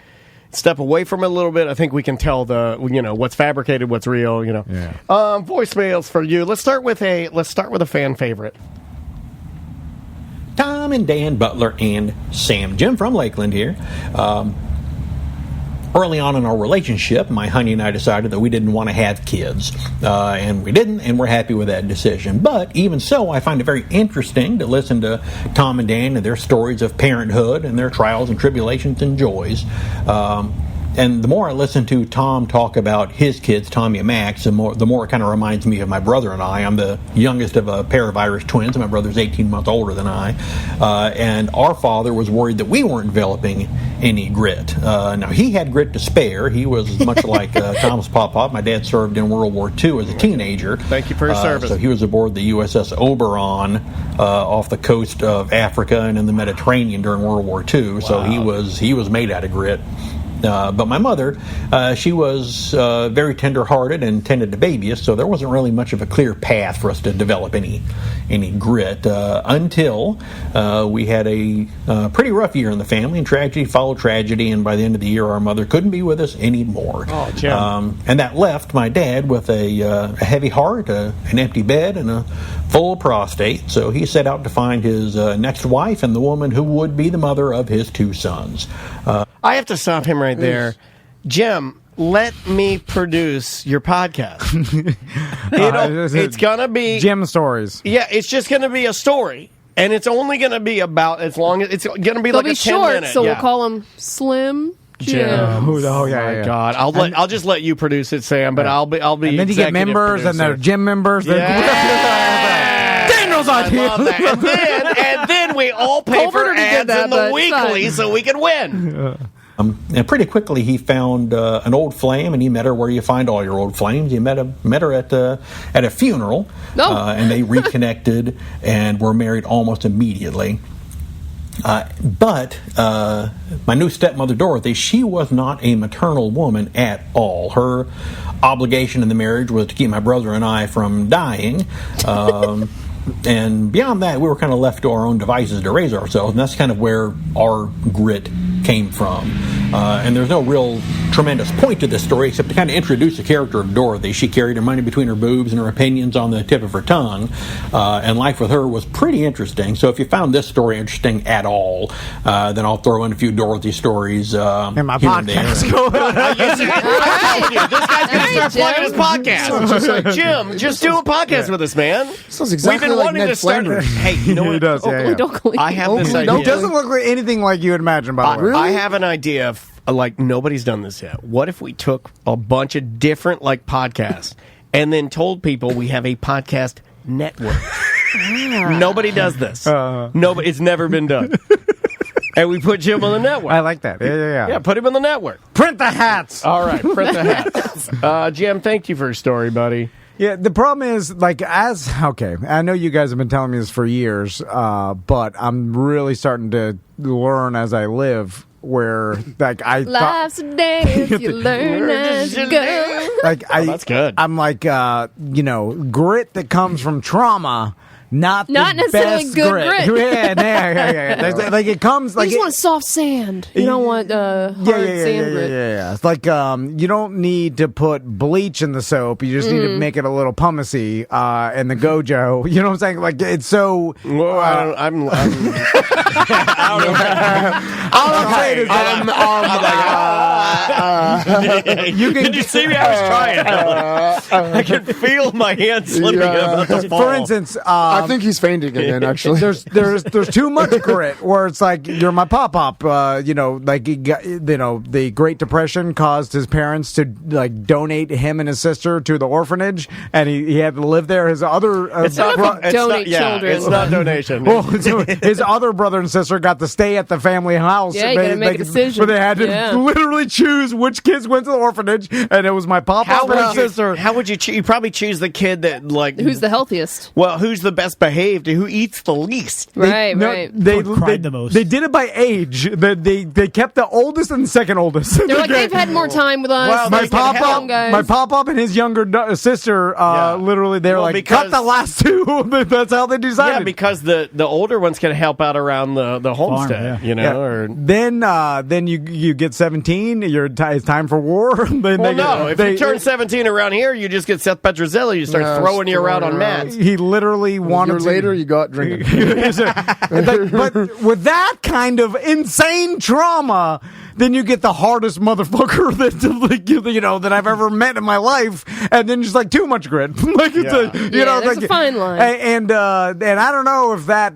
step away from it a little bit, I think we can tell what's fabricated, what's real. Yeah. Voicemails for you. Let's start with a fan favorite. Tom and Dan Butler and Sam. Jim from Lakeland here. Early on in our relationship, my honey and I decided that we didn't want to have kids. And we didn't, and we're happy with that decision. But even so, I find it very interesting to listen to Tom and Dan and their stories of parenthood and their trials and tribulations and joys. And the more I listen to Tom talk about his kids, Tommy and Max, the more it kind of reminds me of my brother and I. I'm the youngest of a pair of Irish twins, and my brother's 18 months older than I. And our father was worried that we weren't developing any grit. Now, he had grit to spare. He was much like Tom's pop-pop. My dad served in World War II as a teenager. Thank you for your service. So he was aboard the USS Oberon off the coast of Africa and in the Mediterranean during World War II. Wow. So he was made out of grit. But my mother, she was very tender-hearted and tended to baby us, so there wasn't really much of a clear path for us to develop any grit until we had a pretty rough year in the family, and tragedy followed tragedy, and by the end of the year, our mother couldn't be with us anymore. Oh, Jim. And that left my dad with a heavy heart, an empty bed, and a full prostate, so he set out to find his next wife and the woman who would be the mother of his two sons. I have to stop him right there. Jim, let me produce your podcast. It's going to be... Jim stories. Yeah, it's just going to be a story. And it's only going to be about as long as... It's going to be They'll like be a 10 short, minute. so we'll call them Slim Jim. Oh yeah. God, I'll just let you produce it, Sam. But I'll be. And then you get members, producer. and they're Jim members. Daniel's idea. And then we all pay for ads in the weekly so we can win. And pretty quickly he found an old flame, and he met her where you find all your old flames. He met her at a funeral, and they reconnected and were married almost immediately. But my new stepmother, Dorothy, she was not a maternal woman at all. Her obligation in the marriage was to keep my brother and I from dying. And beyond that, we were kind of left to our own devices to raise ourselves, and that's kind of where our grit came from. And there's no real tremendous point to this story except to kind of introduce the character of Dorothy. She carried her money between her boobs and her opinions on the tip of her tongue, and life with her was pretty interesting. So if you found this story interesting at all, then I'll throw in a few Dorothy stories in my podcast. This guy's going to start plugging his podcast. Just like, Jim, just do a podcast with us, man. Sounds exactly We've been wanting Ned to start. Flanders. Hey, you know what? He does. I have this idea. It doesn't look like anything like you would imagine. By the way, I have an idea of, like, nobody's done this yet. What if we took a bunch of different podcasts and then told people we have a podcast network? Nobody does this. Nobody. It's never been done. And we put Jim on the network. I like that. Yeah. Yeah, put him on the network. Print the hats. All right, print the hats. Jim, thank you for your story, buddy. Yeah, the problem is, I know you guys have been telling me this for years, but I'm really starting to learn as I live where, life's a dance, you learn as you go. That's good. I'm grit that comes from trauma. Not necessarily best good grit. grit. Yeah. It comes You just want soft sand. You don't want hard sand grit. Yeah. It's like you don't need to put bleach in the soap. You just need to make it a little pummacy in the gojo. You know what I'm saying? Like, it's so. Well, I don't know. Did you see me? I was trying. I can feel my hand slipping about to fall. For instance, I think he's fainting again. Actually, there's too much grit where it's like you're my pop. The Great Depression caused his parents to donate him and his sister to the orphanage, and he had to live there. His other donate children. It's not donation. Well, his other brother and sister got to stay at the family house. Yeah, you got to make a decision. But they had to literally choose which kids went to the orphanage, and it was my papa and sister. How would you choose? You probably choose the kid that who's the healthiest. Well, who's the best best behaved, who eats the least. Right. They cried the most. They did it by age. They kept the oldest and the second oldest. They're like, they've had more time with us. Well, my pop-up and his younger sister, literally, they were like, cut the last two. That's how they decided. Yeah, because the older ones can help out around the homestead, farm, Or then you get 17. It's time for war. If you turn 17 around here, you just get Seth Petrozelli. You start throwing you around on mats. He literally wanted to. Later, you got drinking. But with that kind of insane trauma, then you get the hardest motherfucker that I've ever met in my life, and then just like too much grit. There's a fine line. And I don't know if that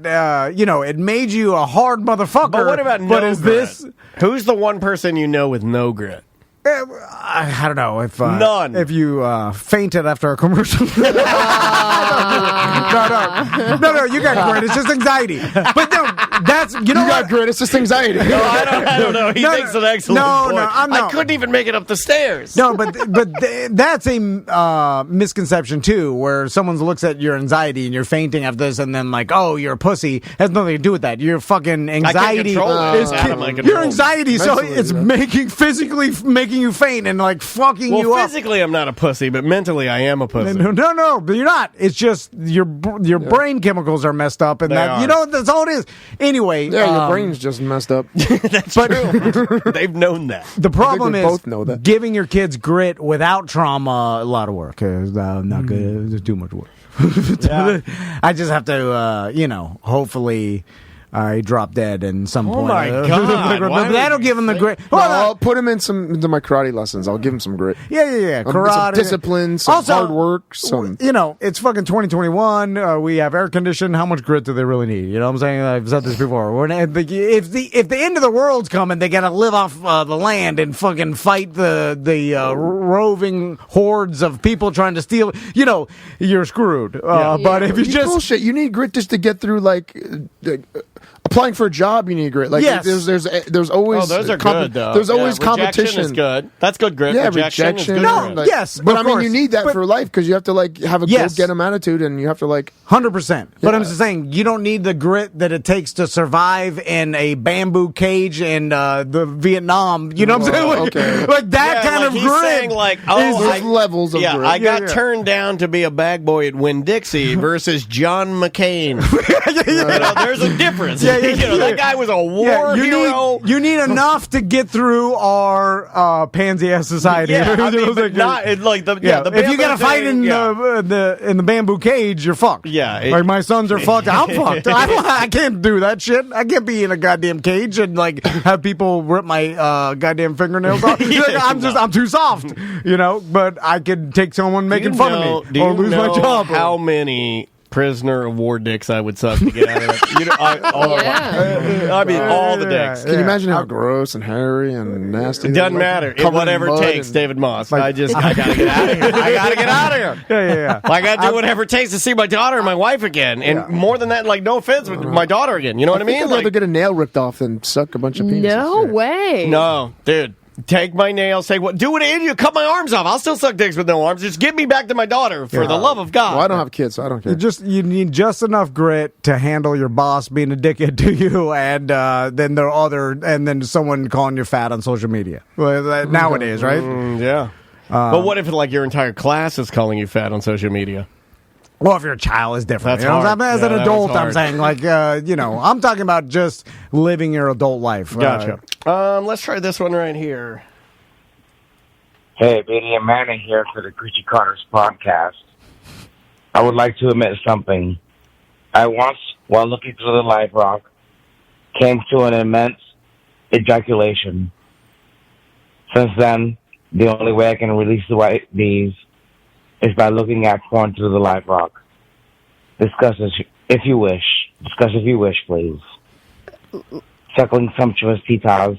it made you a hard motherfucker. But what about no grit? Who's the one person you know with no grit? I don't know if none. If you fainted after a commercial. No, you got grit. It's just anxiety. But no, you got grit. It's just anxiety. No, I don't know. He thinks an excellent point. I couldn't even make it up the stairs. No, but that's a misconception too, where someone looks at your anxiety and you're fainting after this, and then like, oh, you're a pussy. It has nothing to do with that. Your fucking anxiety your anxiety, so it's physically making you faint and like fucking you up. Physically I'm not a pussy, but mentally I am a pussy. No, but you're not. It's just your brain chemicals are messed up, and that's all it is. Anyway, your brain's just messed up. That's true. They've known that. The problem is both know that. Giving your kids grit without trauma, a lot of work. Not good. It's too much work. I just have to, hopefully. I drop dead in some point. Oh my God! That'll give him the grit. I'll put him into my karate lessons. I'll give him some grit. Yeah. Karate, some discipline, some hard work. It's fucking 2021. We have air conditioning. How much grit do they really need? You know what I'm saying? I've said this before. If the end of the world's coming, they got to live off the land and fucking fight the roving hordes of people trying to steal. You're screwed. But if you just bullshit, you need grit just to get through applying for a job, you need grit. There's always those are good though. There's always competition. Rejection is good. That's good grit. Yeah, rejection is good. No, yes, but I mean, you need that for life because you have to have a go-get-em attitude, and you have to 100%. But I'm just saying, you don't need the grit that it takes to survive in a bamboo cage in the Vietnam. You know what I'm saying? Like that kind of grit. Saying there's levels of grit. I got turned down to be a bag boy at Winn-Dixie versus John McCain. There's a difference. That guy was a war hero. You need enough to get through our pansy ass society. If you got to fight in the bamboo cage, you're fucked. Yeah, like my sons are fucked. I'm fucked. I can't do that shit. I can't be in a goddamn cage and have people rip my goddamn fingernails off. I'm too soft. But I could take someone making fun of me or lose my job. How many prisoner of war dicks I would suck to get out of it. I mean, all the dicks. Can you imagine how gross and hairy and nasty? It doesn't matter. Whatever it takes, David Moss. I gotta get out of here. I gotta get out of here. Yeah. I gotta do whatever it takes to see my daughter and my wife again. And more than that, no offense, with my daughter again. You know what I mean? I'd rather get a nail ripped off than suck a bunch of penises. No way. No, dude. Take my nails, do what you cut my arms off. I'll still suck dicks with no arms. Just get me back to my daughter for the love of God. Well, I don't have kids, so I don't care. You need just enough grit to handle your boss being a dickhead to you, and then someone calling you fat on social media. Well, nowadays, right? Yeah. But what if your entire class is calling you fat on social media? Well, if you're a child, it's different. That's hard. As an adult, I'm saying, I'm talking about just living your adult life. Gotcha. Let's try this one right here. Hey, Beatty and Manning here for the Gucci Carter's podcast. I would like to admit something. I once, while looking through the live rock, came to an immense ejaculation. Since then, the only way I can release the white bees is by looking at porn through the live rock. Discuss if you wish. Discuss if you wish, please. Suckling sumptuous titas.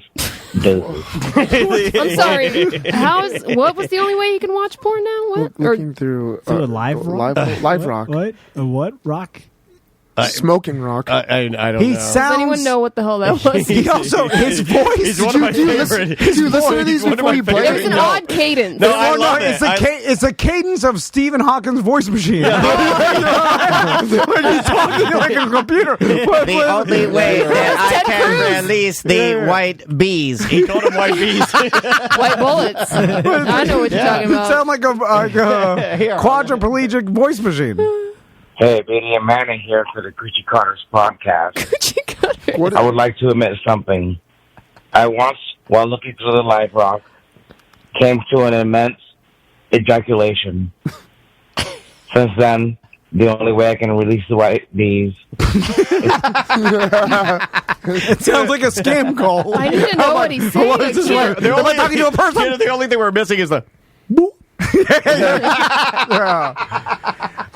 I'm sorry. What was the only way you can watch porn now? What? Looking through a live rock? Live rock. What? A what rock? Smoking Rock. I don't know. Does anyone know what the hell that was? He also, his voice. He's one of my favorite. Did you listen to these before you play It was an odd cadence. No, I love it. It's a cadence of Stephen Hawking's voice machine. When he's talking like a computer. The only way that I can release the white bees. He called them white bees. White bullets. I know what you're talking about. It sounds like a quadriplegic voice machine. Hey, Beatty and Manning here for the Gucci Carter's podcast. I would like to admit something. I once, while looking through the live rock, came to an immense ejaculation. Since then, the only way I can release the white bees. It sounds like a scam call. I need to know what he's saying. Am I talking to a person? The only thing we're missing is the.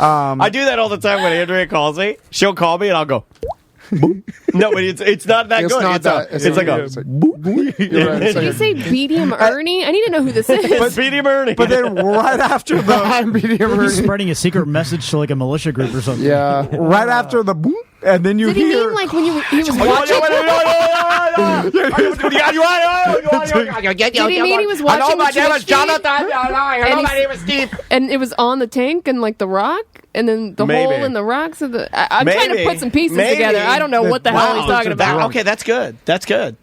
I do that all the time when Andrea calls me. She'll call me and I'll go. No, but it's not that good. It's like a. Did you say Medium Ernie? I need to know who this is. It's Medium Ernie. But then right after the I'm Medium Ernie. He's spreading a secret message to like a militia group or something. Yeah. right after the boom, and then you Did hear. he mean like when he was watching? Did he mean he was watching? Hello, my name is Jonathan. Hello, my name is Steve. And it was on the tank and like the rock, and then the hole in the rocks of the. I'm trying to put some pieces together. I don't know what the hell he's talking about. Okay, that's good. That's good.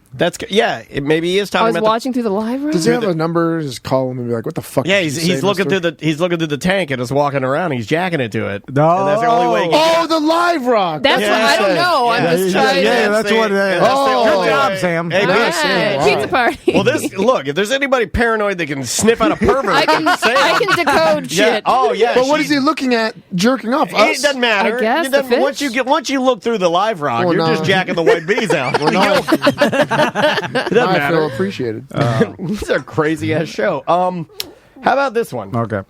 Yeah, maybe he is talking I was about. watching through the live room. Does he have a number? Just call him and be like, "What the fuck?" Yeah, he's looking through the tank and just walking around. He's jacking it to it. No, and that's the only way. The live rock. That's what I don't know. I'm just trying. That's what it is. Good job, Sam. Hey, pizza party. Well, look. If there's anybody paranoid that can sniff out a pervert, I can decode shit. Oh yeah. But what is he looking at? Jerking off? It doesn't matter. I guess once you look through the live rock, you're just jacking the white bees out. Doesn't I feel appreciated. This is a crazy ass show. How about this one? Okay.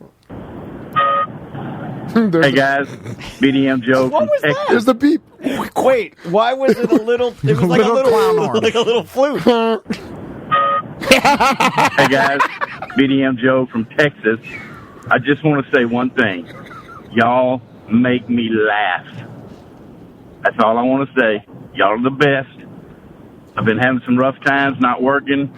Hey guys, BDM Joe from Texas. There's the beep. Wait, why was it a little? It was like like a little flute. Hey guys, BDM Joe from Texas. I just want to say one thing. Y'all make me laugh. That's all I want to say. Y'all are the best. I've been having some rough times not working,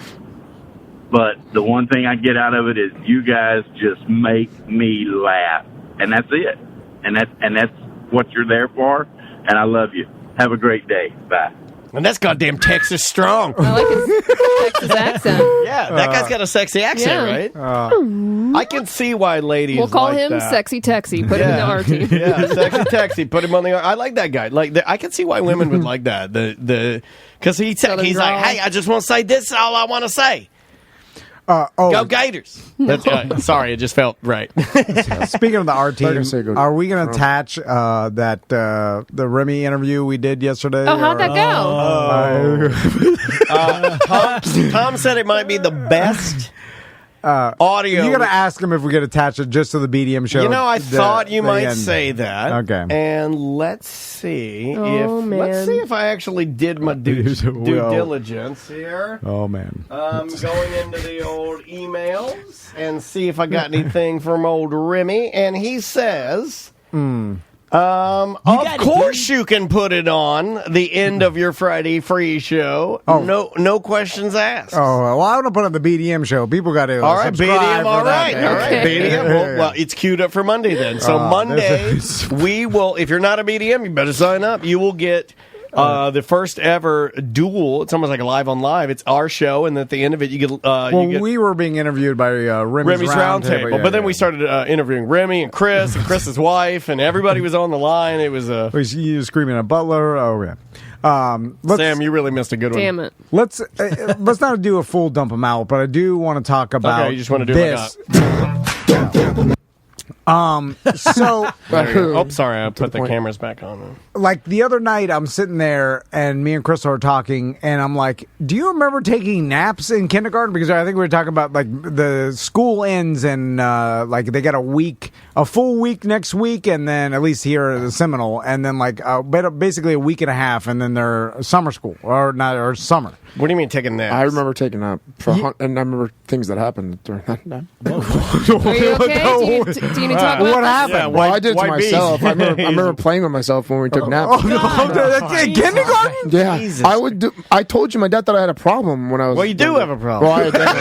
but the one thing I get out of it is you guys just make me laugh, and that's it. And that's what you're there for. And I love you. Have a great day. Bye. And that's goddamn Texas strong. I like his Texas accent. Yeah, that guy's got a sexy accent, right? I can see why ladies. We'll call like him that. Sexy Texy. Put him in the R team. Yeah, Sexy Texy. Put him on the. I like that guy. Like I can see why women would like that. Because he's like, hey, I just want to say this is all I want to say. Go Gators. That's sorry, it just felt right. Speaking of the R team, are we going to attach the Remy interview we did yesterday? Oh, how'd that go? Tom said it might be the best audio. You got to ask him if we could attach it just to the BDM show. You know, I thought you might say that. Okay. And let's see let's see if I actually did my due diligence here. Oh man. Going into the old emails and see if I got anything from old Remy, and he says of course you can put it on the end of your Friday free show. No questions asked. Oh, well, I want to put on the BDM show. People got to all right, BDM, all right. Okay. BDM. Well, it's queued up for Monday then. So Monday, we will, if you're not a BDM, you better sign up. You will get the first ever duel. It's almost like a live on live. It's our show, and at the end of it, you get. We were being interviewed by Remy's Roundtable, yeah, but then we started interviewing Remy and Chris and Chris's wife, and everybody was on the line. It was he was screaming at Butler. Oh yeah. Sam, you really missed a good one. Damn it. Let's not do a full dump them out, but I do want to talk about. Okay, you just want to do this. Sorry, I put the cameras back on. Like the other night, I'm sitting there and me and Crystal are talking, and I'm like, "Do you remember taking naps in kindergarten?" Because I think we were talking about like the school ends and like they got a week a full week next week, and then at least here at the Seminole, and then like basically a week and a half, and then their summer school or summer. What do you mean taking naps? I remember taking a and I remember things that happened during that nap. Are you okay? Do you need to talk about what happened? Yeah, Well, I did to myself. I remember playing with myself when we took naps. Kindergarten? Yeah, Jesus. I would do. I told you my dad thought I had a problem when I was. Well, you do have a problem. Well, I remember.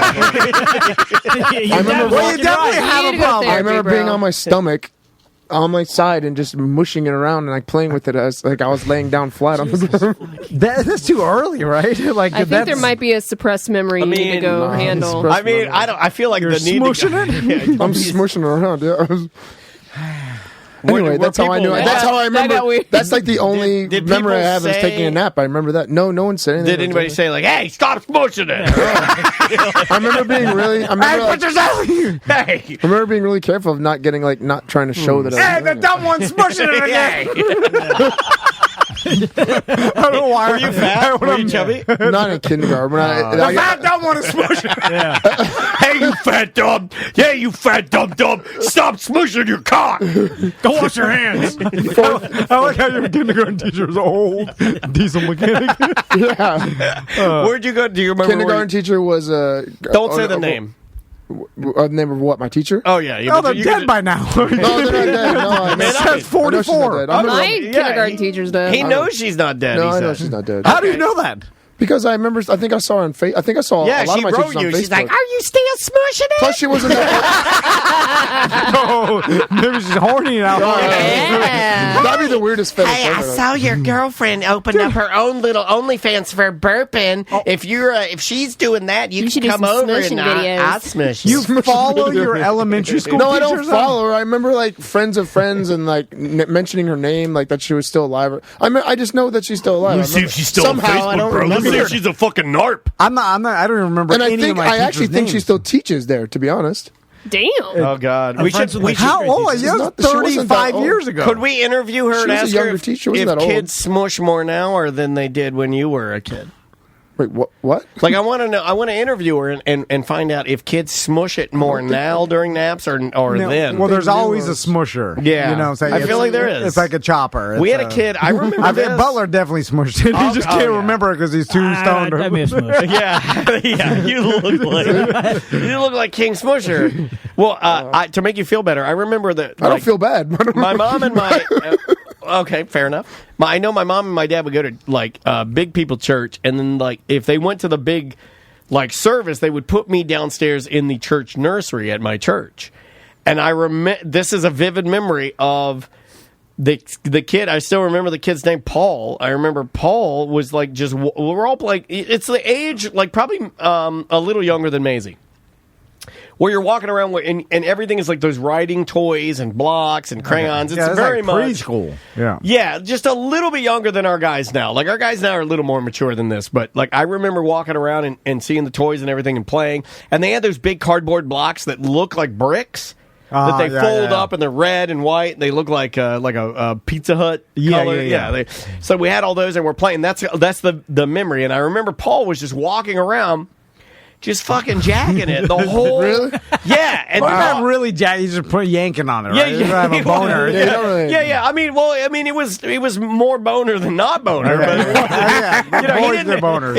Well, you definitely have a problem. I remember being on my stomach, on my side, and just mushing it around and like playing with it as like I was laying down flat on the ground. That's too early, right? Like I think there might be a suppressed memory you need to go handle. I mean, I feel like You're the need smushing to it. I'm smushing it around. Yeah. Anyway, Were that's how I knew. people- That's how I remember. That's like the only Did memory I people have is say- taking a nap. I remember that. No one said anything. Did anybody say like, "Hey, stop smushing it"? I remember being really. I remember being really careful of not getting like not trying to show that. Hey, the dumb one's smushing it again. I don't know why. Were you fat? Were you chubby? Not in kindergarten. The fat dumb one is smushing it. Hey, you fat dumb! Yeah, you fat dumb! Stop smushing your cock! Go wash your hands. I like how your kindergarten teacher is old diesel mechanic. Yeah. Where'd you go? Do you remember? Kindergarten teacher was Don't say the name. The name of what? My teacher? Oh yeah. Oh, they're dead by now. No, they're not dead. No, It says 44. My kindergarten teacher's dead. He knows she's not dead. No, he I know said. she's not dead. How do you know that? Because I remember. I think I saw her on Facebook. I think I saw Yeah, a lot she of my wrote teachers on you. Facebook. She's like, "Are you still smushing it?" Plus, she wasn't that. Oh, maybe she's horny now. Yeah. That'd be the weirdest fetish Hey, I ever. saw your girlfriend open up her own little OnlyFans for burping. If she's doing that, you should can do come some over smushing and videos. I'll smush you. You follow your elementary school No, I teachers? don't follow her. I remember like friends of friends and like mentioning her name, like that she was still alive. I just know that she's still alive. Let's see if she's still Somehow, on I don't Facebook, bro. Let's see remember. if she's a fucking narp. I'm not. I don't even remember And any of my I teachers' actually think she names. still teaches there. To be honest, Damn. Oh God. We should. How old? She's That was not- she wasn't that 35 old. years ago. Could we interview her She and was a ask her younger if, teacher. Wasn't if that old? kids smush more now or than they did when you were a kid? wait, what? Like, I want to know. I want to interview her and find out if kids smush it more now during naps or No, then. well, there's always a smusher. Yeah. You know, so I feel like there is. It's like a chopper. We It's had a kid. I remember I think this. Butler definitely smushed it. He just can't remember it because he's too stoned. I may have smushed. Yeah, you look like King Smusher. Well, to make you feel better, I remember that. I don't feel bad. My mom and my. Okay, fair enough. I know my mom and my dad would go to like big people church, and then like if they went to the big like service, they would put me downstairs in the church nursery at my church. And I remember this is a vivid memory of the kid. I still remember the kid's name, Paul. I remember Paul was like just we're all like it's the age like probably a little younger than Maisie. Where you're walking around and everything is like those writing toys and blocks and crayons. It's very like much preschool. Yeah. Yeah, just a little bit younger than our guys now. Like, our guys now are a little more mature than this. But, like, I remember walking around and seeing the toys and everything and playing. And they had those big cardboard blocks that look like bricks. That they fold up and they're red and white. And they look like a Pizza Hut color. Yeah. So we had all those and we're playing. That's the memory. And I remember Paul was just walking around just fucking jacking it the whole. Really? Yeah, and Well, not really jacking. He's just yanking on it. Yeah, Right? He's gonna have a boner. Yeah. I mean, it was more boner than not boner. But, Boys are boners.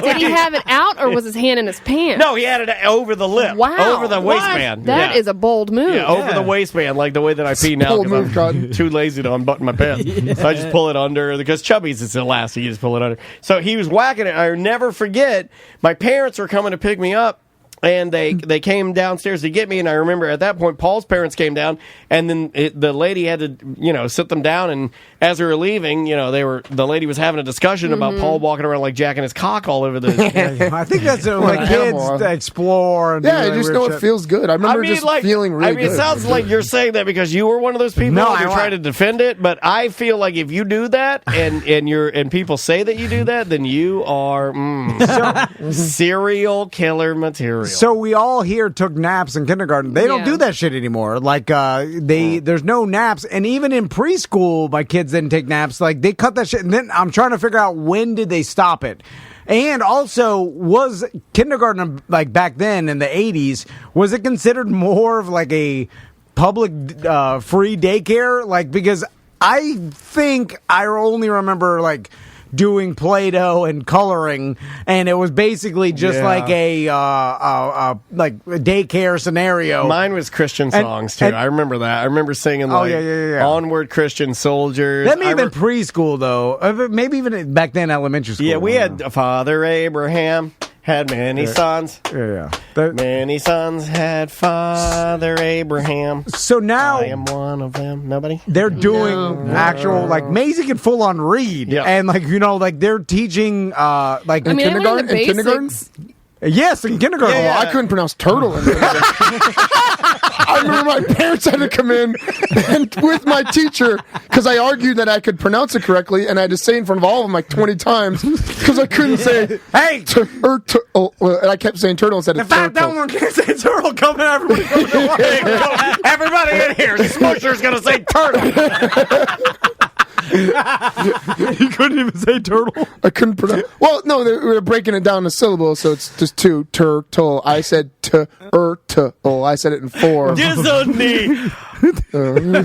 Did he have it out or was his hand in his pants? No, he had it over the lip. Wow. Over the waistband. That is a bold move. Yeah, over the waistband, like the way that I pee now because I'm too lazy to unbutton my pants. So I just pull it under because Chubby's it's elastic. You just pull it under. So he was whacking it. I'll never forget. My parents were coming to pick me up. And they came downstairs to get me, and I remember at that point Paul's parents came down, and then the lady had to sit them down, and as we were leaving, the lady was having a discussion about Paul walking around like jacking his cock all over the. I think that's like kids to explore. And I just know it feels good. I remember just feeling really good. It sounds like you're saying that because you were one of those people and you're trying to defend it, but I feel like if you do that and people say that you do that, then you are serial killer material. So we all here took naps in kindergarten. They don't do that shit anymore. Like there's no naps, and even in preschool, my kids didn't take naps. Like they cut that shit. And then I'm trying to figure out when did they stop it. And also, was kindergarten like back then in the 80s? Was it considered more of like a public free daycare, like, because I think I only remember like doing Play-Doh and coloring, and it was basically just like a daycare scenario. Mine was Christian songs too. I remember that. I remember singing "Onward, Christian Soldiers." That may have been preschool though. Maybe even back then, elementary school. Yeah, we had Father Abraham had many sons. Many sons had Father Abraham. So now I am one of them. Nobody. They're doing actual like Maisie can full on read, and like like they're teaching like in kindergarten. In kindergarten. Yes, in kindergarten. Yeah, I couldn't pronounce turtle in kindergarten. I remember my parents had to come in and with my teacher because I argued that I could pronounce it correctly, and I had to say in front of all of them like 20 times because I couldn't say hey, and I kept saying turtle instead of turtle. If that one can't say turtle, come in, everybody. Everybody in here. The Smusher's going to say turtle. You couldn't even say turtle. I couldn't pronounce. Well, no, we were breaking it down to syllables, so it's just two turtle. I said turtle. I said it in 4. Disney. Oh my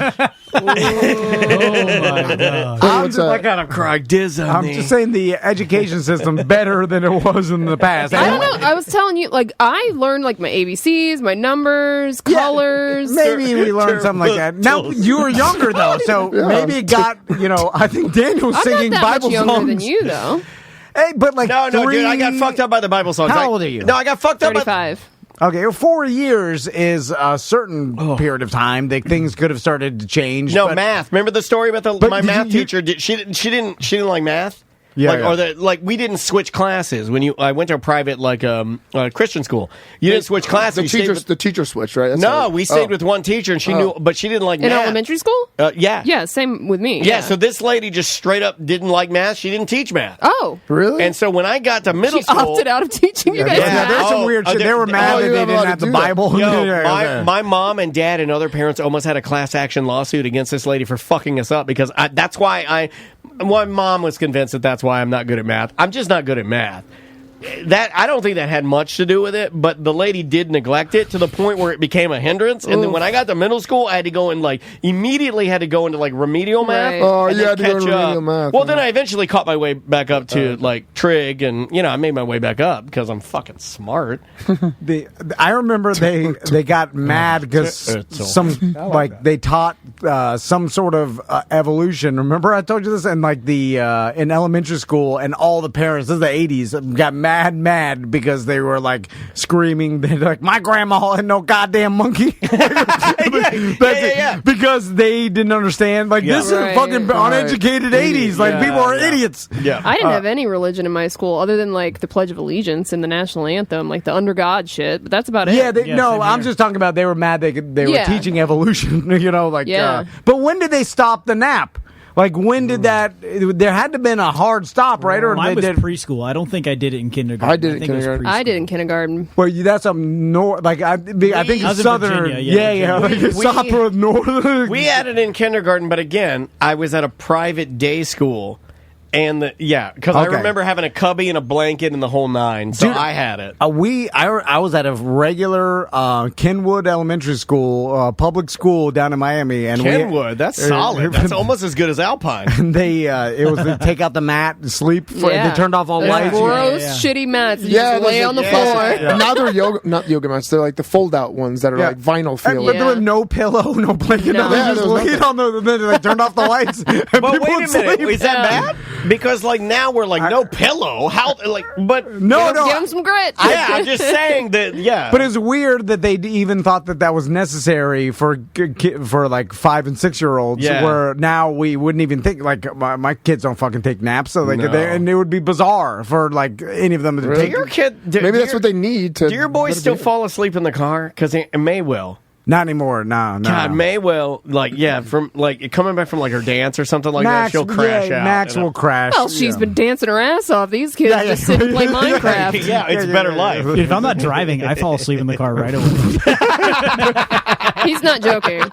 god! I gotta cry. Disney. I'm just saying the education system's better than it was in the past. I don't know. I was telling you, like, I learned like my ABCs, my numbers, colors. Maybe we learned something like that. Now you were younger though, so maybe it got. I think Daniel was singing I'm not that Bible much younger songs than you though. Hey, but like no, dude, I got fucked up by the Bible songs. How old are you? No, I got fucked up. 35. Okay, well, 4 years is a certain period of time that things could have started to change. No, math. Remember the story about my math teacher? She didn't like math. Yeah, or we didn't switch classes when I went to a private Christian school. You didn't switch classes. The teacher switched, right? We stayed with one teacher, and she knew, but she didn't like math. In elementary school? Yeah, same with me. Yeah, so this lady just straight up didn't like math. She didn't teach math. Oh, really? And so when I got to middle school, she opted out of teaching you guys. Yeah, there's some weird shit. They were mad that they didn't have the Bible. My mom and dad and other parents almost had a class action lawsuit against this lady for fucking us up because that's why my mom was convinced that's why I'm not good at math. I'm just not good at math. That I don't think that had much to do with it, but the lady did neglect it to the point where it became a hindrance. And then when I got to middle school, I had to go and immediately had to go into remedial math. Right. Oh, and you had to go to remedial math. Well, then I eventually caught my way back up to trig, and I made my way back up because I'm fucking smart. I remember they got mad because they taught some sort of evolution. Remember I told you this? And in elementary school, and all the parents, this is the 80s, got mad because they were screaming. They're like, my grandma had no goddamn monkey. Because they didn't understand. This is fucking uneducated 80s. People are idiots. Yeah. I didn't have any religion in my school other than the Pledge of Allegiance and the national anthem, the under God shit. But that's about it. Yeah, I'm just talking about they were mad they were teaching evolution. But when did they stop the nap? When did that? There had to have been a hard stop, right? Or mine was preschool. I don't think I did it in kindergarten. I did it in kindergarten. I did in kindergarten. Well, that's up north. I think it's southern. Virginia, South north. We had it in kindergarten, but again, I was at a private day school. And because I remember having a cubby and a blanket and the whole nine, so I had it. I was at a regular Kenwood Elementary School, public school down in Miami, and Kenwood, that's solid. That's almost as good as Alpine. And it was to take out the mat and sleep. They turned off all lights. Gross, shitty mats. You just lay on the floor. Now they're not yoga mats. They're the fold out ones that are vinyl feeling. But there was no pillow, no blanket. No. They just laid on they turned off the lights. But wait a minute, is that bad? Because now we're no pillow. How but no. Give them some grit. I'm just saying that. Yeah, but it's weird that they even thought that was necessary for 5 and 6 year olds. Yeah. Where now we wouldn't even think my kids don't fucking take naps, so and it would be bizarre for any of them to take. Your kid, maybe that's what they need to. Do your boys still fall asleep in the car? Because it may will. Not anymore. No. God, May will from coming back from her dance or something that. She'll crash out. Max will crash. Well, she's been dancing her ass off. These kids just sit and play Minecraft. It's better life. Dude, if I'm not driving, I fall asleep in the car right away. He's not joking.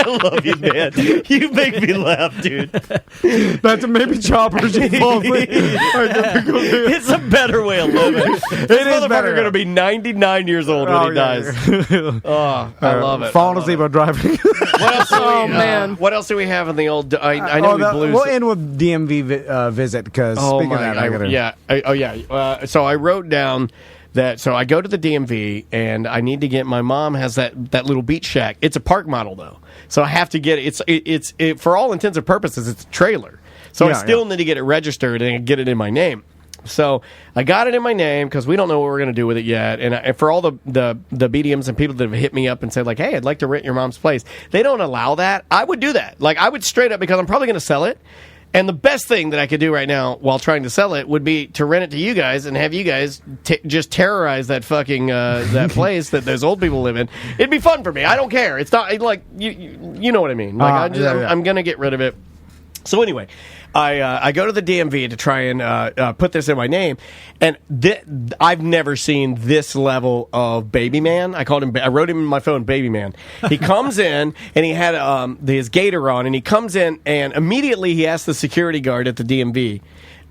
I love you, man. You make me laugh, dude. That's maybe choppers you fall asleep. It's a better way of living. This motherfucker going to be 99 years old when he dies. I love it. Falling asleep while driving. What else? Man, what else do we have in the old? I know we blew. We'll end with DMV visit because speaking of that, I gotta. So I wrote down that. So I go to the DMV and I need to get. My mom has that little beach shack. It's a park model though, so I have to get it. It's for all intents and purposes, it's a trailer. So I still need to get it registered and get it in my name. So I got it in my name because we don't know what we're going to do with it yet. And for all the BDMs and people that have hit me up and said, like, hey, I'd like to rent your mom's place, they don't allow that. I would do that. Like, I would straight up, because I'm probably going to sell it. And the best thing that I could do right now while trying to sell it would be to rent it to you guys and have you guys just terrorize that fucking that place that those old people live in. It'd be fun for me. I don't care. It's not like, you know what I mean. Like, I'm going to get rid of it. So anyway, I go to the DMV to try and put this in my name, and I've never seen this level of baby man. I wrote him in my phone, baby man. He comes in, and he had his gator on, and he comes in, and immediately he asks the security guard at the DMV,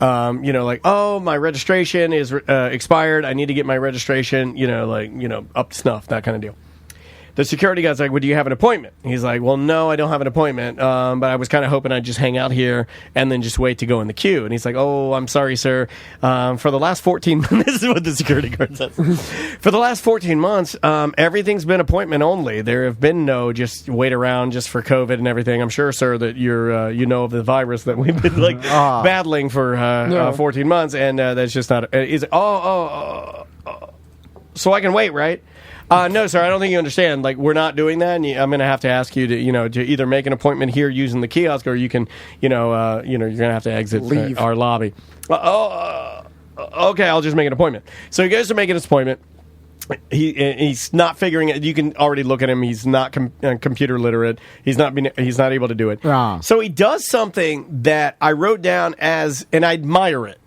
like, oh, my registration is expired. I need to get my registration, up to snuff, that kind of deal. The security guy's like, well, do you have an appointment? He's like, well, no, I don't have an appointment, but I was kind of hoping I'd just hang out here and then just wait to go in the queue. And he's like, oh, I'm sorry, sir. For the last 14 months, this is what the security guard says. For the last 14 months, everything's been appointment only. There have been no just wait around just for COVID and everything. I'm sure, sir, that you're, you know of the virus that we've been battling for 14 months, and that's just not. He's like, so I can wait, right? No, sir, I don't think you understand. Like, we're not doing that, and I'm going to have to ask you to, to either make an appointment here using the kiosk, or you can, you're going to have to exit our lobby. Okay, I'll just make an appointment. So he goes to make an appointment. He's not figuring it. You can already look at him. He's not computer literate. He's not able to do it. So he does something that I wrote down and I admire it.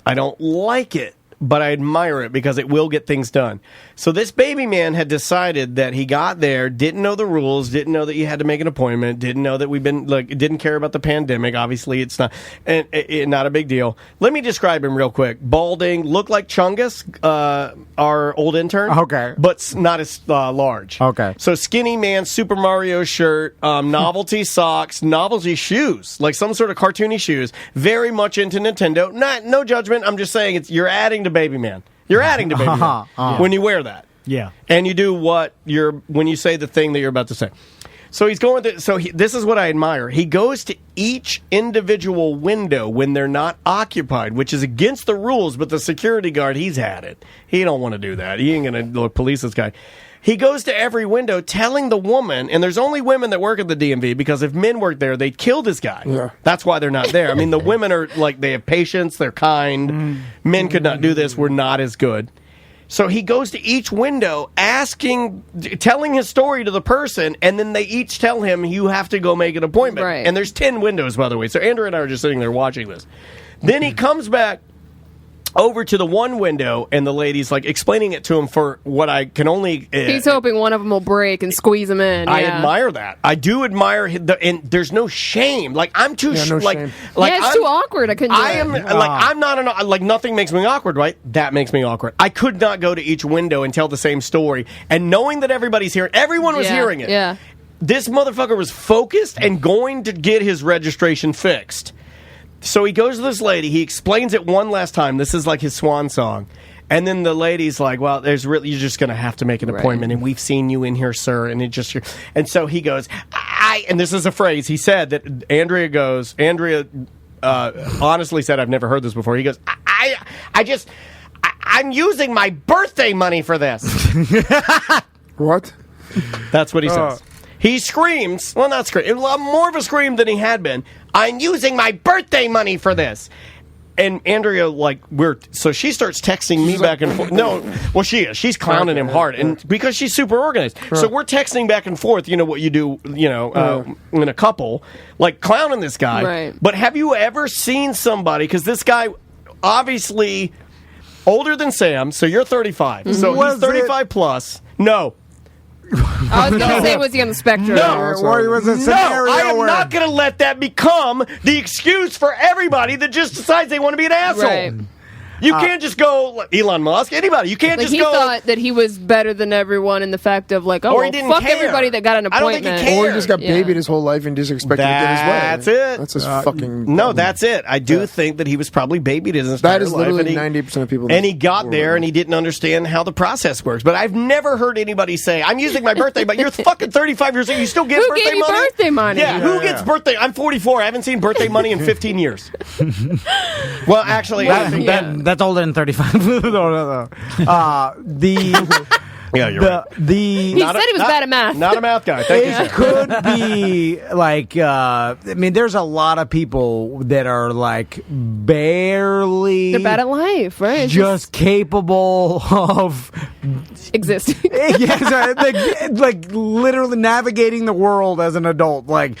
I don't like it, but I admire it because it will get things done. So this baby man had decided that he got there, didn't know the rules, didn't know that you had to make an appointment, didn't know that didn't care about the pandemic. Obviously, it's not not a big deal. Let me describe him real quick. Balding, looked like Chungus, our old intern. Okay. But not as large. Okay. So skinny man, Super Mario shirt, novelty socks, novelty shoes, like some sort of cartoony shoes, very much into Nintendo. No judgment. I'm just saying you're adding to baby man. You're adding to baby man when you wear that. Yeah. And you do when you say the thing that you're about to say. So he's going to, this is what I admire. He goes to each individual window when they're not occupied, which is against the rules, but the security guard, he's had it. He don't want to do that. He ain't going to police this guy. He goes to every window telling the woman, and there's only women that work at the DMV, because if men worked there, they'd kill this guy. Yeah. That's why they're not there. I mean, the women are they have patience, they're kind. Men could not do this. We're not as good. So he goes to each window telling his story to the person, and then they each tell him, you have to go make an appointment. Right. And there's 10 windows, by the way. So Andrea and I are just sitting there watching this. Then he comes back over to the one window, and the lady's explaining it to him for what I can only. He's hoping one of them will break and squeeze him in. I admire that. I do admire and there's no shame. I'm too shame. It's too awkward. I couldn't. I'm not nothing makes me awkward, right? That makes me awkward. I could not go to each window and tell the same story, and knowing that everybody's hearing, everyone was hearing it. Yeah. This motherfucker was focused and going to get his registration fixed. So he goes to this lady. He explains it one last time. This is like his swan song. And then the lady's like, well, you're just going to have to make an appointment. And we've seen you in here, sir. And so he goes, and this is a phrase he said that Andrea honestly said, I've never heard this before. He goes, I'm using my birthday money for this. What? That's what he says. He screams, well, not scream, more of a scream than he had been. I'm using my birthday money for this. And Andrea, so she starts texting me back and forth. No, well, she is. She's clowning him hard, and because she's super organized. Right. So we're texting back and forth. You know what you do, in a couple, clowning this guy. Right. But have you ever seen somebody? Because this guy, obviously, older than Sam. So you're 35. Mm-hmm. So he's 35 plus. No. I was going to say, was he on the spectrum? Or was a scenario I am where... not going to let that become the excuse for everybody that just decides they want to be an asshole. Right. You can't just go Elon Musk, anybody. You can't Like, just he go. thought that he was better than everyone in the fact of like, Or he didn't fuck care. everybody that got an I don't think appointment. he cared. Or he just got babied his whole life and just expected to get his way. That's it. That's his fucking... No, that's it. I do think that he was probably babied his entire life. That is literally and 90% of people. And he got there and he didn't understand how the process works. But I've never heard anybody say, I'm using my birthday, but you're fucking 35 years old. You still get Who birthday gave you money? birthday money? Yeah, who gets birthday? I'm 44. I haven't seen birthday money in 15 years. Well, actually, I think that's older than 35. No. Yeah, you're right. He said he was bad at math. Not a math guy. Thank you, It sir. could be like, I mean, there's a lot of people that are like barely. They're bad at life, right? It's Just capable of existing. yes, like literally navigating the world as an adult, like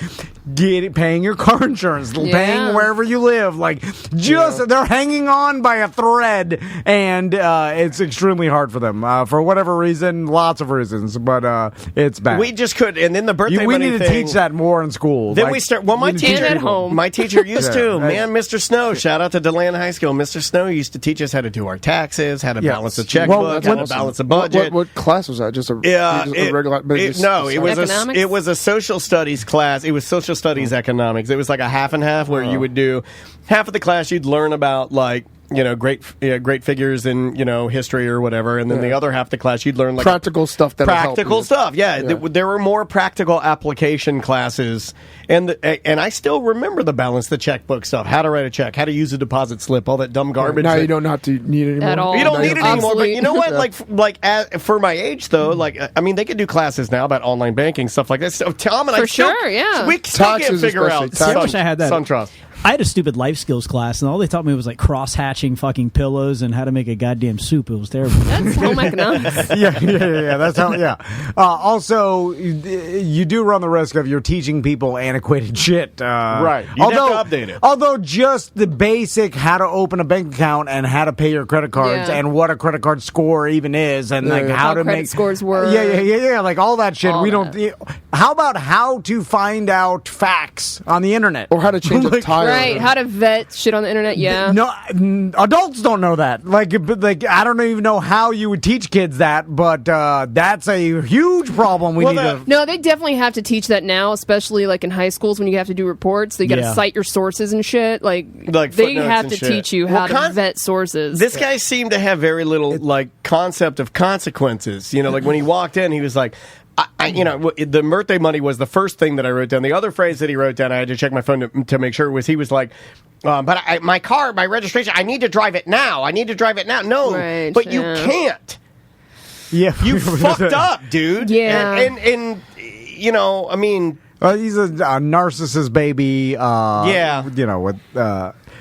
paying your car insurance, paying wherever you live, like they're hanging on by a thread, and it's extremely hard for them for whatever reason, lots of reasons, but it's bad. We just could, and then the birthday we money need to thing, teach that more in school. Then Like, we start. Well, my teacher at home. My teacher used Yeah. to. Man, Mr. Snow. Shout out to DeLand High School. Mr. Snow used to teach us how to do our taxes, how to balance a checkbook, how to balance a budget. What class was that? Just a regular. It was a social studies class. It was social studies economics. It was like a half and half where you would do half of the class. You'd learn about like great figures in history or whatever, and then the other half of the class you'd learn like practical stuff. Practical stuff. Yeah, there were more practical application classes, and I still remember the balance the checkbook stuff, how to write a check, how to use a deposit slip, all that dumb garbage. Now you don't have to need it anymore. At all. You don't need it anymore. But you know what? Yeah. For my age though, I mean, they could do classes now about online banking stuff like that. So Tom and I still, we still can't figure out. I wish I had that. SunTrust. I had a stupid life skills class, and all they taught me was like cross-hatching fucking pillows and how to make a goddamn soup. It was terrible. That's home economics. Yeah. That's how. Yeah. Also, you do run the risk of you're teaching people antiquated shit. Right. You have to update it. Although just the basic how to open a bank account and how to pay your credit cards and what a credit card score even is, and like how to credit make scores work. Yeah. Like all that shit. All We don't. How about how to find out facts on the internet or how to change a tire? Right, how to vet shit on the internet, No, adults don't know that. Like, I don't even know how you would teach kids that, but that's a huge problem we need to... No, they definitely have to teach that now, especially like in high schools when you have to do reports. So you got to cite your sources and shit. Like they have to teach you how to vet sources. This guy seemed to have very little concept of consequences. Like when he walked in, he was like, the birthday money was the first thing that I wrote down. The other phrase that he wrote down, I had to check my phone to make sure, was he was like, my car, my registration, I need to drive it now. No, but you can't. Yeah. You fucked up, dude. Yeah. And I mean... he's a narcissist baby.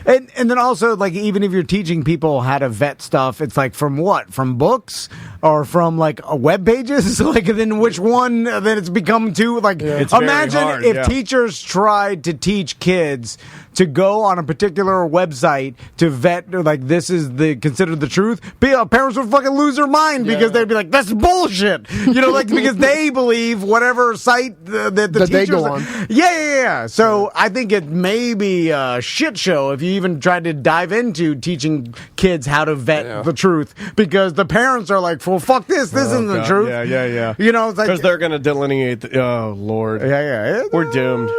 And then also, like, even if you're teaching people how to vet stuff, it's like from what? From books or from like web pages? Like, then which one? Then it's become too like. It's imagine very hard, if teachers tried to teach kids to go on a particular website to vet, like, this is considered the truth. Parents would fucking lose their mind because they'd be like, that's bullshit. Because they believe whatever site that teachers they go on. Yeah. So I think it may be a shit show if you even tried to dive into teaching kids how to vet the truth, because the parents are like, well, fuck this isn't the truth. Yeah. It's like, because they're going to delineate. Oh, Lord. Yeah. We're doomed.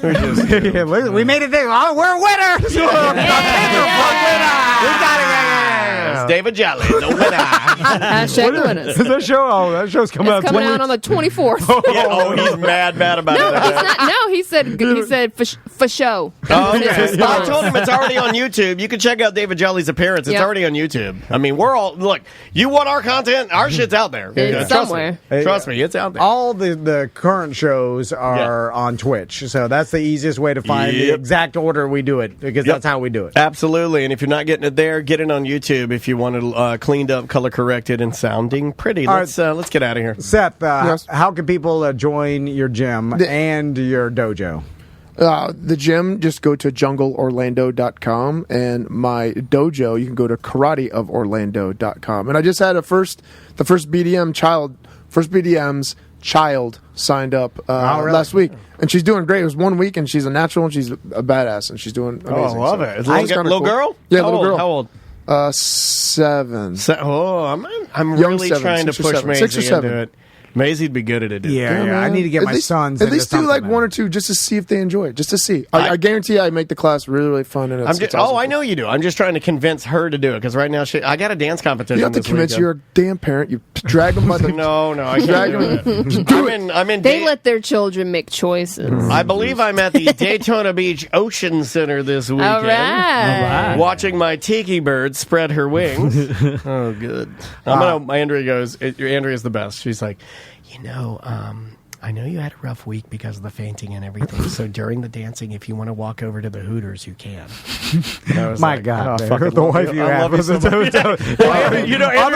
We made it there. Oh, we're winners. We got it. It's David Jolly, the winner. Hashtag winners. That show's coming out. It's coming out on the 24th. He's mad about no, it. He's not. No, he said for show. Oh, okay. I told him it's already on YouTube. You can check out David Jolly's appearance. It's already on YouTube. I mean, we're all look. You want our content? Our shit's out there. It's somewhere. Trust me, it's out there. All the current shows are on Twitch, so that's the easiest way to find the exact order we do it, because that's how we do it. Absolutely. And if you're not getting it there, get it on YouTube if you want it cleaned up, color corrected, and sounding pretty. Let's get out of here. Seth, how can people join your gym and your dojo? The gym, just go to jungleorlando.com, and my dojo, you can go to karateoforlando.com. And I just had the first BDM child First BDM's child signed up really? last week, and she's doing great. It was 1 week, and she's a natural, and she's a badass, and she's doing amazing. Oh, I love it. Little girl? Yeah, little girl. How old? 7. I'm Young really 7, trying to 6 or push 7. Maisie 6 or 7. into it. Maisie'd be good at it. Yeah, I need to get my sons. At least do like 1 or 2 just to see if they enjoy it. Just to see. I guarantee I make the class really, really fun. And it's awesome. I know you do. I'm just trying to convince her to do it because right now I got a dance competition. You have to convince your damn parent. You drag them by the No, I can't do it. I'm in. They let their children make choices. I believe I'm at the Daytona Beach Ocean Center this weekend. All right. Watching my tiki bird spread her wings. Oh, good. Andrea's the best. She's like, I know you had a rough week because of the fainting and everything. So during the dancing, if you want to walk over to the Hooters, you can. My God, the wife you have. Andrea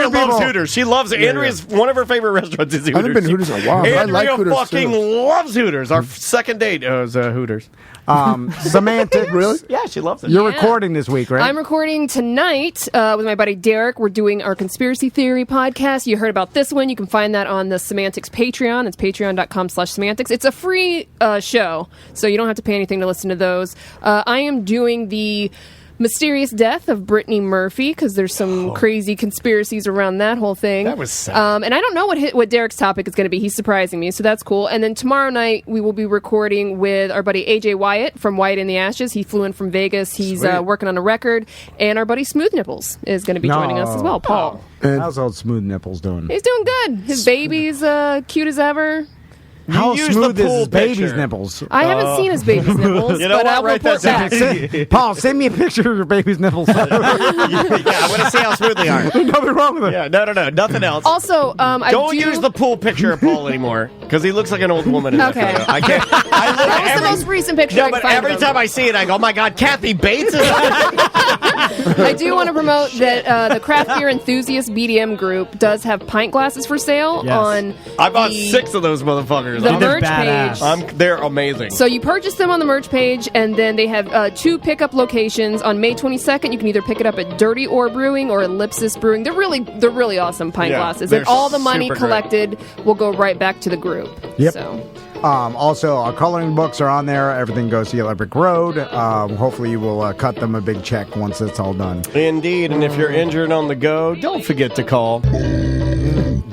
loves Hooters. She loves Andrea's. One of her favorite restaurants is Hooters. I haven't been to Hooters in a while. Andrea I like Hooters fucking loves Hooters. Our second date was Hooters. Semantics. Really? Yeah, she loves it. You're recording this week, right? I'm recording tonight with my buddy Derek. We're doing our conspiracy theory podcast. You heard about this one. You can find that on the Semantics Patreon. It's patreon.com/semantics. It's a free show, so you don't have to pay anything to listen to those. I am doing the mysterious death of Brittany Murphy because there's some crazy conspiracies around that whole thing. That was sad. And I don't know what Derek's topic is going to be. He's surprising me, so that's cool. And then tomorrow night we will be recording with our buddy AJ Wyatt from Wyatt in the Ashes. He flew in from Vegas. He's working on a record, and our buddy Smooth Nipples is going to be joining us as well. Paul, how's old Smooth Nipples doing? He's doing good. His baby's cute as ever. How smooth is his baby's nipples? I haven't seen his baby's nipples, but I will report back. Paul, send me a picture of your baby's nipples. I want to see how smooth they are. There's nothing wrong with it. Yeah, no, nothing else. Also, don't use the pool picture of Paul anymore because he looks like an old woman. In Okay. that photo. I can't. That was the most recent picture. No, but every time I see it, I go, "Oh my God, Kathy Bates is." I do want to promote that the Craft Beer Enthusiast BDM group does have pint glasses for sale on. I bought 6 of those motherfuckers. The merch page. They're amazing. So you purchase them on the merch page, and then they have 2 pickup locations. On May 22nd, you can either pick it up at Dirty Ore Brewing or Ellipsis Brewing. They're really awesome pint glasses, and all the money collected will go right back to the group. Yep. So. Also, our coloring books are on there. Everything goes to Yellow Brick Road. Hopefully, you will cut them a big check once it's all done. Indeed, and if you're injured on the go, don't forget to call.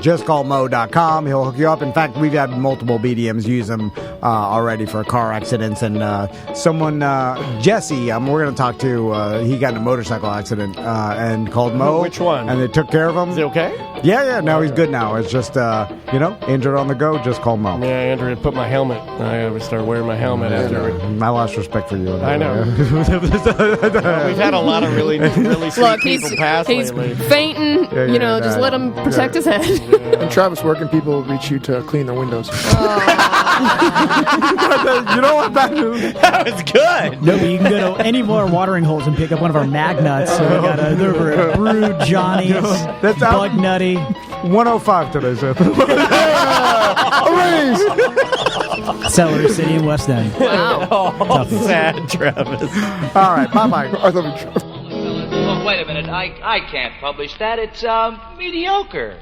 JustCallMo.com. He'll hook you up. In fact, we've had multiple BDMs use them already for car accidents. And someone, Jesse, we're going to talk to, he got in a motorcycle accident and called Mo. Which one? And they took care of him. Is he okay? Yeah. No, he's good now. It's just, injured on the go, just call Mo. Yeah, Andrea put my helmet. I started wearing my helmet after. I lost respect for you. I know. We've had a lot of really sweet people pass lately. He's fainting. Just let him protect his head. And Travis, where can people reach you to clean their windows? You know what? That was good. No, but you can go to any more watering holes and pick up one of our Magnuts. So we got over at Brood Johnny's, Bug Nutty. 105 today, Seth. Celery City in West End. Wow. Sad, Travis. All right, bye-bye. I love you, Travis. Oh, wait a minute. I can't publish that. It's mediocre.